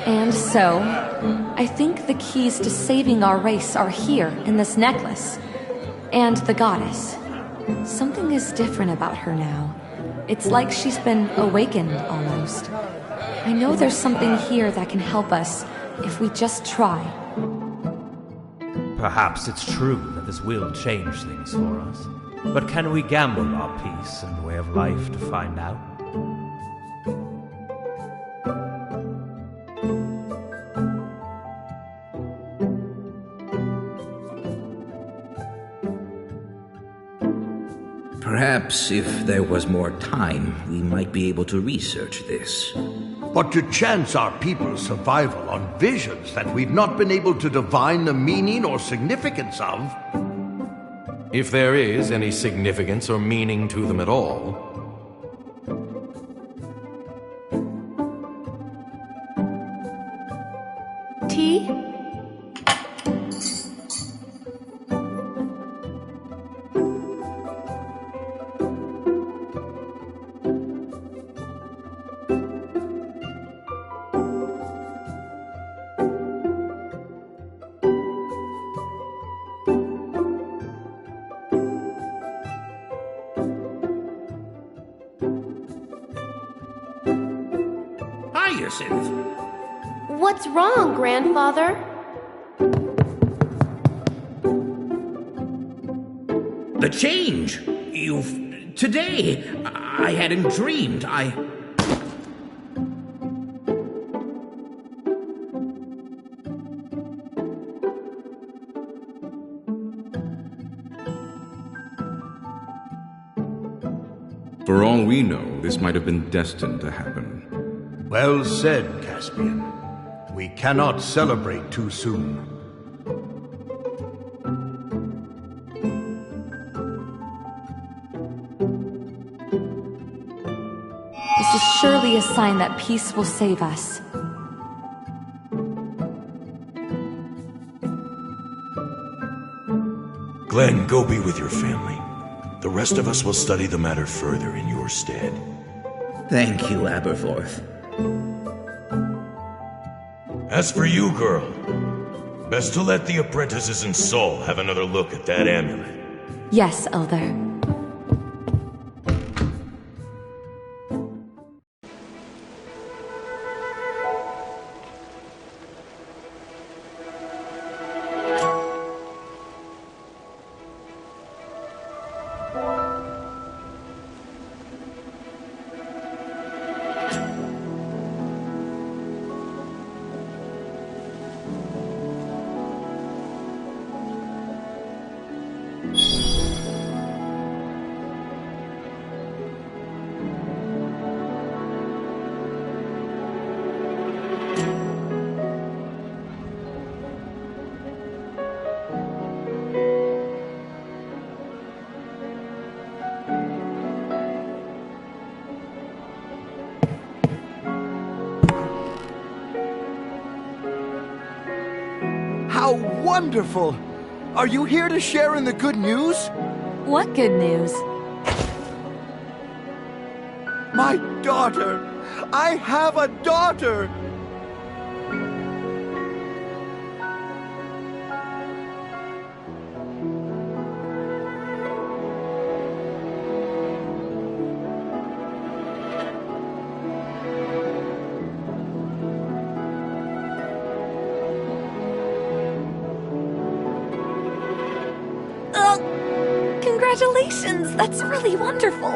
And so, I think the keys to saving our race are here in this necklace. And the goddess. Something is different about her now. It's like she's been awakened, almost. I know there's something here that can help us if we just try. Perhaps it's true that this will change things for us. But can we gamble our peace and way of life to find out? Perhaps if there was more time, we might be able to research this. But to chance our people's survival on visions that we've not been able to divine the meaning or significance of... If there is any significance or meaning to them at all... Tea? What's wrong, Grandfather? The change! Today, I hadn't dreamed. For all we know, this might have been destined to happen. Well said, Caspian. We cannot celebrate too soon. This is surely a sign that peace will save us. Glenn, go be with your family. The rest of us will study the matter further in your stead. Thank you, Aberforth. As for you, girl, best to let the apprentices in Sol have another look at that amulet. Yes, Elder. wonderful! Are you here to share in the good news? What good news? My daughter! I have a daughter! Congratulations! That's really wonderful.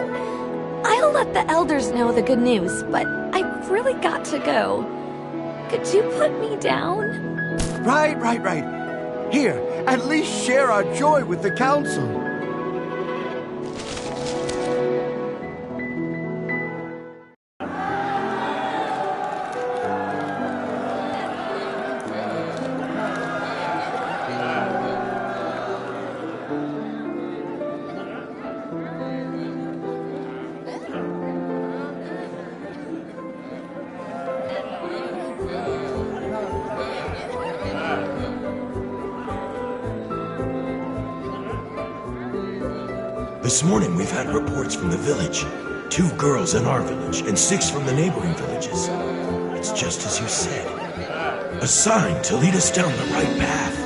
I'll let the elders know the good news, but I've really got to go. Could you put me down? Right. Here, at least share our joy with the council. This morning we've had reports from the village. 2 girls in our village and 6 from the neighboring villages. It's just as you said. A sign to lead us down the right path.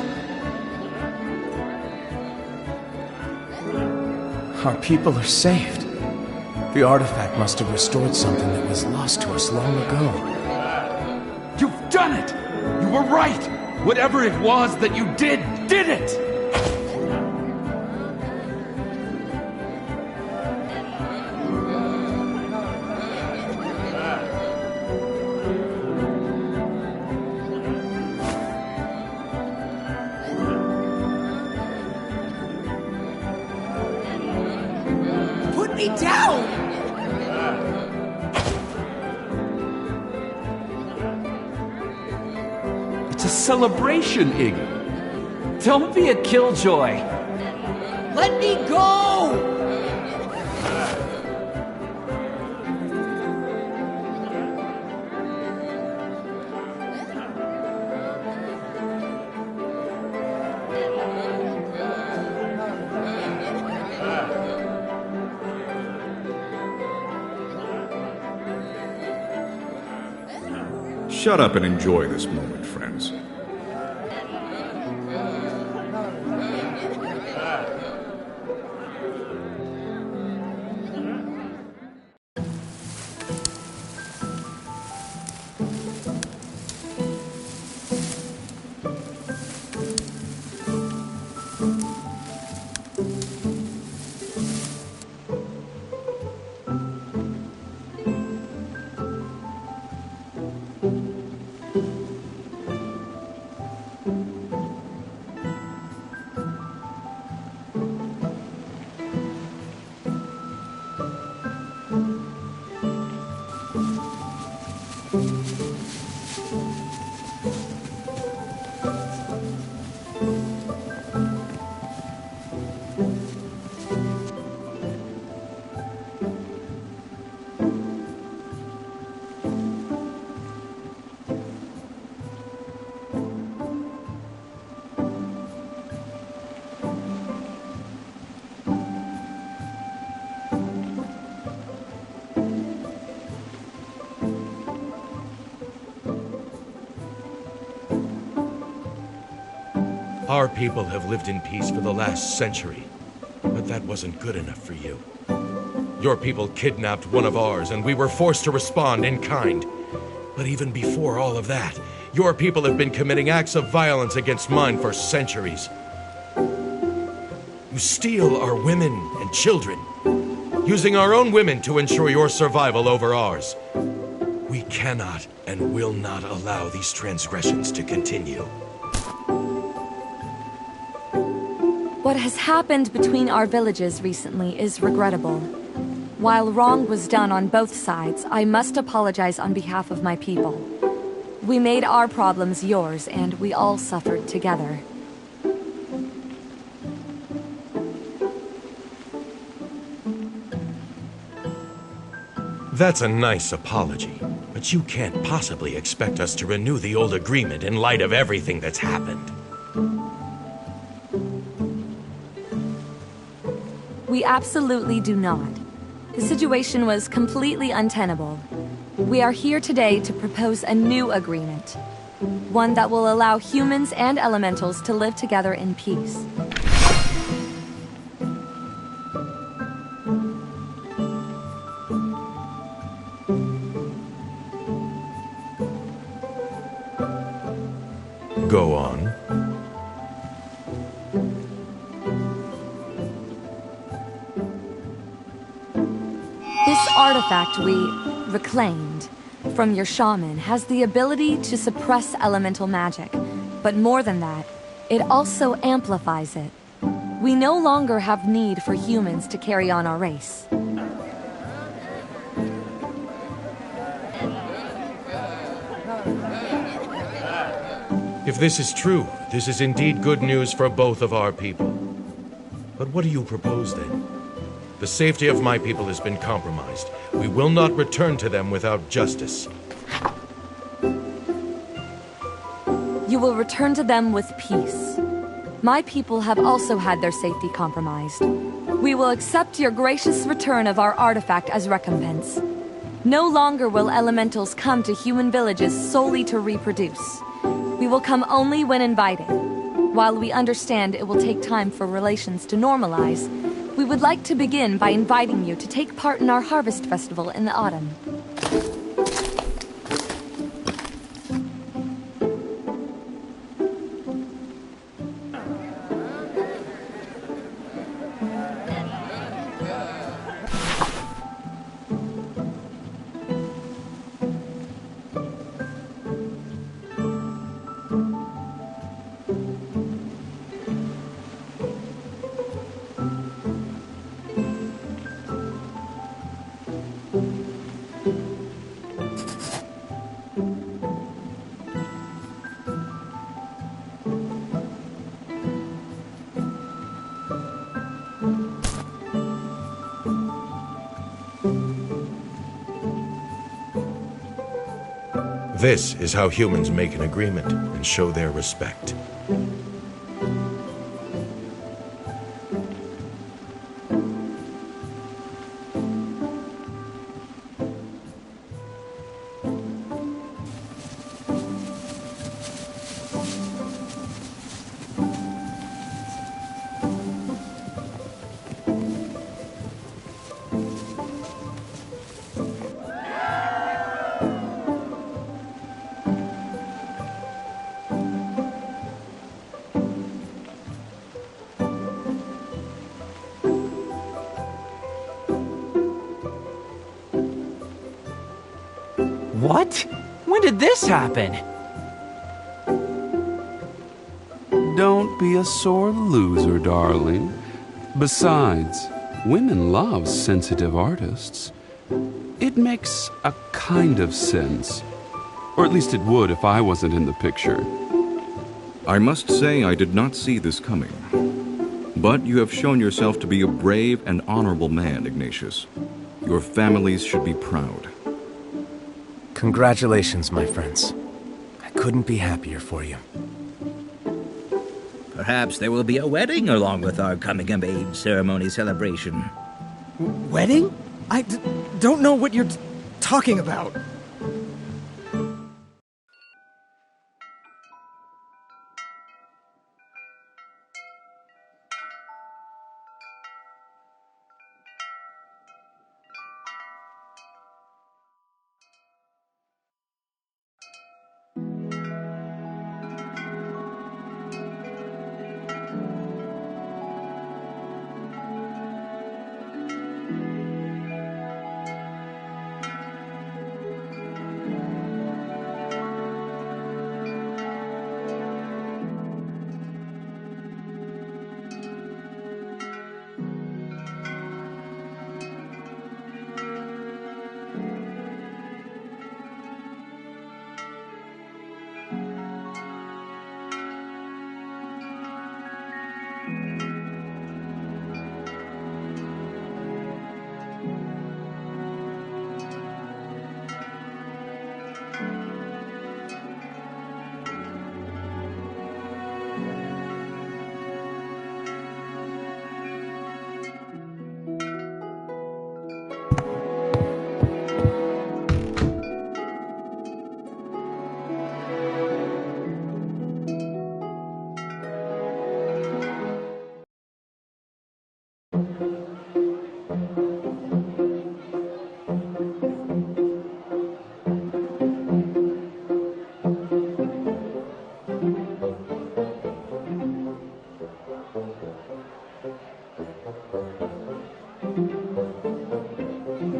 Our people are saved. The artifact must have restored something that was lost to us long ago. You've done it! You were right! Whatever it was that you did it! Put me down! It's a celebration, Iggy. Don't be a killjoy. Let me go! Shut up and enjoy this moment, friends. Our people have lived in peace for the last century, but that wasn't good enough for you. Your people kidnapped one of ours, and we were forced to respond in kind. But even before all of that, your people have been committing acts of violence against mine for centuries. You steal our women and children, using our own women to ensure your survival over ours. We cannot and will not allow these transgressions to continue. What has happened between our villages recently is regrettable. While wrong was done on both sides, I must apologize on behalf of my people. We made our problems yours, and we all suffered together. That's a nice apology, but you can't possibly expect us to renew the old agreement in light of everything that's happened. We absolutely do not. The situation was completely untenable. We are here today to propose a new agreement. One that will allow humans and elementals to live together in peace. Go on. This artifact we reclaimed from your shaman has the ability to suppress elemental magic, but more than that, it also amplifies it. We no longer have need for humans to carry on our race. If this is true, this is indeed good news for both of our people. But what do you propose then? The safety of my people has been compromised. We will not return to them without justice. You will return to them with peace. My people have also had their safety compromised. We will accept your gracious return of our artifact as recompense. No longer will elementals come to human villages solely to reproduce. We will come only when invited. While we understand it will take time for relations to normalize, we would like to begin by inviting you to take part in our harvest festival in the autumn. This is how humans make an agreement and show their respect. What? When did this happen? Don't be a sore loser, darling. Besides, women love sensitive artists. It makes a kind of sense. Or at least it would if I wasn't in the picture. I must say I did not see this coming. But you have shown yourself to be a brave and honorable man, Ignatius. Your families should be proud. Congratulations, my friends. I couldn't be happier for you. Perhaps there will be a wedding along with our coming-of-age ceremony celebration. Wedding? I don't know what you're talking about.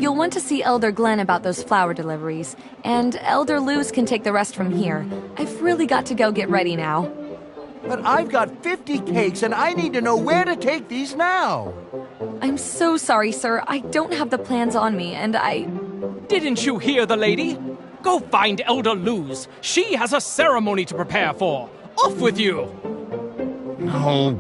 You'll want to see Elder Glenn about those flower deliveries, and Elder Luz can take the rest from here. I've really got to go get ready now. But I've got 50 cakes, and I need to know where to take these now. I'm so sorry, sir. I don't have the plans on me, and Didn't you hear the lady? Go find Elder Luz. She has a ceremony to prepare for. Off with you! No.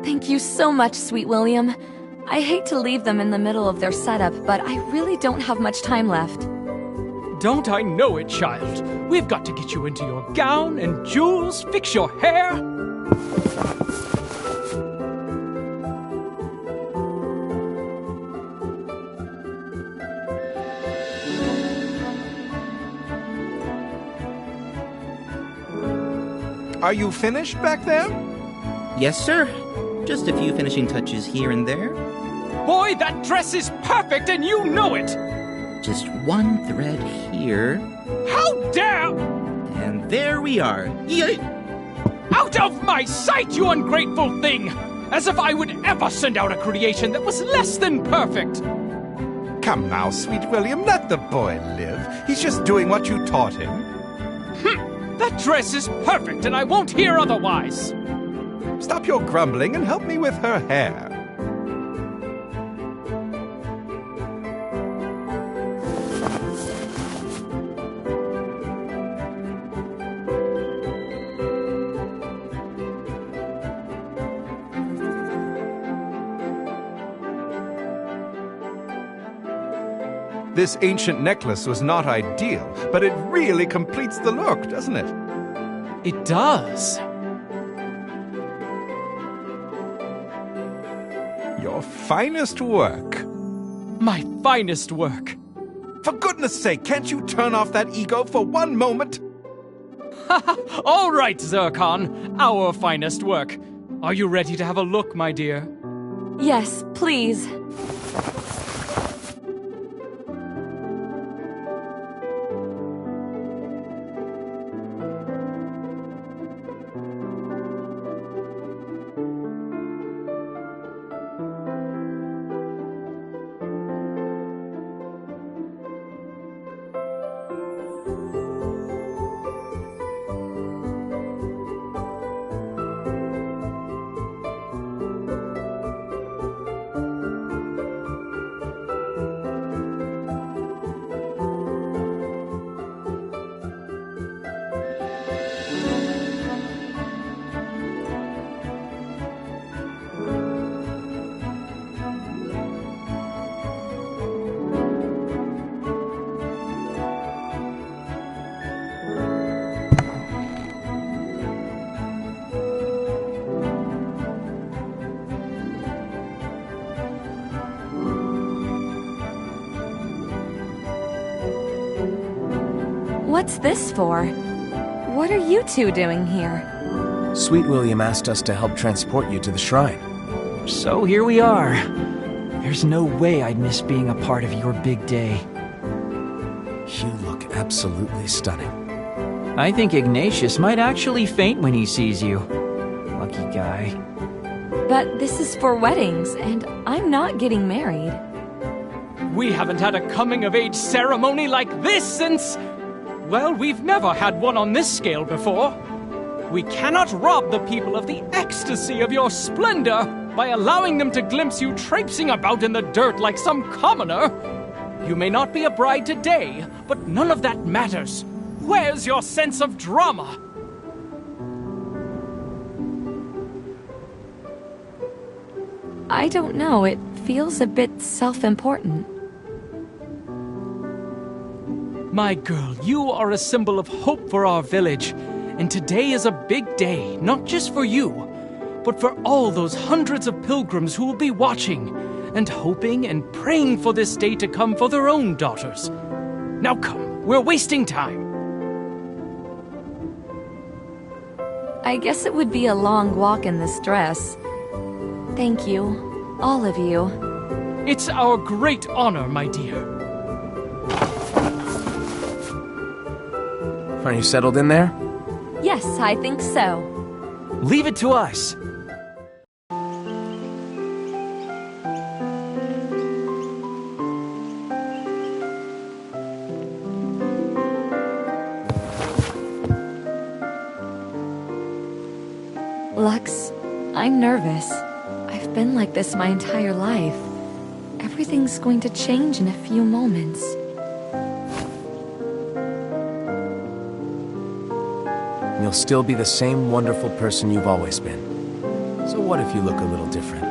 Thank you so much, Sweet William. I hate to leave them in the middle of their setup, but I really don't have much time left. Don't I know it, child? We've got to get you into your gown and jewels, fix your hair. Are you finished back there? Yes, sir. Just a few finishing touches here and there. Boy, that dress is perfect and you know it! Just one thread here. How dare! And there we are. Out of my sight, you ungrateful thing! As if I would ever send out a creation that was less than perfect! Come now, Sweet William, let the boy live. He's just doing what you taught him. That dress is perfect and I won't hear otherwise! Stop your grumbling and help me with her hair. This ancient necklace was not ideal, but it really completes the look, doesn't it? It does. Your finest work. My finest work. For goodness sake, can't you turn off that ego for one moment? All right, Zircon, our finest work. Are you ready to have a look, my dear? Yes, please. What's this for? What are you two doing here? Sweet William asked us to help transport you to the shrine. So here we are. There's no way I'd miss being a part of your big day. You look absolutely stunning. I think Ignatius might actually faint when he sees you. Lucky guy. But this is for weddings, and I'm not getting married. We haven't had a coming-of-age ceremony like this since... Well, we've never had one on this scale before. We cannot rob the people of the ecstasy of your splendor by allowing them to glimpse you traipsing about in the dirt like some commoner. You may not be a bride today, but none of that matters. Where's your sense of drama? I don't know, it feels a bit self-important. My girl, you are a symbol of hope for our village, and today is a big day, not just for you, but for all those hundreds of pilgrims who will be watching, and hoping and praying for this day to come for their own daughters. Now come, we're wasting time. I guess it would be a long walk in this dress. Thank you, all of you. It's our great honor, my dear. Are you settled in there? Yes, I think so. Leave it to us. Lux, I'm nervous. I've been like this my entire life. Everything's going to change in a few moments. You'll still be the same wonderful person you've always been. So what if you look a little different?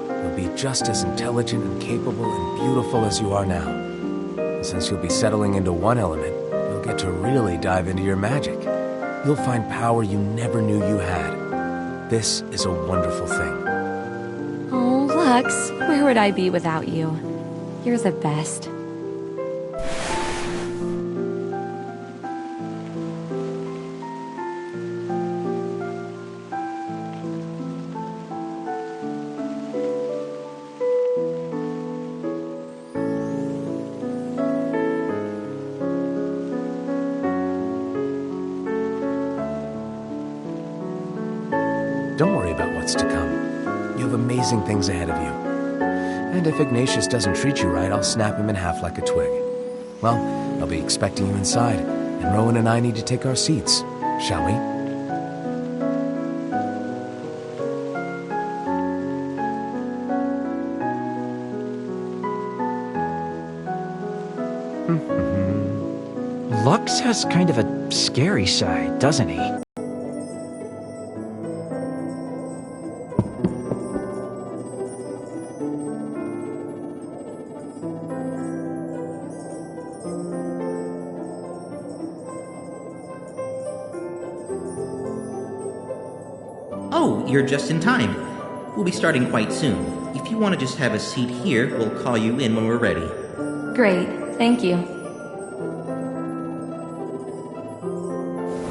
You'll be just as intelligent and capable and beautiful as you are now. And since you'll be settling into one element, you'll get to really dive into your magic. You'll find power you never knew you had. This is a wonderful thing. Oh, Lux, where would I be without you? You're the best. Don't worry about what's to come. You have amazing things ahead of you. And if Ignatius doesn't treat you right, I'll snap him in half like a twig. Well, I'll be expecting you inside, and Rowan and I need to take our seats, shall we? Lux has kind of a scary side, doesn't he? Oh, you're just in time. We'll be starting quite soon. If you want to just have a seat here, we'll call you in when we're ready. Great, thank you.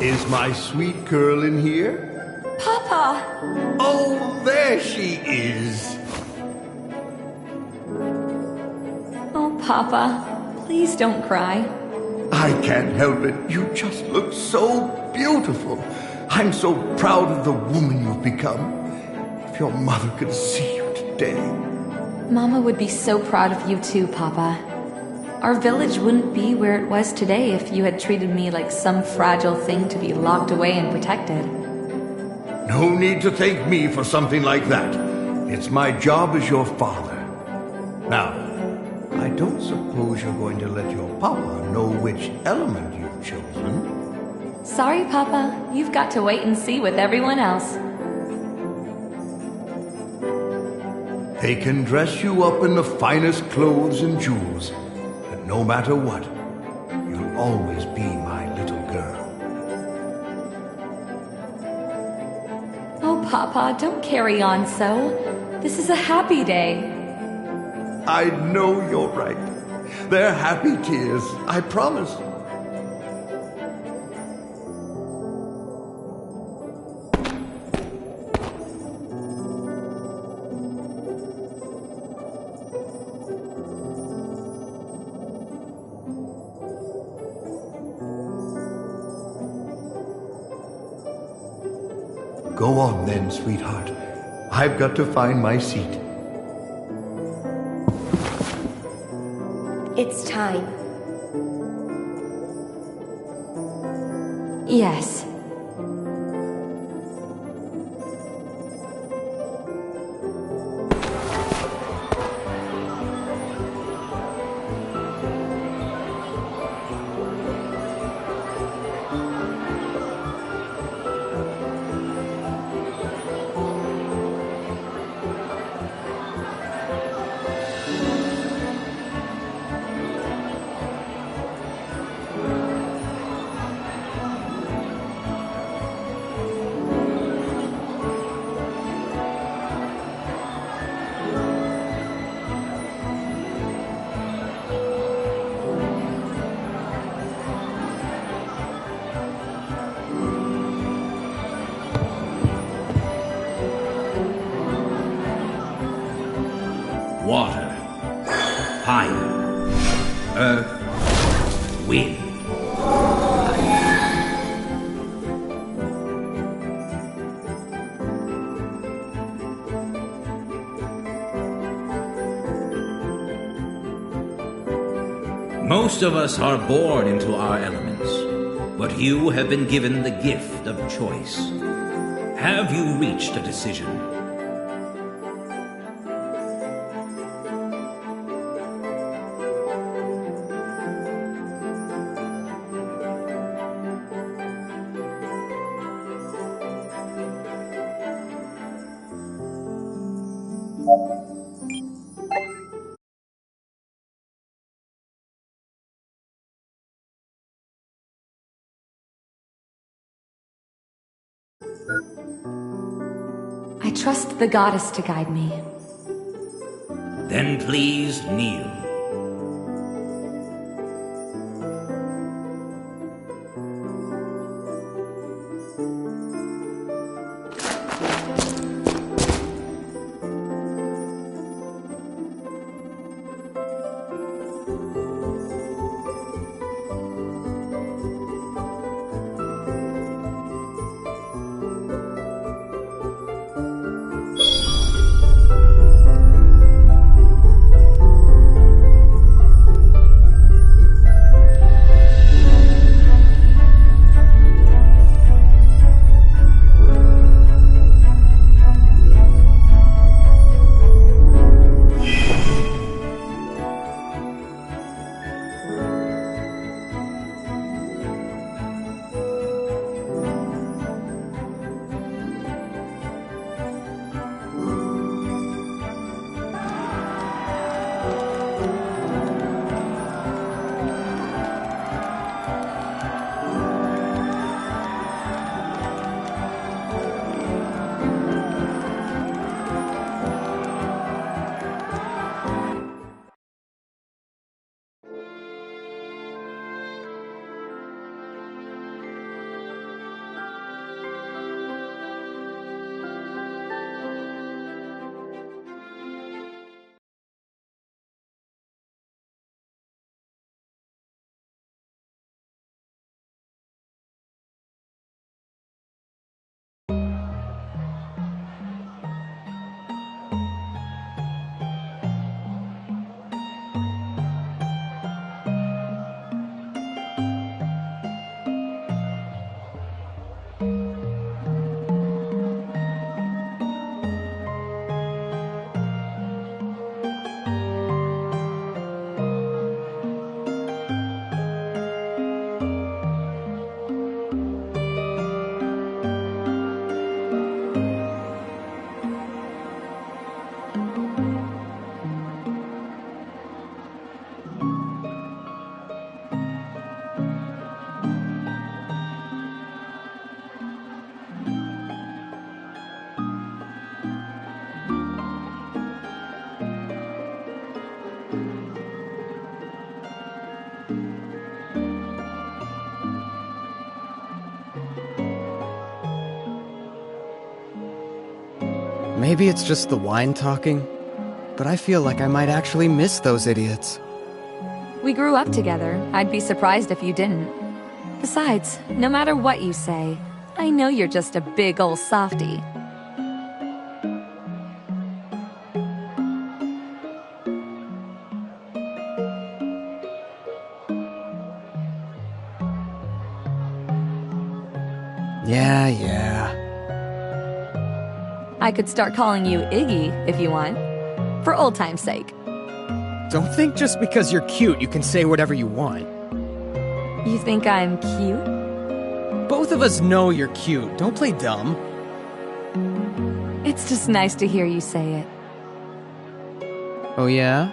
Is my sweet girl in here? Papa! Oh, there she is. Oh, Papa, please don't cry. I can't help it. You just look so beautiful. I'm so proud of the woman you've become. If your mother could see you today. Mama would be so proud of you too, Papa. Our village wouldn't be where it was today if you had treated me like some fragile thing to be locked away and protected. No need to thank me for something like that. It's my job as your father. Now, I don't suppose you're going to let your papa know which element you've chosen. Sorry, Papa. You've got to wait and see with everyone else. They can dress you up in the finest clothes and jewels, but no matter what, you'll always be my little girl. Oh, Papa, don't carry on so. This is a happy day. I know you're right. They're happy tears, I promise. Go on then, sweetheart. I've got to find my seat. It's time. Yes. water, fire, earth, wind. Most of us are born into our elements, but you have been given the gift of choice. Have you reached a decision? I trust the goddess to guide me. Then please kneel. Maybe it's just the wine talking, but I feel like I might actually miss those idiots. We grew up together. I'd be surprised if you didn't. Besides, no matter what you say, I know you're just a big ol' softy. Yeah. I could start calling you Iggy if you want, for old time's sake. Don't think just because you're cute you can say whatever you want. You think I'm cute? Both of us know you're cute. Don't play dumb. It's just nice to hear you say it. Oh yeah?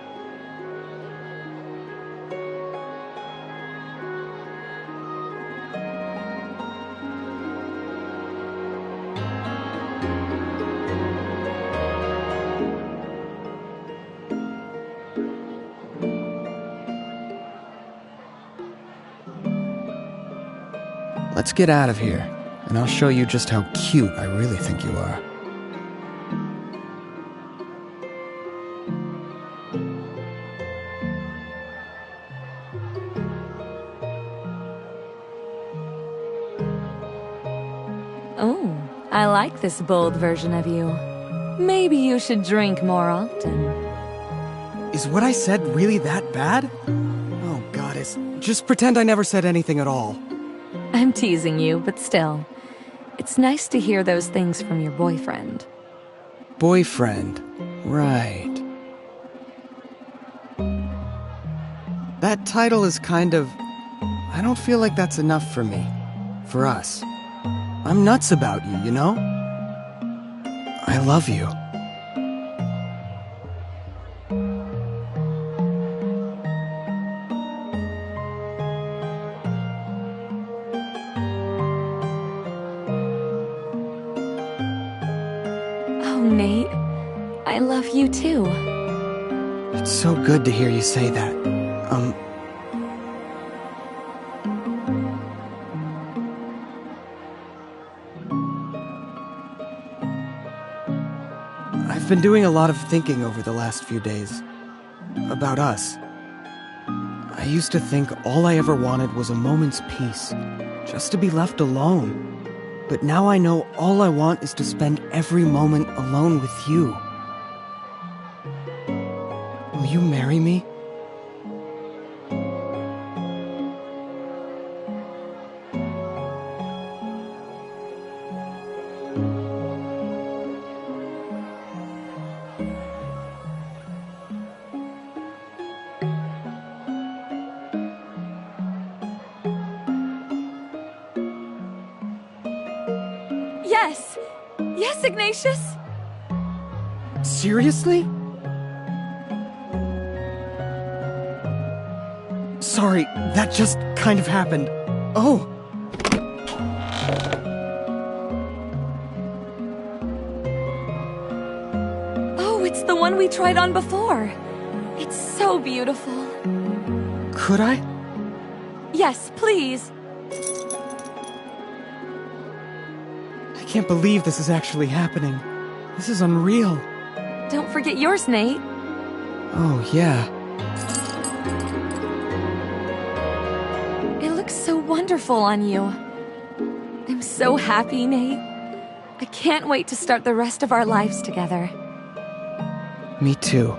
Let's get out of here, and I'll show you just how cute I really think you are. I like this bold version of you. Maybe you should drink more often. Is what I said really that bad? Oh, Goddess. Just pretend I never said anything at all. I'm teasing you, but still. It's nice to hear those things from your boyfriend. Boyfriend. Right. That title is kind of... I don't feel like that's enough for me. For us. I'm nuts about you, you know? I love you. Oh, Nate. I love you too. It's so good to hear you say that. I've been doing a lot of thinking over the last few days. About us. I used to think all I ever wanted was a moment's peace. Just to be left alone. But now I know all I want is to spend every moment alone with you. Will you marry me? Yes! Yes, Ignatius! Seriously? Sorry, that just kind of happened. Oh! Oh, it's the one we tried on before. It's so beautiful. Could I? Yes, please. I can't believe this is actually happening. This is unreal. Don't forget yours, Nate. Oh, yeah. It looks so wonderful on you. I'm so happy, Nate. I can't wait to start the rest of our lives together. Me too.